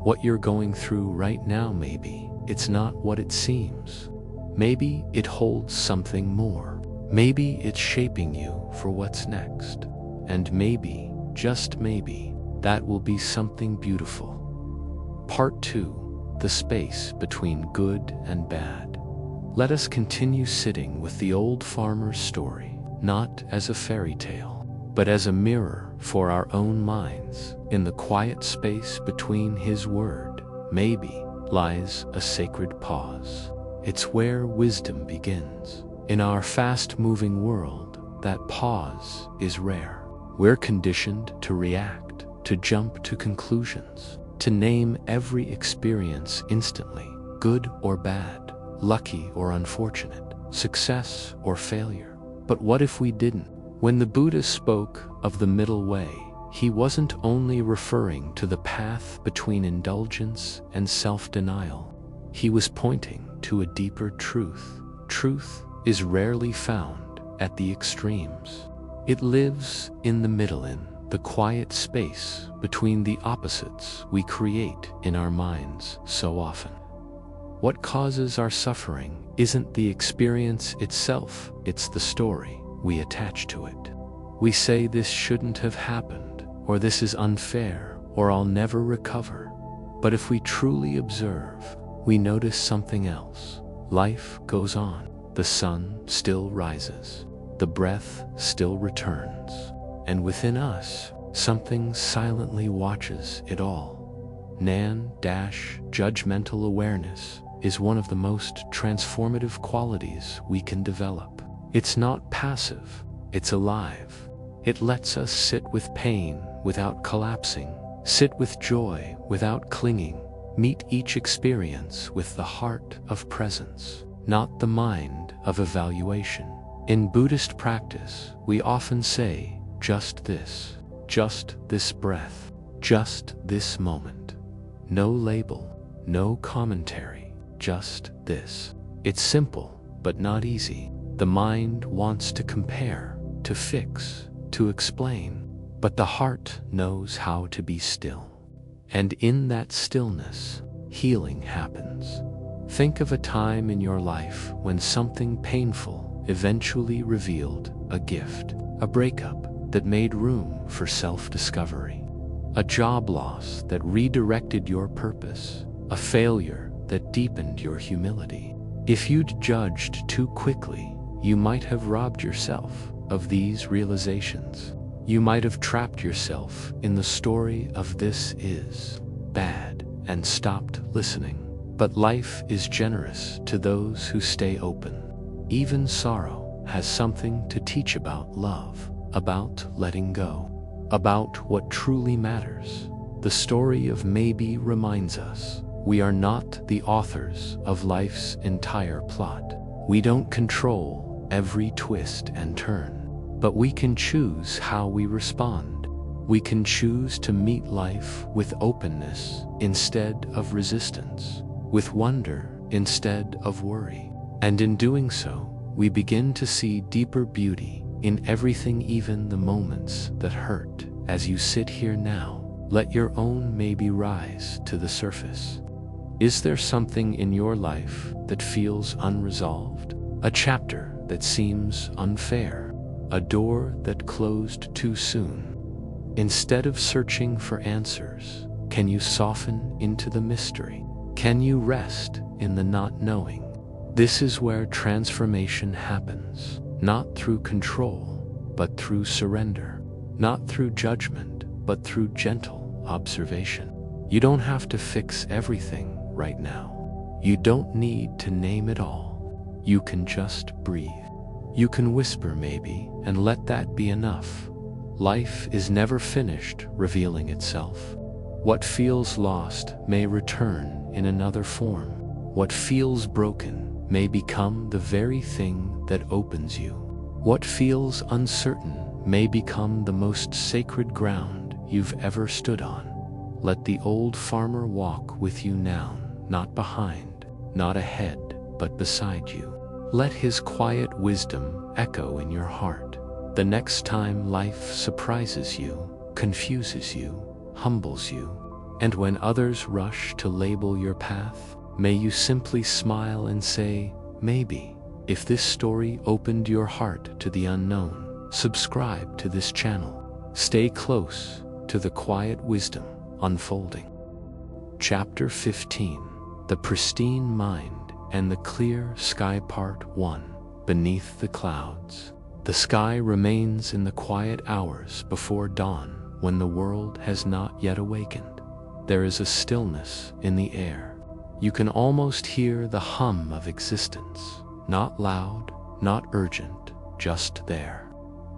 S1: What you're going through right now, maybe it's not what it seems. Maybe it holds something more. Maybe it's shaping you for what's next. And maybe, just maybe, that will be something beautiful. Part 2. The space between good and bad. Let us continue sitting with the old farmer's story, not as a fairy tale, but as a mirror for our own minds. In the quiet space between his word, maybe, lies a sacred pause. It's where wisdom begins. In our fast-moving world, that pause is rare. We're conditioned to react, to jump to conclusions, to name every experience instantly, good or bad, lucky or unfortunate, success or failure. But what if we didn't? When the Buddha spoke of the middle way, he wasn't only referring to the path between indulgence and self-denial. He was pointing to a deeper truth. Truth is rarely found at the extremes. It lives in the middle, in the quiet space between the opposites we create in our minds so often. What causes our suffering isn't the experience itself, it's the story we attach to it. We say this shouldn't have happened, or this is unfair, or I'll never recover. But if we truly observe, we notice something else. Life goes on. The sun still rises. The breath still returns. And within us, something silently watches it all. Judgmental awareness is one of the most transformative qualities we can develop. It's not passive, it's alive. It lets us sit with pain without collapsing, sit with joy without clinging, meet each experience with the heart of presence, not the mind of evaluation. In Buddhist practice, we often say, just this breath, just this moment. No label, no commentary, just this. It's simple, but not easy. The mind wants to compare, to fix, to explain, but the heart knows how to be still. And in that stillness, healing happens. Think of a time in your life when something painful eventually revealed a gift, a breakup that made room for self-discovery, a job loss that redirected your purpose, a failure that deepened your humility. If you'd judged too quickly, you might have robbed yourself of these realizations. You might have trapped yourself in the story of this is bad and stopped listening. But life is generous to those who stay open. Even sorrow has something to teach about love, about letting go, about what truly matters. The story of maybe reminds us we are not the authors of life's entire plot. We don't control every twist and turn, but we can choose how we respond. We can choose to meet life with openness instead of resistance, with wonder instead of worry. And in doing so, we begin to see deeper beauty in everything, even the moments that hurt. As you sit here now, let your own maybe rise to the surface. Is there something in your life that feels unresolved? A chapter that seems unfair? A door that closed too soon? Instead of searching for answers, can you soften into the mystery? Can you rest in the not knowing? This is where transformation happens, not through control, but through surrender, not through judgment, but through gentle observation. You don't have to fix everything right now. You don't need to name it all. You can just breathe. You can whisper maybe, and let that be enough. Life is never finished revealing itself. What feels lost may return in another form. What feels broken may become the very thing that opens you. What feels uncertain may become the most sacred ground you've ever stood on. Let the old farmer walk with you now, not behind, not ahead, but beside you. Let his quiet wisdom echo in your heart. The next time life surprises you, confuses you, humbles you, and when others rush to label your path, may you simply smile and say, maybe. If this story opened your heart to the unknown, subscribe to this channel. Stay close to the quiet wisdom unfolding. Chapter 15: The Pristine Mind and the Clear Sky. Part 1. Beneath the Clouds. The sky remains in the quiet hours before dawn, when the world has not yet awakened. There is a stillness in the air. You can almost hear the hum of existence, not loud, not urgent, just there,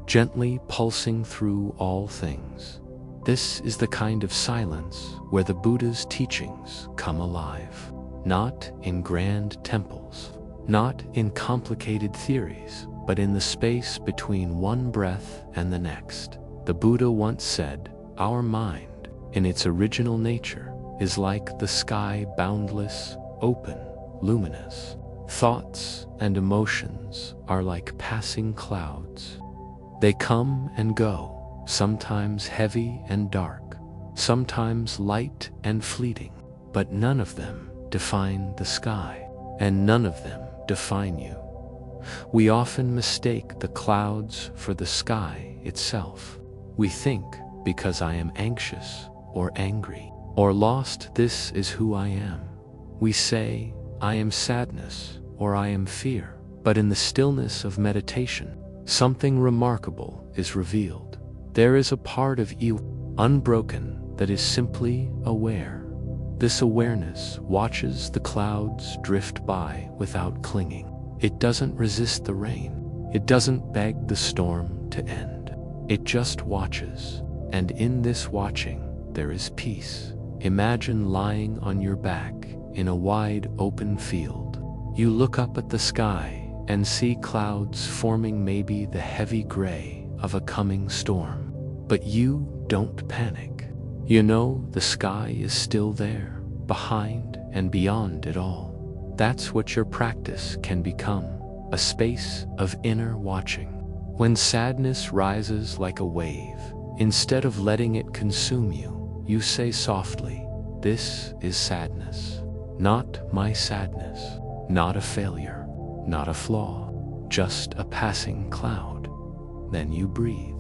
S1: gently pulsing through all things. This is the kind of silence where the Buddha's teachings come alive, not in grand temples, not in complicated theories, but in the space between one breath and the next. The Buddha once said, "Our mind, in its original nature, is like the sky, boundless, open, luminous. Thoughts and emotions are like passing clouds. They come and go, sometimes heavy and dark, sometimes light and fleeting, but none of them define the sky, and none of them define you." We often mistake the clouds for the sky itself. We think, because I am anxious or angry or lost, this is who I am. We say, I am sadness or I am fear. But in the stillness of meditation, something remarkable is revealed. There is a part of you, unbroken, that is simply aware. This awareness watches the clouds drift by without clinging. It doesn't resist the rain. It doesn't beg the storm to end. It just watches, and in this watching, there is peace. Imagine lying on your back in a wide open field. You look up at the sky and see clouds forming, maybe the heavy gray of a coming storm. But you don't panic. You know the sky is still there, behind and beyond it all. That's what your practice can become, a space of inner watching. When sadness rises like a wave, instead of letting it consume you, you say softly, "This is sadness, not my sadness, not a failure, not a flaw, just a passing cloud." Then you breathe.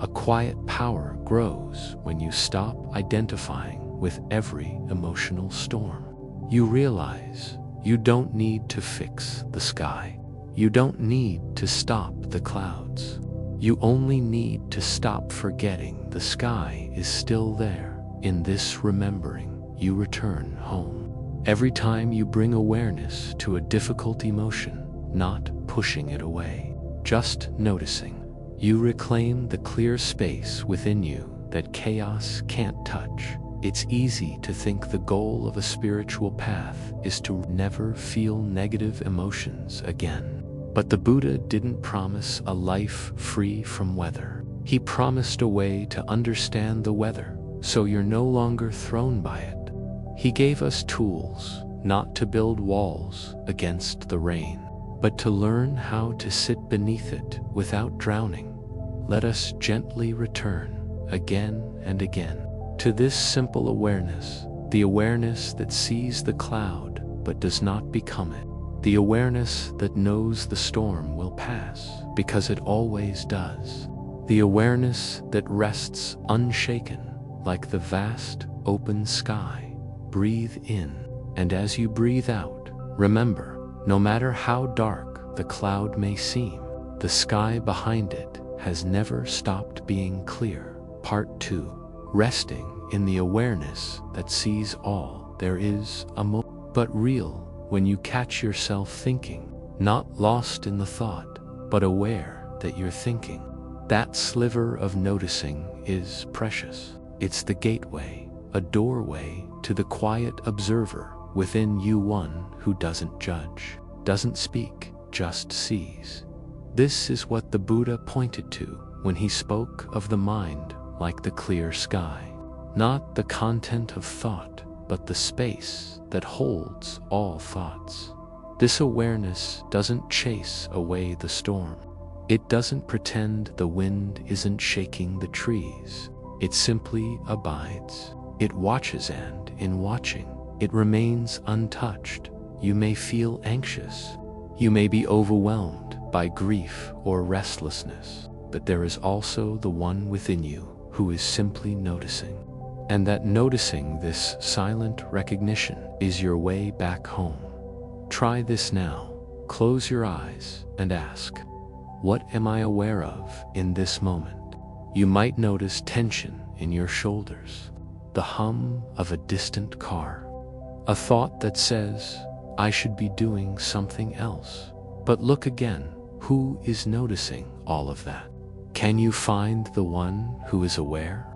S1: A quiet power grows when you stop identifying with every emotional storm. You realize you don't need to fix the sky. You don't need to stop the clouds. You only need to stop forgetting the sky is still there. In this remembering, you return home. Every time you bring awareness to a difficult emotion, not pushing it away, just noticing, you reclaim the clear space within you that chaos can't touch. It's easy to think the goal of a spiritual path is to never feel negative emotions again. But the Buddha didn't promise a life free from weather. He promised a way to understand the weather, so you're no longer thrown by it. He gave us tools, not to build walls against the rain, but to learn how to sit beneath it without drowning. Let us gently return, again and again, to this simple awareness, the awareness that sees the cloud but does not become it, the awareness that knows the storm will pass because it always does, the awareness that rests unshaken like the vast open sky. Breathe in, and as you breathe out, remember, no matter how dark the cloud may seem, the sky behind it has never stopped being clear. Part 2. Resting in the awareness that sees all. There is a moment, but real, when you catch yourself thinking, not lost in the thought, but aware that you're thinking. That sliver of noticing is precious. It's the gateway, a doorway to the quiet observer within you, one who doesn't judge, doesn't speak, just sees. This is what the Buddha pointed to when he spoke of the mind like the clear sky, not the content of thought, but the space that holds all thoughts. This awareness doesn't chase away the storm. It doesn't pretend the wind isn't shaking the trees. It simply abides. It watches, and in watching, it remains untouched. You may feel anxious. You may be overwhelmed by grief or restlessness, but there is also the one within you who is simply noticing. And that noticing, this silent recognition, is your way back home. Try this now. Close your eyes and ask, what am I aware of in this moment? You might notice tension in your shoulders, the hum of a distant car, a thought that says, I should be doing something else. But look again. Who is noticing all of that? Can you find the one who is aware?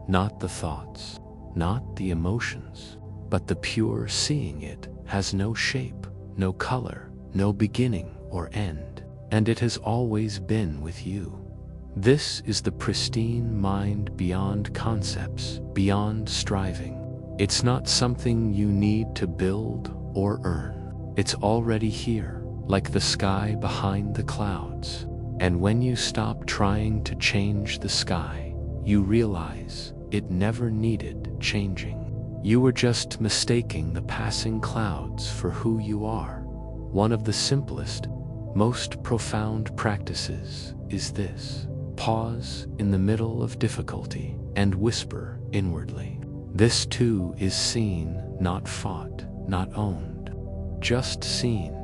S1: Not the thoughts, not the emotions, but the pure seeing. It has no shape, no color, no beginning or end, and it has always been with you. This is the pristine mind beyond concepts, beyond striving. It's not something you need to build or earn. It's already here, like the sky behind the clouds. And when you stop trying to change the sky, you realize it never needed changing. You were just mistaking the passing clouds for who you are. One of the simplest, most profound practices is this. Pause in the middle of difficulty and whisper inwardly. This too is seen, not fought, not owned. Just seen.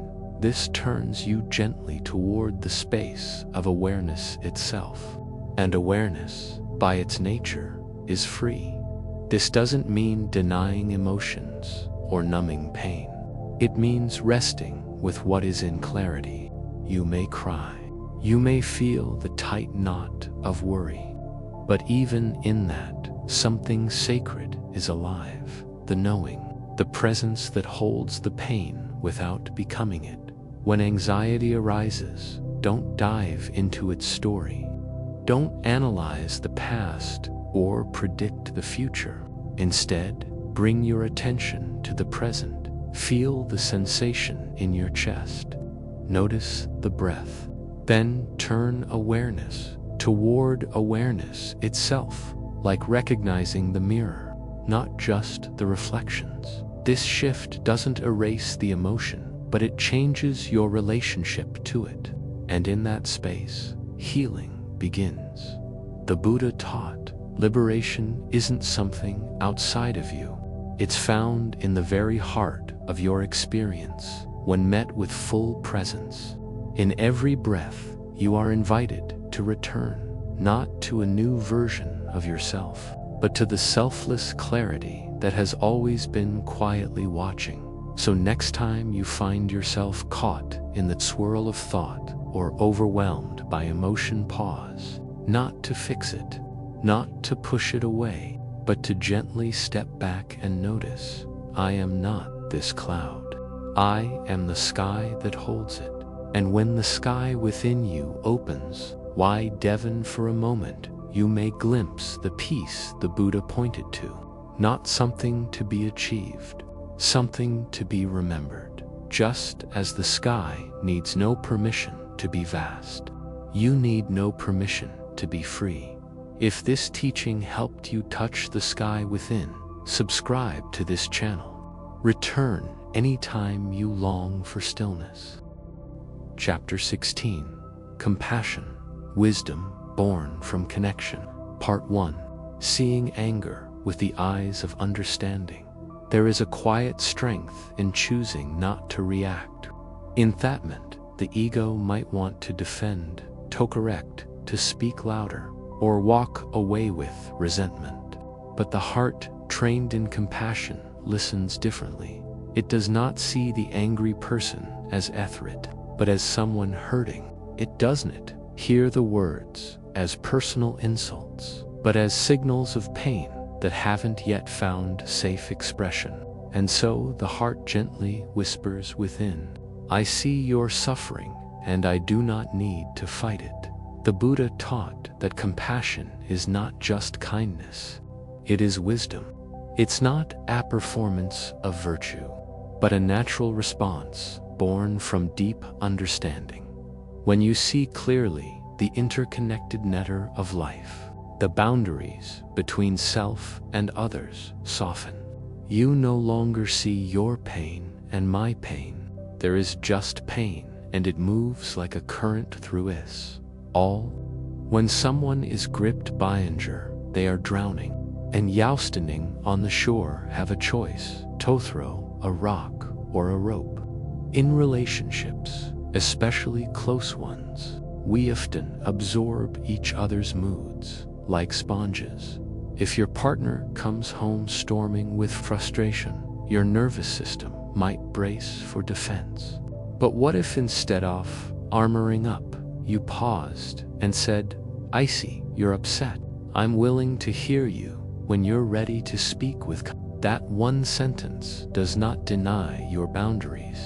S1: This turns you gently toward the space of awareness itself. And awareness, by its nature, is free. This doesn't mean denying emotions or numbing pain. It means resting with what is in clarity. You may cry. You may feel the tight knot of worry. But even in that, something sacred is alive. The knowing, the presence that holds the pain without becoming it. When anxiety arises, don't dive into its story. Don't analyze the past or predict the future. Instead, bring your attention to the present. Feel the sensation in your chest. Notice the breath. Then turn awareness toward awareness itself, like recognizing the mirror, not just the reflections. This shift doesn't erase the emotion, but it changes your relationship to it. And in that space, healing begins. The Buddha taught, liberation isn't something outside of you. It's found in the very heart of your experience, when met with full presence. In every breath, you are invited to return, not to a new version of yourself, but to the selfless clarity that has always been quietly watching. So next time you find yourself caught in the swirl of thought or overwhelmed by emotion, pause, not to fix it, not to push it away, but to gently step back and notice, I am not this cloud. I am the sky that holds it. And when the sky within you opens wide even for a moment, you may glimpse the peace the Buddha pointed to, not something to be achieved, something to be remembered. Just as the sky needs no permission to be vast, you need no permission to be free. If this teaching helped you touch the sky within, subscribe to this channel. Return anytime you long for stillness. Chapter 16. Compassion, Wisdom Born from Connection. Part 1. Seeing anger with the eyes of understanding. There is a quiet strength in choosing not to react. In that moment, the ego might want to defend, to correct, to speak louder, or walk away with resentment. But the heart, trained in compassion, listens differently. It does not see the angry person as ethrit, but as someone hurting. It doesn't hear the words as personal insults, but as signals of pain that haven't yet found safe expression. And so the heart gently whispers within, I see your suffering, and I do not need to fight it. The Buddha taught that compassion is not just kindness, it is wisdom. It's not a performance of virtue, but a natural response born from deep understanding. When you see clearly the interconnected network of life, the boundaries between self and others soften. You no longer see your pain and my pain. There is just pain, and it moves like a current through us all. When someone is gripped by anger, they are drowning, and Yao standing on the shore have a choice to throw a rock or a rope. In relationships, especially close ones, we often absorb each other's moods like sponges. If your partner comes home storming with frustration, your nervous system might brace for defense. But what if instead of armoring up, you paused and said, "I see you're upset. I'm willing to hear you when you're ready to speak with." That one sentence does not deny your boundaries.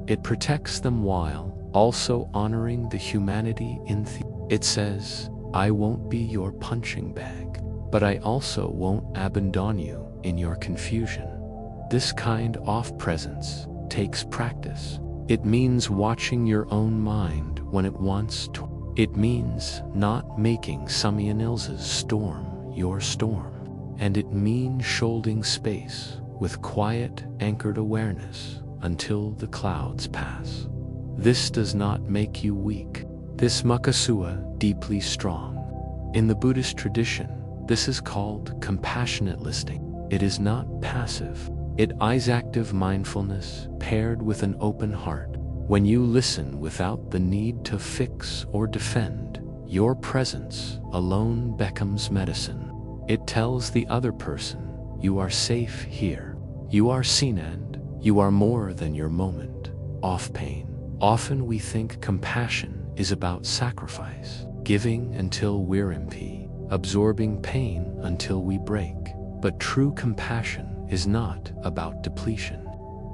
S1: It protects them while also honoring the humanity in it says, "I won't be your punching bag, but I also won't abandon you in your confusion." This kind of presence takes practice. It means watching your own mind when it wants to. It means not making someone else's storm your storm. And it means holding space with quiet, anchored awareness until the clouds pass. This does not make you weak. This makasua deeply strong. In the Buddhist tradition, this is called compassionate listening. It is not passive. It is active mindfulness paired with an open heart. When you listen without the need to fix or defend, your presence alone becomes medicine. It tells the other person, you are safe here. You are seen and you are more than your moment of pain. Often we think compassion is about sacrifice, giving until we're empty, absorbing pain until we break. But true compassion is not about depletion.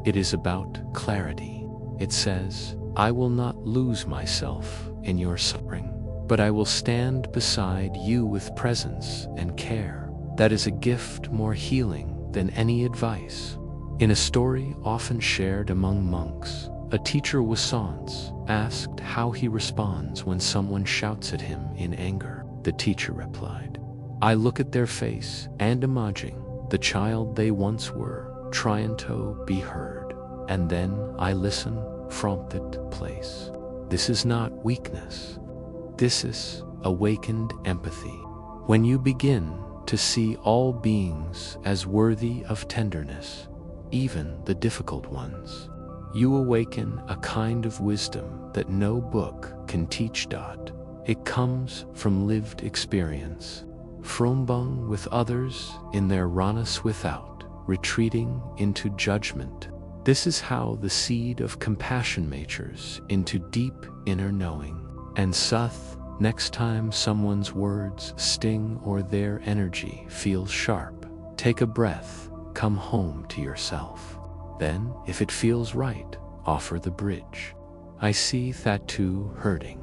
S1: It is about clarity. It says, I will not lose myself in your suffering, but I will stand beside you with presence and care. That is a gift more healing than any advice. In a story often shared among monks, a teacher once asked how he responds when someone shouts at him in anger. The teacher replied, I look at their face and imagine the child they once were, trying to be heard, and then I listen from that place. This is not weakness. This is awakened empathy. When you begin to see all beings as worthy of tenderness, even the difficult ones, you awaken a kind of wisdom that no book can teach. It comes from lived experience, from being with others in their rawness without retreating into judgment. This is how the seed of compassion matures into deep inner knowing. And next time someone's words sting or their energy feels sharp, take a breath, come home to yourself. Then, if it feels right, offer the bridge. I see that too hurting.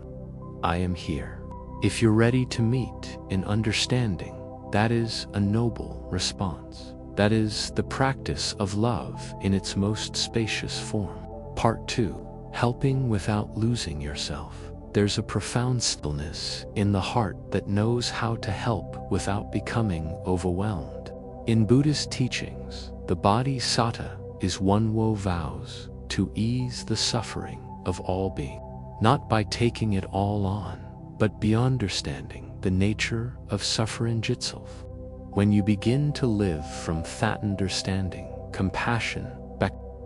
S1: I am here. If you're ready to meet in understanding, that is a noble response. That is the practice of love in its most spacious form. Part 2. Helping without losing yourself. There's a profound stillness in the heart that knows how to help without becoming overwhelmed. In Buddhist teachings, the bodhisattva is one who vows to ease the suffering of all being, not by taking it all on, but by understanding the nature of suffering itself. When you begin to live from that understanding, compassion,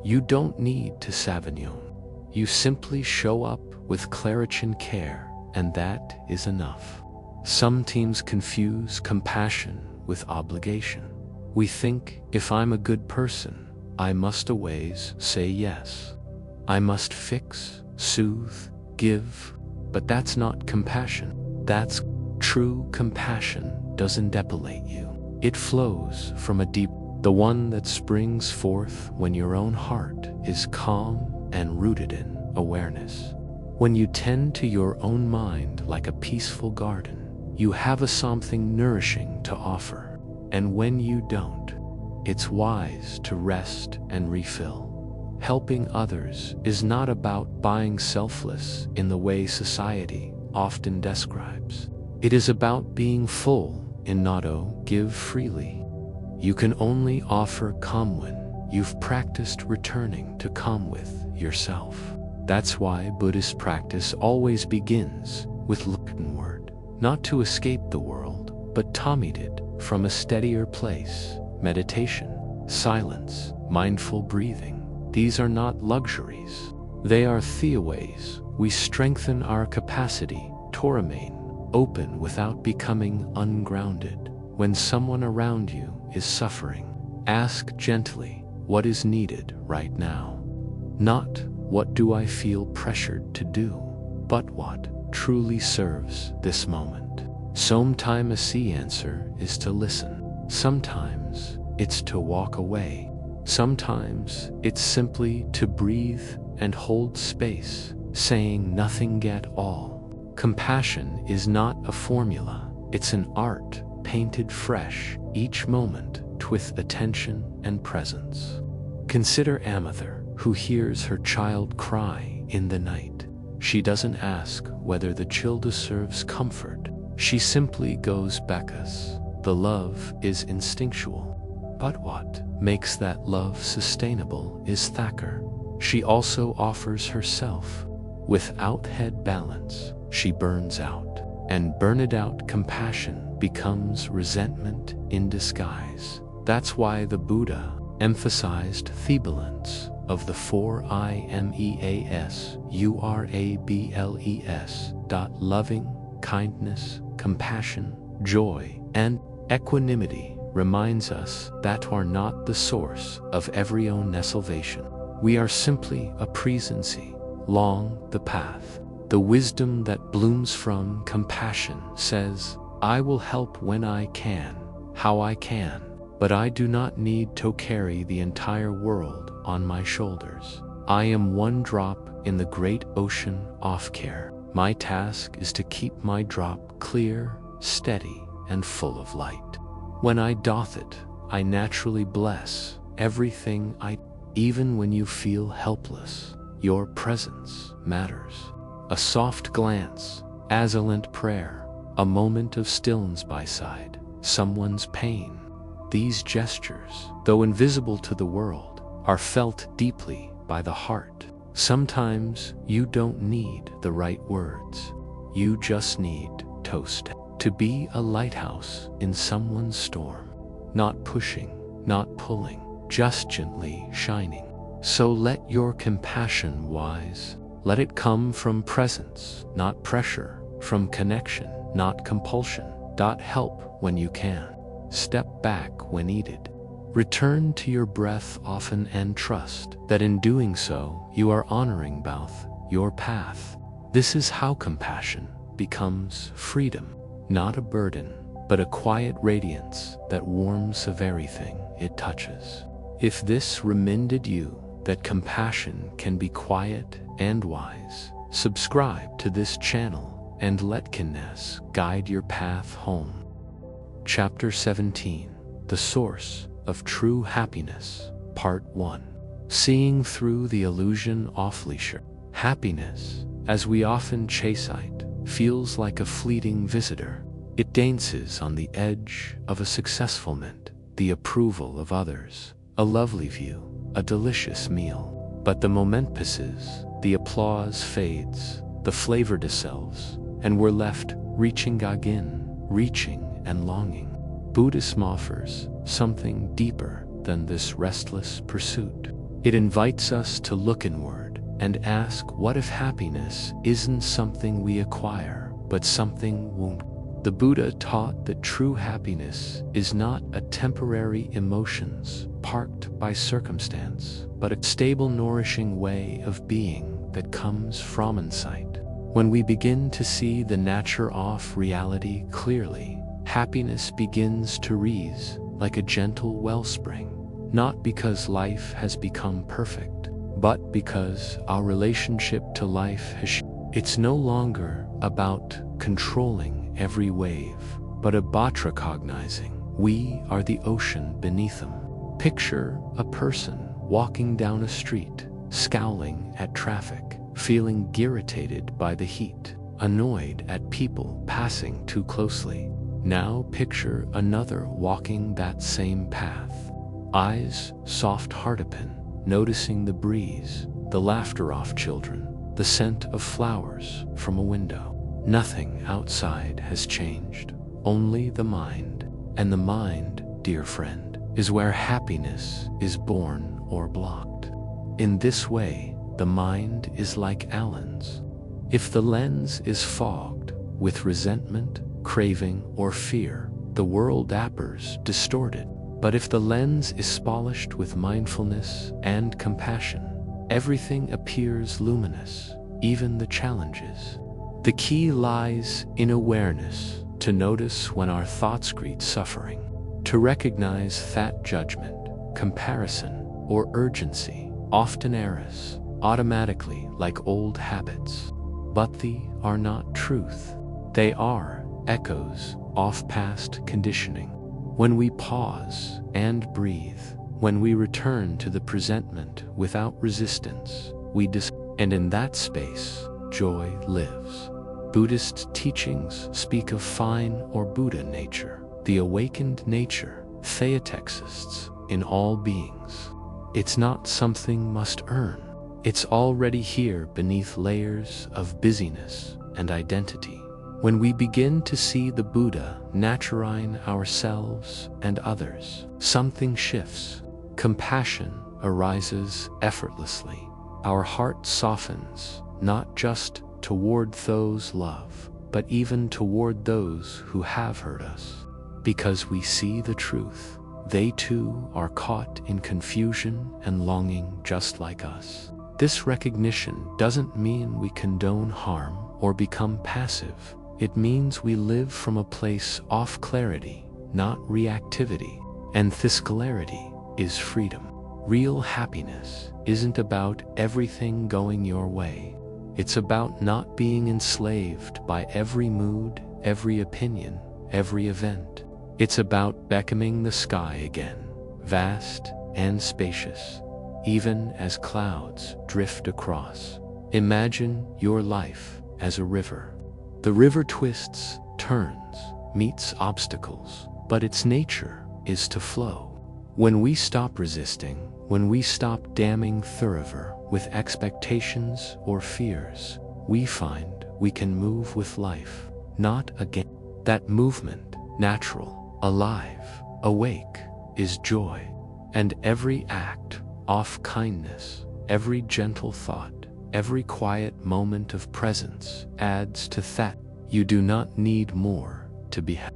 S1: you don't need to savignon. You simply show up with clarity and care, and that is enough. Some teams confuse compassion with obligation. We think, if I'm a good person, I must always say yes. I must fix, soothe, give, but that's not compassion. That's true compassion doesn't depilate you. It flows from a deep, the one that springs forth when your own heart is calm and rooted in awareness. When you tend to your own mind like a peaceful garden, you have a something nourishing to offer. And when you don't, it's wise to rest and refill. Helping others is not about being selfless in the way society often describes. It is about being full in give freely. You can only offer calm when you've practiced returning to calm with yourself. That's why Buddhist practice always begins with looking inward, not to escape the world, but to meet it from a steadier place. Meditation, silence, mindful breathing, these are not luxuries. They are theoways. We strengthen our capacity to remain open without becoming ungrounded. When someone around you is suffering, ask gently, what is needed right now? Not, what do I feel pressured to do? But what truly serves this moment? Sometimes the answer is to listen. Sometimes it's to walk away. Sometimes it's simply to breathe and hold space, saying nothing at all. Compassion is not a formula, it's an art painted fresh each moment with attention and presence. Consider a mother who hears her child cry in the night. She doesn't ask whether the child deserves comfort. She simply goes because the love is instinctual. But what makes that love sustainable is Thacker. She also offers herself. Without head balance, she burns out. And burned out compassion becomes resentment in disguise. That's why the Buddha emphasized the balance of the 4 IMEAS URABLES. Loving, kindness, compassion, joy, and equanimity reminds us that we are not the source of every own salvation. We are simply a presence along the path. The wisdom that blooms from compassion says, I will help when I can, how I can, but I do not need to carry the entire world on my shoulders. I am one drop in the great ocean of care. My task is to keep my drop clear, steady, and full of light. When I doth it, I naturally bless everything even when you feel helpless, your presence matters. A soft glance, assilent prayer, a moment of stillness by side, someone's pain. These gestures, though invisible to the world, are felt deeply by the heart. Sometimes you don't need the right words. You just need toast. To be a lighthouse in someone's storm. Not pushing, not pulling, just gently shining. So let your compassion wise. Let it come from presence, not pressure, from connection, not compulsion. Help when you can. Step back when needed. Return to your breath often and trust that in doing so, you are honoring both your path. This is how compassion becomes freedom, not a burden, but a quiet radiance that warms of everything it touches. If this reminded you that compassion can be quiet and wise, subscribe to this channel and let kindness guide your path home. Chapter 17, The Source of True Happiness, Part 1. Seeing through the illusion of leisure. Happiness, as we often chase it, feels like a fleeting visitor. It dances on the edge of a successful moment, the approval of others, a lovely view, a delicious meal. But the moment passes, the applause fades, the flavor dissolves, and we're left reaching again, reaching and longing. Buddhism offers something deeper than this restless pursuit. It invites us to look inward and ask, what if happiness isn't something we acquire, but something won't? The Buddha taught that true happiness is not a temporary emotions parked by circumstance, but a stable, nourishing way of being that comes from insight. When we begin to see the nature of reality clearly, happiness begins to rise like a gentle wellspring, not because life has become perfect, but because our relationship to life has. It's no longer about controlling every wave, but about recognizing we are the ocean beneath them. Picture a person walking down a street, scowling at traffic, feeling irritated by the heat, annoyed at people passing too closely. Now picture another walking that same path, eyes soft-hearted, noticing the breeze, the laughter of children, the scent of flowers from a window. Nothing outside has changed, only the mind. And the mind, dear friend, is where happiness is born or blocked. In this way, the mind is like a lens. If the lens is fogged with resentment, craving, or fear, the world appears distorted. But if the lens is polished with mindfulness and compassion, everything appears luminous, even the challenges. The key lies in awareness, to notice when our thoughts create suffering, to recognize that judgment, comparison, or urgency often errs automatically like old habits. But they are not truth. They are echoes of past conditioning. When we pause and breathe, when we return to the presentment without resistance, and in that space, joy lives. Buddhist teachings speak of fine or Buddha nature, the awakened nature that exists in all beings. It's not something must earn. It's already here beneath layers of busyness and identity. When we begin to see the Buddha nurturing ourselves and others, something shifts. Compassion arises effortlessly. Our heart softens, not just toward those love, but even toward those who have hurt us. Because we see the truth, they too are caught in confusion and longing just like us. This recognition doesn't mean we condone harm or become passive. It means we live from a place of clarity, not reactivity. And this clarity is freedom. Real happiness isn't about everything going your way. It's about not being enslaved by every mood, every opinion, every event. It's about becoming the sky again, vast and spacious, even as clouds drift across. Imagine your life as a river. The river twists, turns, meets obstacles, but its nature is to flow. When we stop resisting, when we stop damming the river with expectations or fears, we find we can move with life, not against. That movement, natural, alive, awake, is joy. And every act of kindness, every gentle thought, every quiet moment of presence adds to that. You do not need more to be happy.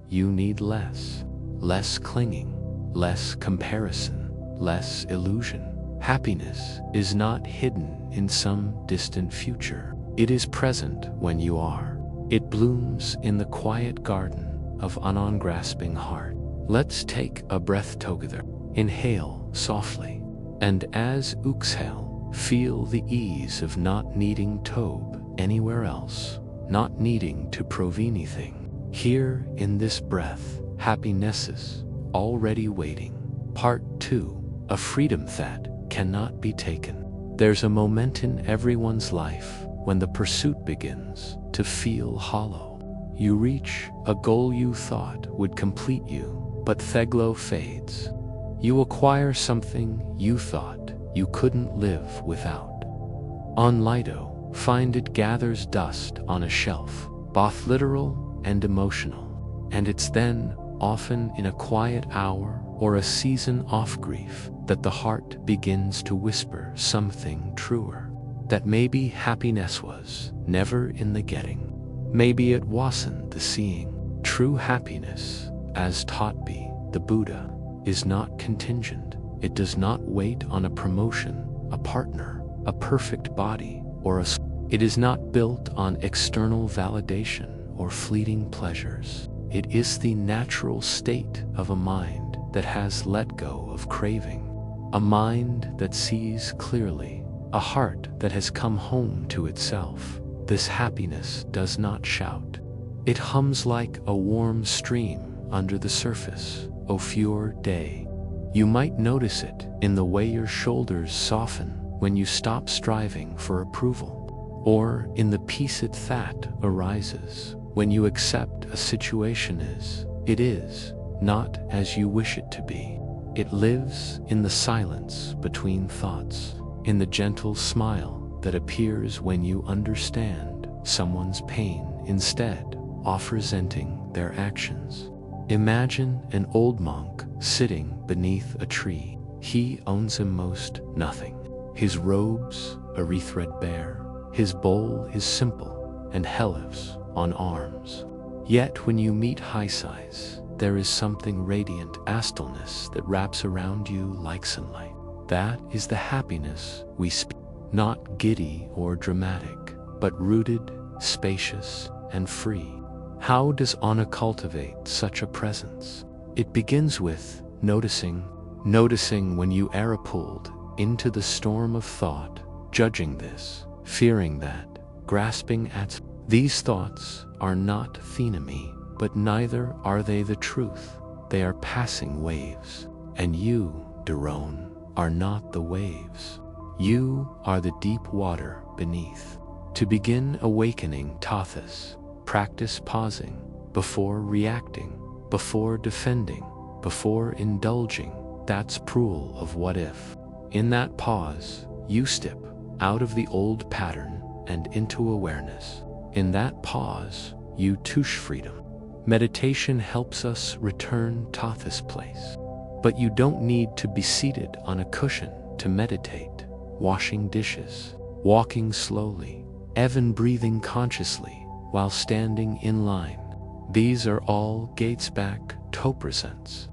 S1: You need less. Less clinging, less comparison, less illusion. Happiness is not hidden in some distant future. It is present when you are. It blooms in the quiet garden of an ungrasping heart. Let's take a breath together. Inhale softly, and as exhale, feel the ease of not needing to anywhere else, not needing to prove anything. Here in this breath, happiness is already waiting. Part 2, a freedom that cannot be taken. There's a moment in everyone's life when the pursuit begins to feel hollow. You reach a goal you thought would complete you, but the glow fades. You acquire something you thought you couldn't live without. On Lido, find it gathers dust on a shelf, both literal and emotional. And it's then, often in a quiet hour or a season of grief, that the heart begins to whisper something truer. That maybe happiness was never in the getting. Maybe it wasn't the seeing. True happiness, as taught by the Buddha, is not contingent. It does not wait on a promotion, a partner, a perfect body, or a... It is not built on external validation or fleeting pleasures. It is the natural state of a mind that has let go of craving. A mind that sees clearly. A heart that has come home to itself. This happiness does not shout. It hums like a warm stream under the surface. O pure day. You might notice it in the way your shoulders soften when you stop striving for approval, or in the peace that arises when you accept a situation as it is, not as you wish it to be. It lives in the silence between thoughts, in the gentle smile that appears when you understand someone's pain instead of resenting their actions. Imagine an old monk sitting beneath a tree. He owns almost nothing. His robes are threadbare. His bowl is simple and reliefs on arms. Yet when you meet high size, there is something radiant, a stillness that wraps around you like sunlight. That is the happiness we speak. Not giddy or dramatic, but rooted, spacious, and free. How does Anna cultivate such a presence? It begins with noticing when you are pulled into the storm of thought, judging this, fearing that, grasping at. These thoughts are not the enemy, but neither are they the truth. They are passing waves, and you, Daron, are not the waves. You are the deep water beneath. To begin awakening Tathas, practice pausing before reacting, before defending, before indulging. That's proof of what if. In that pause, you step out of the old pattern and into awareness. In that pause, you choose freedom. Meditation helps us return to this place. But you don't need to be seated on a cushion to meditate. Washing dishes, walking slowly, even breathing consciously while standing in line. These are all gates back to presence.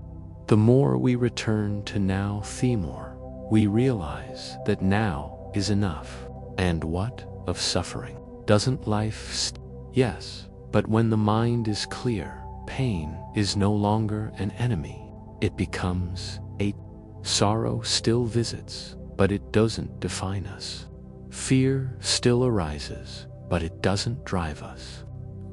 S1: The more we return to now, the more we realize that now is enough. And what of suffering? Doesn't life Yes, but when the mind is clear, pain is no longer an enemy. It becomes a sorrow still visits, but it doesn't define us. Fear still arises, but it doesn't drive us.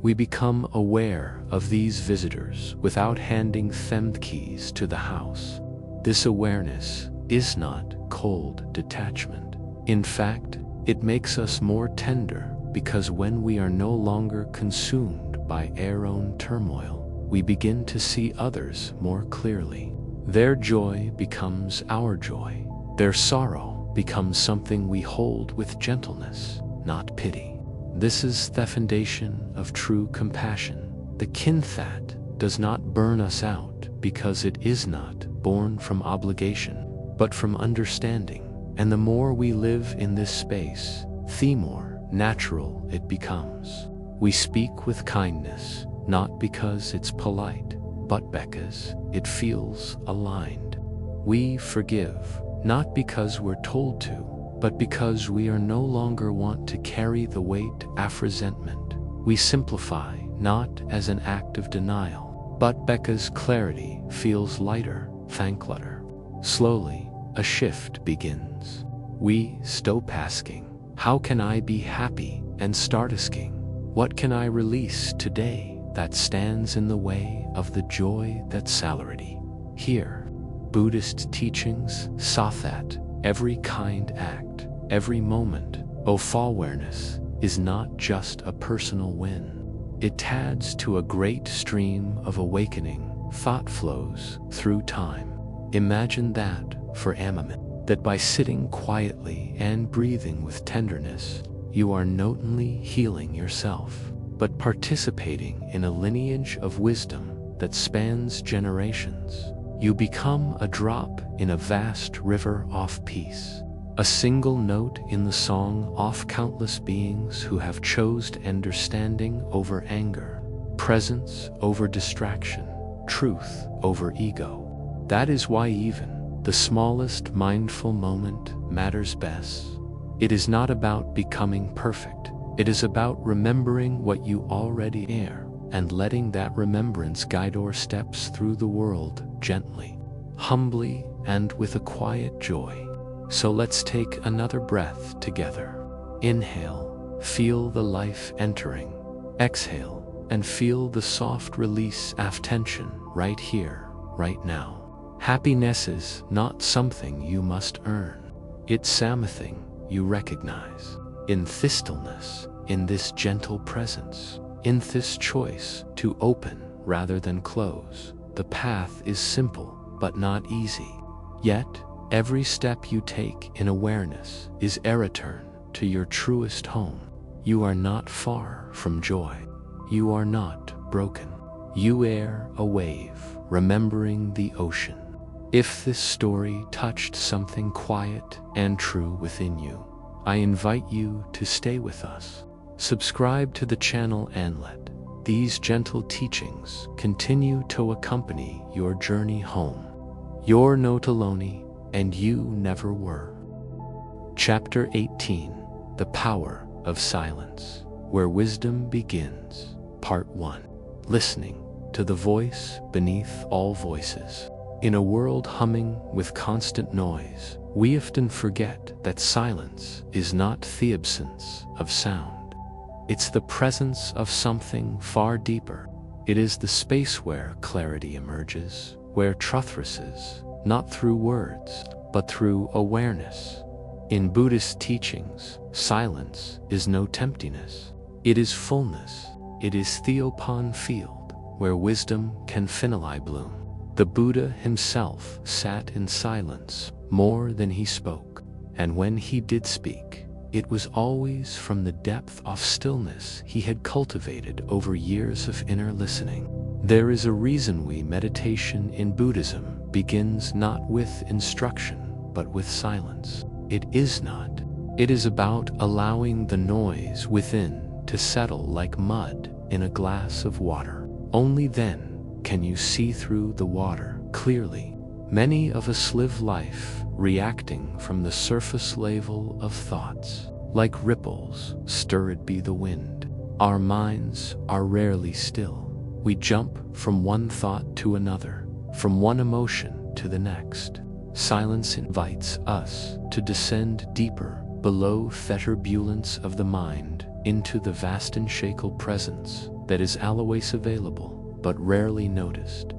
S1: We become aware of these visitors without handing them keys to the house. This awareness is not cold detachment. In fact, it makes us more tender, because when we are no longer consumed by our own turmoil, we begin to see others more clearly. Their joy becomes our joy. Their sorrow becomes something we hold with gentleness, not pity. This is the foundation of true compassion. The kind that does not burn us out because it is not born from obligation, but from understanding. And the more we live in this space, the more natural it becomes. We speak with kindness, not because it's polite, but because it feels aligned. We forgive, not because we're told to, but because we are no longer want to carry the weight of resentment. We simplify, not as an act of denial, but because clarity feels lighter than clutter. Slowly, a shift begins. We stop asking, how can I be happy, and start asking, what can I release today that stands in the way of the joy that's salaried? Here, Buddhist teachings saw that every kind act, every moment of awareness is not just a personal win. It adds to a great stream of awakening. Thought flows through time. Imagine that for a moment, that by sitting quietly and breathing with tenderness, you are not only healing yourself, but participating in a lineage of wisdom that spans generations. You become a drop in a vast river of peace, a single note in the song of countless beings who have chosen understanding over anger, presence over distraction, truth over ego. That is why even the smallest mindful moment matters best. It is not about becoming perfect. It is about remembering what you already are, and letting that remembrance guide our steps through the world gently, humbly, and with a quiet joy. So let's take another breath together. Inhale, feel the life entering. Exhale, and feel the soft release of tension right here, right now. Happiness is not something you must earn. It's something you recognize. In this stillness, in this gentle presence, in this choice to open rather than close, the path is simple but not easy. Yet, every step you take in awareness is a return to your truest home. You are not far from joy. You are not broken. You are a wave, remembering the ocean. If this story touched something quiet and true within you, I invite you to stay with us. Subscribe to the channel and let these gentle teachings continue to accompany your journey home. You're not alone, and you never were. Chapter 18: The Power of Silence, Where Wisdom Begins. Part 1. Listening to the voice beneath all voices. In a world humming with constant noise, we often forget that silence is not the absence of sound. It's the presence of something far deeper. It is the space where clarity emerges, where truth rises, not through words, but through awareness. In Buddhist teachings, silence is no emptiness. It is fullness. It is the open field, where wisdom can finally bloom. The Buddha himself sat in silence more than he spoke, and when he did speak, it was always from the depth of stillness he had cultivated over years of inner listening. There is a reason meditation in Buddhism begins not with instruction, but with silence. It is not. It is about allowing the noise within to settle like mud in a glass of water. Only then can you see through the water clearly. Many of us live life reacting from the surface level of thoughts, like ripples stirred by the wind. Our minds are rarely still. We jump from one thought to another, from one emotion to the next. Silence invites us to descend deeper below the turbulence of the mind into the vast and shakable presence that is always available but rarely noticed.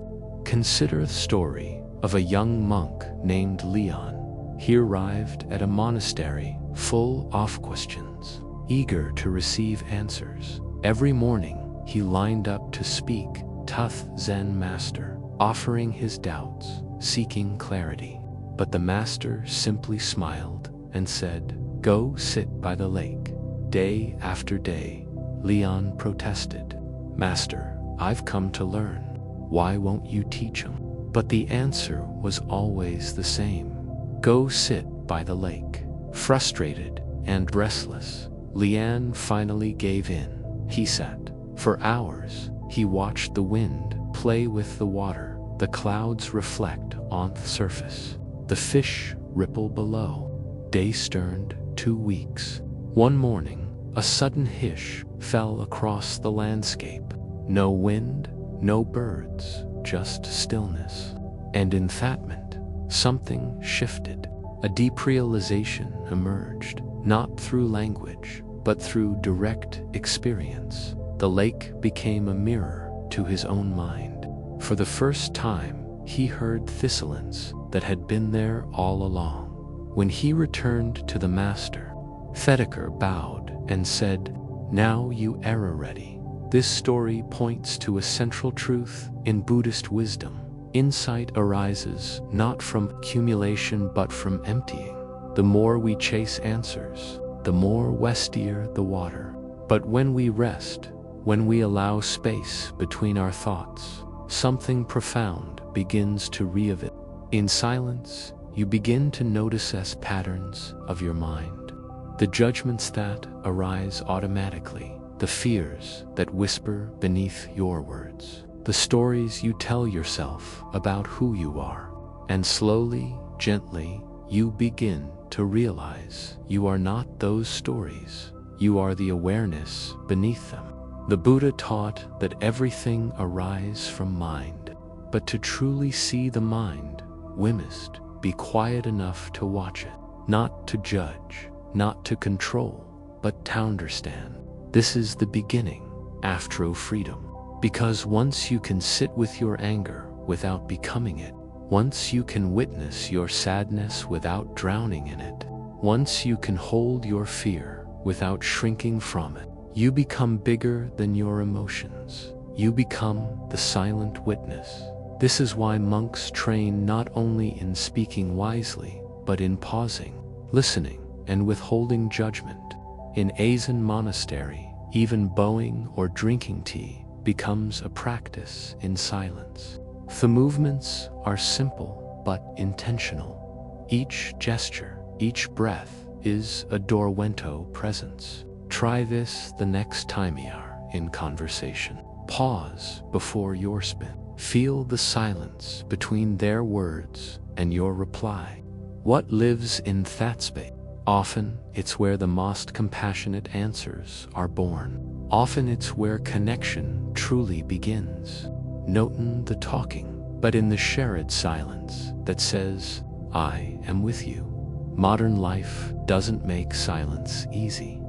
S1: Consider the story of a young monk named Leon. He arrived at a monastery full of questions, eager to receive answers. Every morning he lined up to speak to the Zen master, offering his doubts, seeking clarity. But the master simply smiled and said, "Go sit by the lake." Day after day, Leon protested, "Master, I've come to learn. Why won't you teach him?" But the answer was always the same. Go sit by the lake. Frustrated and restless, Leon finally gave in. He sat. For hours, he watched the wind play with the water, the clouds reflect on the surface, the fish ripple below. Days turned to weeks. One morning, a sudden hush fell across the landscape. No wind, no birds, just stillness. And in that moment, something shifted. A deep realization emerged, not through language, but through direct experience. The lake became a mirror to his own mind. For the first time, he heard the silence that had been there all along. When he returned to the master, Thedekar bowed and said, "Now you are ready." This story points to a central truth in Buddhist wisdom. Insight arises not from accumulation but from emptying. The more we chase answers, the more we steer the water. But when we rest, when we allow space between our thoughts, something profound begins to reveal. In silence, you begin to notice as patterns of your mind, the judgments that arise automatically, the fears that whisper beneath your words, the stories you tell yourself about who you are. And slowly, gently, you begin to realize you are not those stories. You are the awareness beneath them. The Buddha taught that everything arises from mind, but to truly see the mind, we must be quiet enough to watch it, not to judge, not to control, but to understand. This is the beginning, after freedom. Because once you can sit with your anger without becoming it, once you can witness your sadness without drowning in it, once you can hold your fear without shrinking from it, you become bigger than your emotions. You become the silent witness. This is why monks train not only in speaking wisely, but in pausing, listening, and withholding judgment. In a Zen monastery, even bowing or drinking tea becomes a practice in silence. The movements are simple but intentional. Each gesture, each breath is a Dorwento presence. Try this the next time you are in conversation. Pause before your spin. Feel the silence between their words and your reply. What lives in that space? Often it's where the most compassionate answers are born. Often it's where connection truly begins. Not in the talking, but in the shared silence that says, I am with you. Modern life doesn't make silence easy.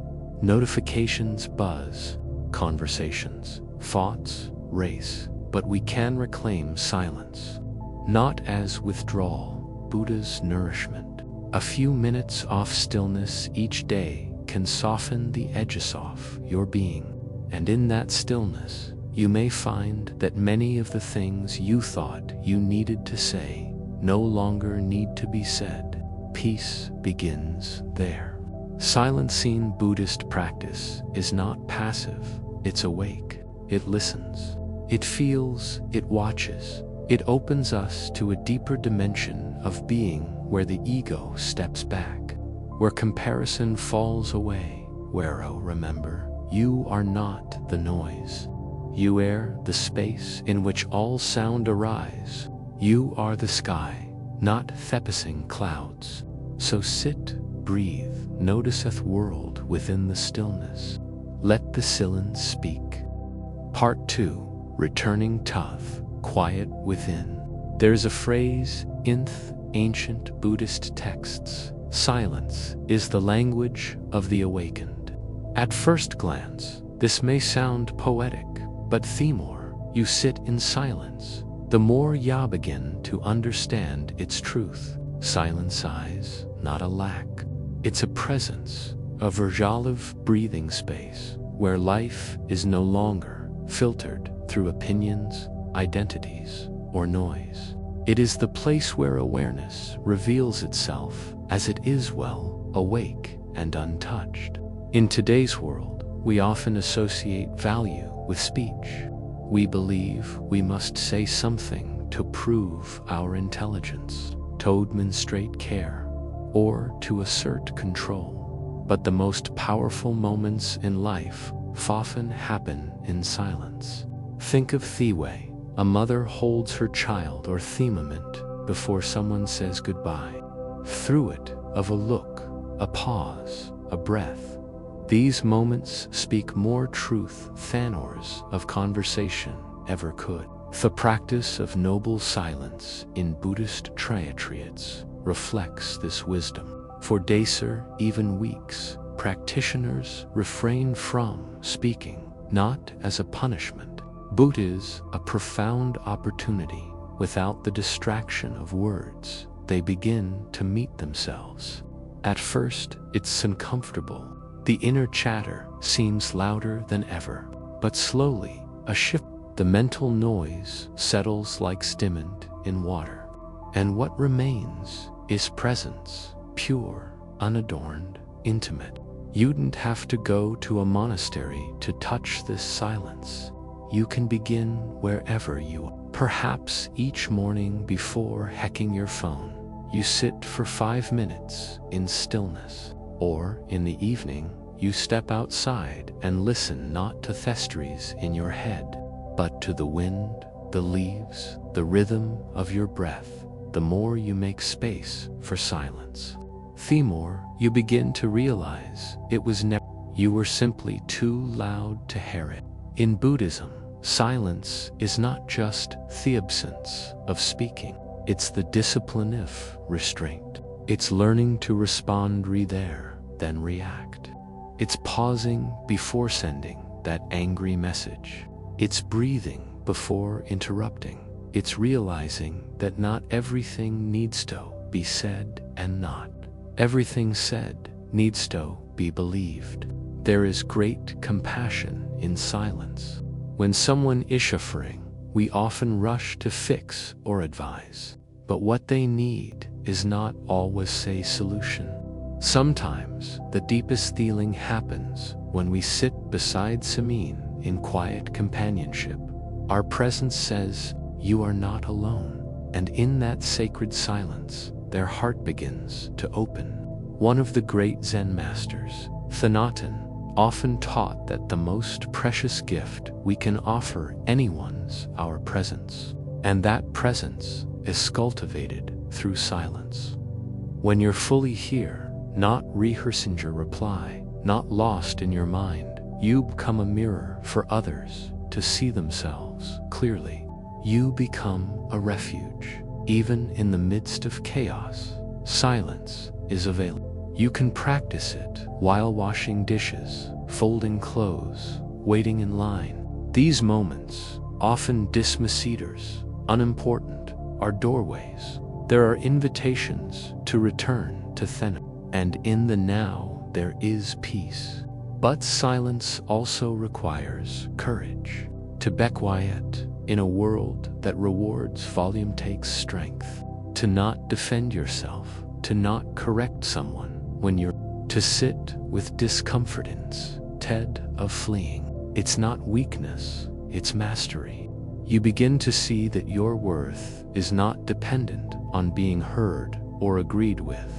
S1: Notifications buzz, conversations, thoughts race, but we can reclaim silence. Not as withdrawal, Buddha's nourishment. A few minutes of stillness each day can soften the edges off your being. And in that stillness, you may find that many of the things you thought you needed to say no longer need to be said. Peace begins there. Silencing Buddhist practice is not passive, it's awake. It listens, it feels, it watches. It opens us to a deeper dimension of being where the ego steps back, where comparison falls away, where, oh, remember, you are not the noise. You are the space in which all sound arise. You are the sky, not thepsing clouds. So sit, breathe, noticeth world within the stillness. Let the silence speak. Part 2, Returning Tough, Quiet Within. There's a phrase in ancient Buddhist texts. Silence is the language of the awakened. At first glance, this may sound poetic, but the more you sit in silence, the more you begin to understand its truth. Silence is not a lack. It's a presence, a virtual breathing space, where life is no longer filtered through opinions, identities, or noise. It is the place where awareness reveals itself as it is well, awake, and untouched. In today's world, we often associate value with speech. We believe we must say something to prove our intelligence, to demonstrate care, or to assert control. But the most powerful moments in life often happen in silence. Think of the way a mother holds her child, or the moment before someone says goodbye. Through it, of a look, a pause, a breath. These moments speak more truth than hours of conversation ever could. The practice of noble silence in Buddhist retreats reflects this wisdom. For days or even weeks, practitioners refrain from speaking, not as a punishment, but as a profound opportunity. Without the distraction of words, they begin to meet themselves. At first, it's uncomfortable. The inner chatter seems louder than ever, but slowly, a shift. The mental noise settles like sediment in water, and what remains is presence, pure, unadorned, intimate. You don't have to go to a monastery to touch this silence. You can begin wherever you are. Perhaps each morning before checking your phone, you sit for 5 minutes in stillness, or in the evening, you step outside and listen not to theories in your head, but to the wind, the leaves, the rhythm of your breath. The more you make space for silence, the more you begin to realize it was never. You were simply too loud to hear it. In Buddhism, silence is not just the absence of speaking. It's the discipline of restraint. It's learning to respond there, then react. It's pausing before sending that angry message. It's breathing before interrupting. It's realizing that not everything needs to be said and not everything said needs to be believed. There is great compassion in silence. When someone is suffering, we often rush to fix or advise. But what they need is not always a solution. Sometimes the deepest healing happens when we sit beside serene in quiet companionship. Our presence says, "You are not alone." And in that sacred silence, their heart begins to open. One of the great Zen masters, Thanatan, often taught that the most precious gift we can offer anyone's our presence. And that presence is cultivated through silence. When you're fully here, not rehearsing your reply, not lost in your mind, you become a mirror for others to see themselves clearly. You become a refuge. Even in the midst of chaos, silence is available. You can practice it while washing dishes, folding clothes, waiting in line. These moments, often dismissed, unimportant, are doorways. There are invitations to return to Zen. And in the now, there is peace. But silence also requires courage. To be quiet in a world that rewards volume takes strength. To not defend yourself, to not correct someone when you're to sit with discomfort instead of fleeing. It's not weakness, it's mastery. You begin to see that your worth is not dependent on being heard or agreed with.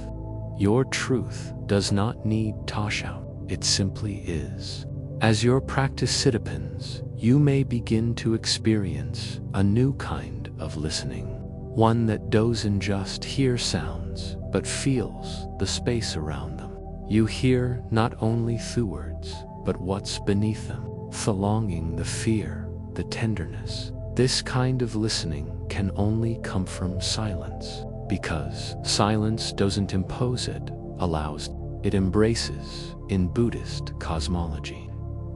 S1: Your truth does not need to shout, it simply is. As your practice deepens, you may begin to experience a new kind of listening. One that doesn't just hear sounds, but feels the space around them. You hear not only through words, but what's beneath them. The longing, the fear, the tenderness. This kind of listening can only come from silence, because silence doesn't impose, it allows, it embraces. In Buddhist cosmology,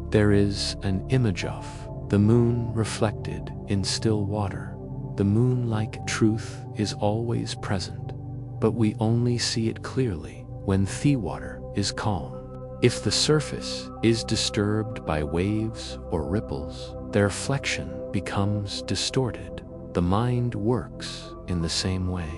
S1: there is an image of the moon reflected in still water. The moon-like truth is always present, but we only see it clearly when the water is calm. If the surface is disturbed by waves or ripples, their reflection becomes distorted. The mind works in the same way.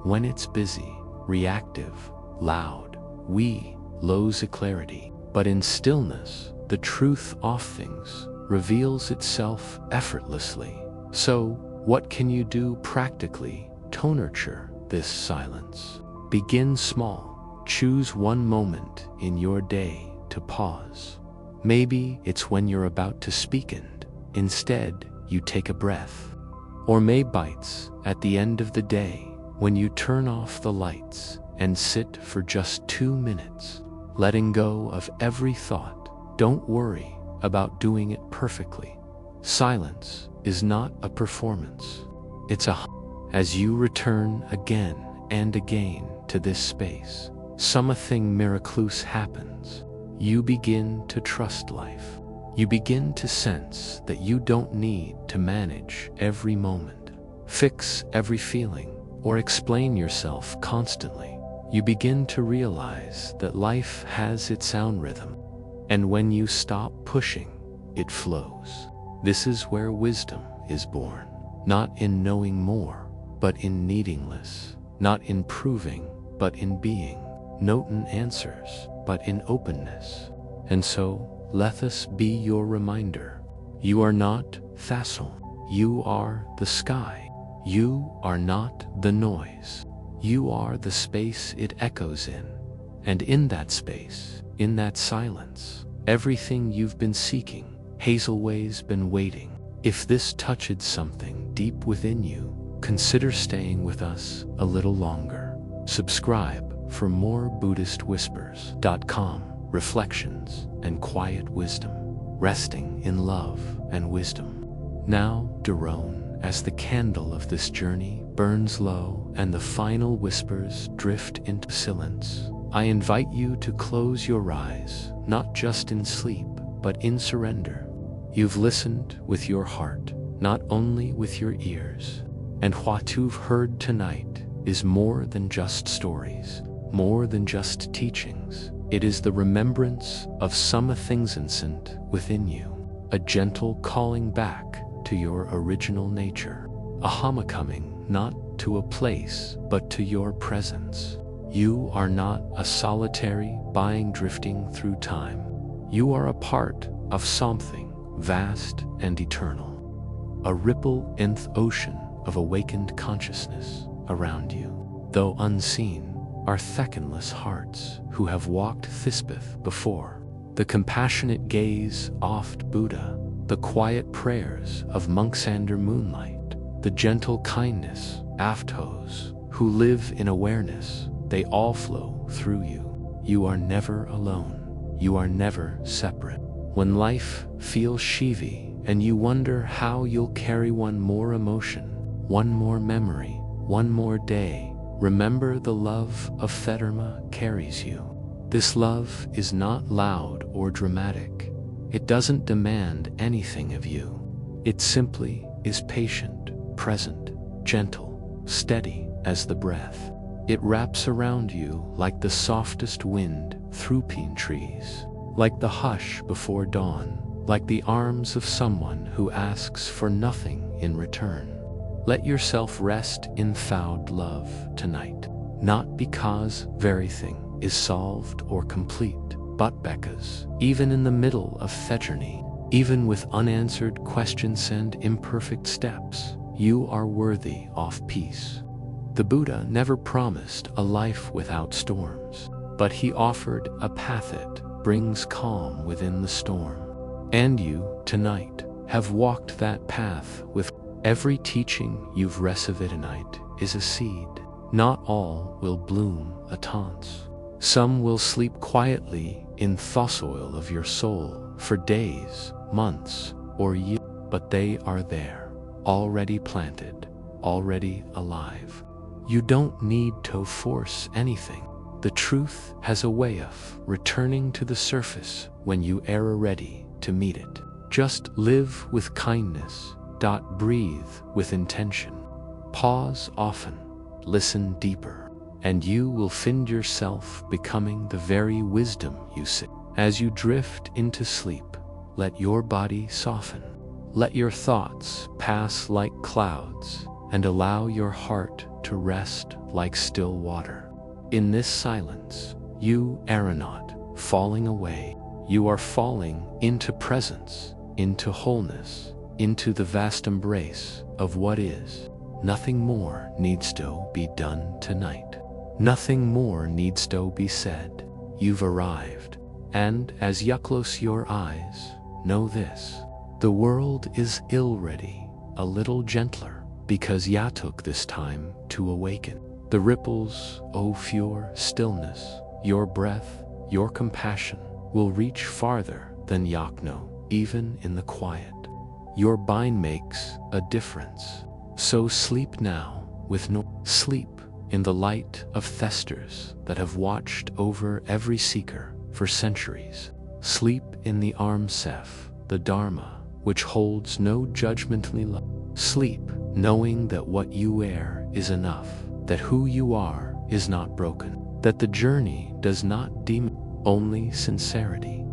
S1: When it's busy, reactive, loud, we lose clarity. But in stillness, the truth of things reveals itself effortlessly. So, what can you do practically to nurture this silence? Begin small. Choose one moment in your day to pause. Maybe it's when you're about to speak and instead you take a breath. Or maybe it's at the end of the day when you turn off the lights and sit for just 2 minutes, letting go of every thought. Don't worry about doing it perfectly. Silence is not a performance. It's as you return again and again to this space, something miraculous happens. You begin to trust life. You begin to sense that you don't need to manage every moment, fix every feeling, or explain yourself constantly. You begin to realize that life has its own rhythm, and when you stop pushing, it flows. This is where wisdom is born, not in knowing more, but in needing less, not in proving, but in being, not in answers, but in openness. And so, let us be your reminder. You are not facile. You are the sky. You are not the noise. You are the space it echoes in. And in that space, in that silence, everything you've been seeking, Hazelway's been waiting. If this touched something deep within you, consider staying with us a little longer. Subscribe for more BuddhistWhispers.com reflections and quiet wisdom, resting in love and wisdom. Now, Daron, as the candle of this journey burns low and the final whispers drift into silence, I invite you to close your eyes, not just in sleep, but in surrender. You've listened with your heart, not only with your ears. And what you've heard tonight is more than just stories, more than just teachings. It is the remembrance of some things innocent within you, a gentle calling back to your original nature, a homecoming not to a place but to your presence. You are not a solitary being drifting through time. You are a part of something vast and eternal, a ripple in the ocean of awakened consciousness around you. Though unseen are theckenless hearts who have walked Thispeth before, the compassionate gaze oft Buddha, the quiet prayers of monks under moonlight, the gentle kindness Aftos who live in awareness, they all flow through you. You are never alone. You are never separate. When life feels sheavy and you wonder how you'll carry one more emotion, one more memory, one more day, remember the love of Thetherma carries you. This love is not loud or dramatic. It doesn't demand anything of you. It simply is patient, present, gentle, steady as the breath. It wraps around you like the softest wind through pine trees, like the hush before dawn, like the arms of someone who asks for nothing in return. Let yourself rest in found love tonight, not because everything is solved or complete, but because, even in the middle of Thejerne, even with unanswered questions and imperfect steps, you are worthy of peace. The Buddha never promised a life without storms, but he offered a path that brings calm within the storm. And you, tonight, have walked that path with every teaching you've received tonight is a seed. Not all will bloom at once. Some will sleep quietly in the soil of your soul for days, months, or years, but they are there, already planted, already alive. You don't need to force anything. The truth has a way of returning to the surface when you are ready to meet it. Just live with kindness. Breathe with intention. Pause often. Listen deeper. And you will find yourself becoming the very wisdom you seek. As you drift into sleep, let your body soften. Let your thoughts pass like clouds, and allow your heart to rest like still water. In this silence, you are not falling away. You are falling into presence, into wholeness, into the vast embrace of what is. Nothing more needs to be done tonight. Nothing more needs to be said. You've arrived. And as you close your eyes, know this. The world is already a little gentler because ya took this time to awaken. The ripples of your stillness, your breath, your compassion will reach farther than Yakno, even in the quiet. Your bind makes a difference. So sleep now with no sleep in the light of thesters that have watched over every seeker for centuries. Sleep in the Armsef, the Dharma, which holds no judgmentally love. Sleep knowing that what you are is enough, that who you are is not broken, that the journey does not demand only sincerity.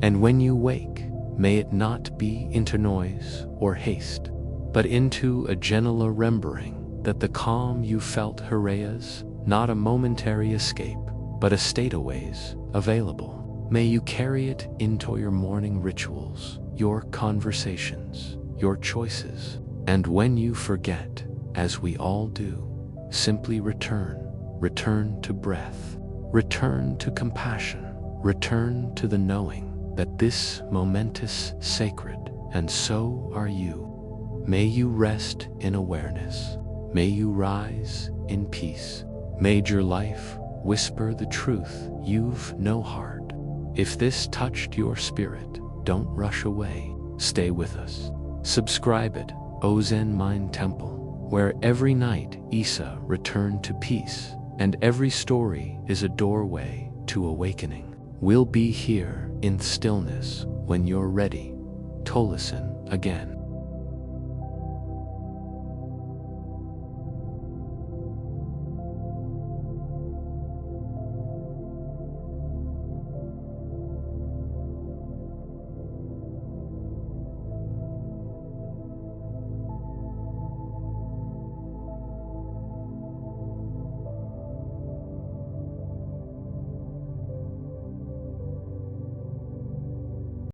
S1: And when you wake, may it not be into noise or haste, but into a gentle remembering that the calm you felt is not a momentary escape, but a state always available. May you carry it into your morning rituals, your conversations, your choices, and when you forget, as we all do, simply return to breath, return to compassion, return to the knowing that this moment is sacred, and so are you. May you rest in awareness. May you rise in peace. May your life whisper the truth you've no heart. If this touched your spirit, don't rush away. Stay with us. Subscribe at Ozen Mind Temple, where every night Isa returned to peace, and every story is a doorway to awakening. We'll be here in stillness when you're ready to listen again.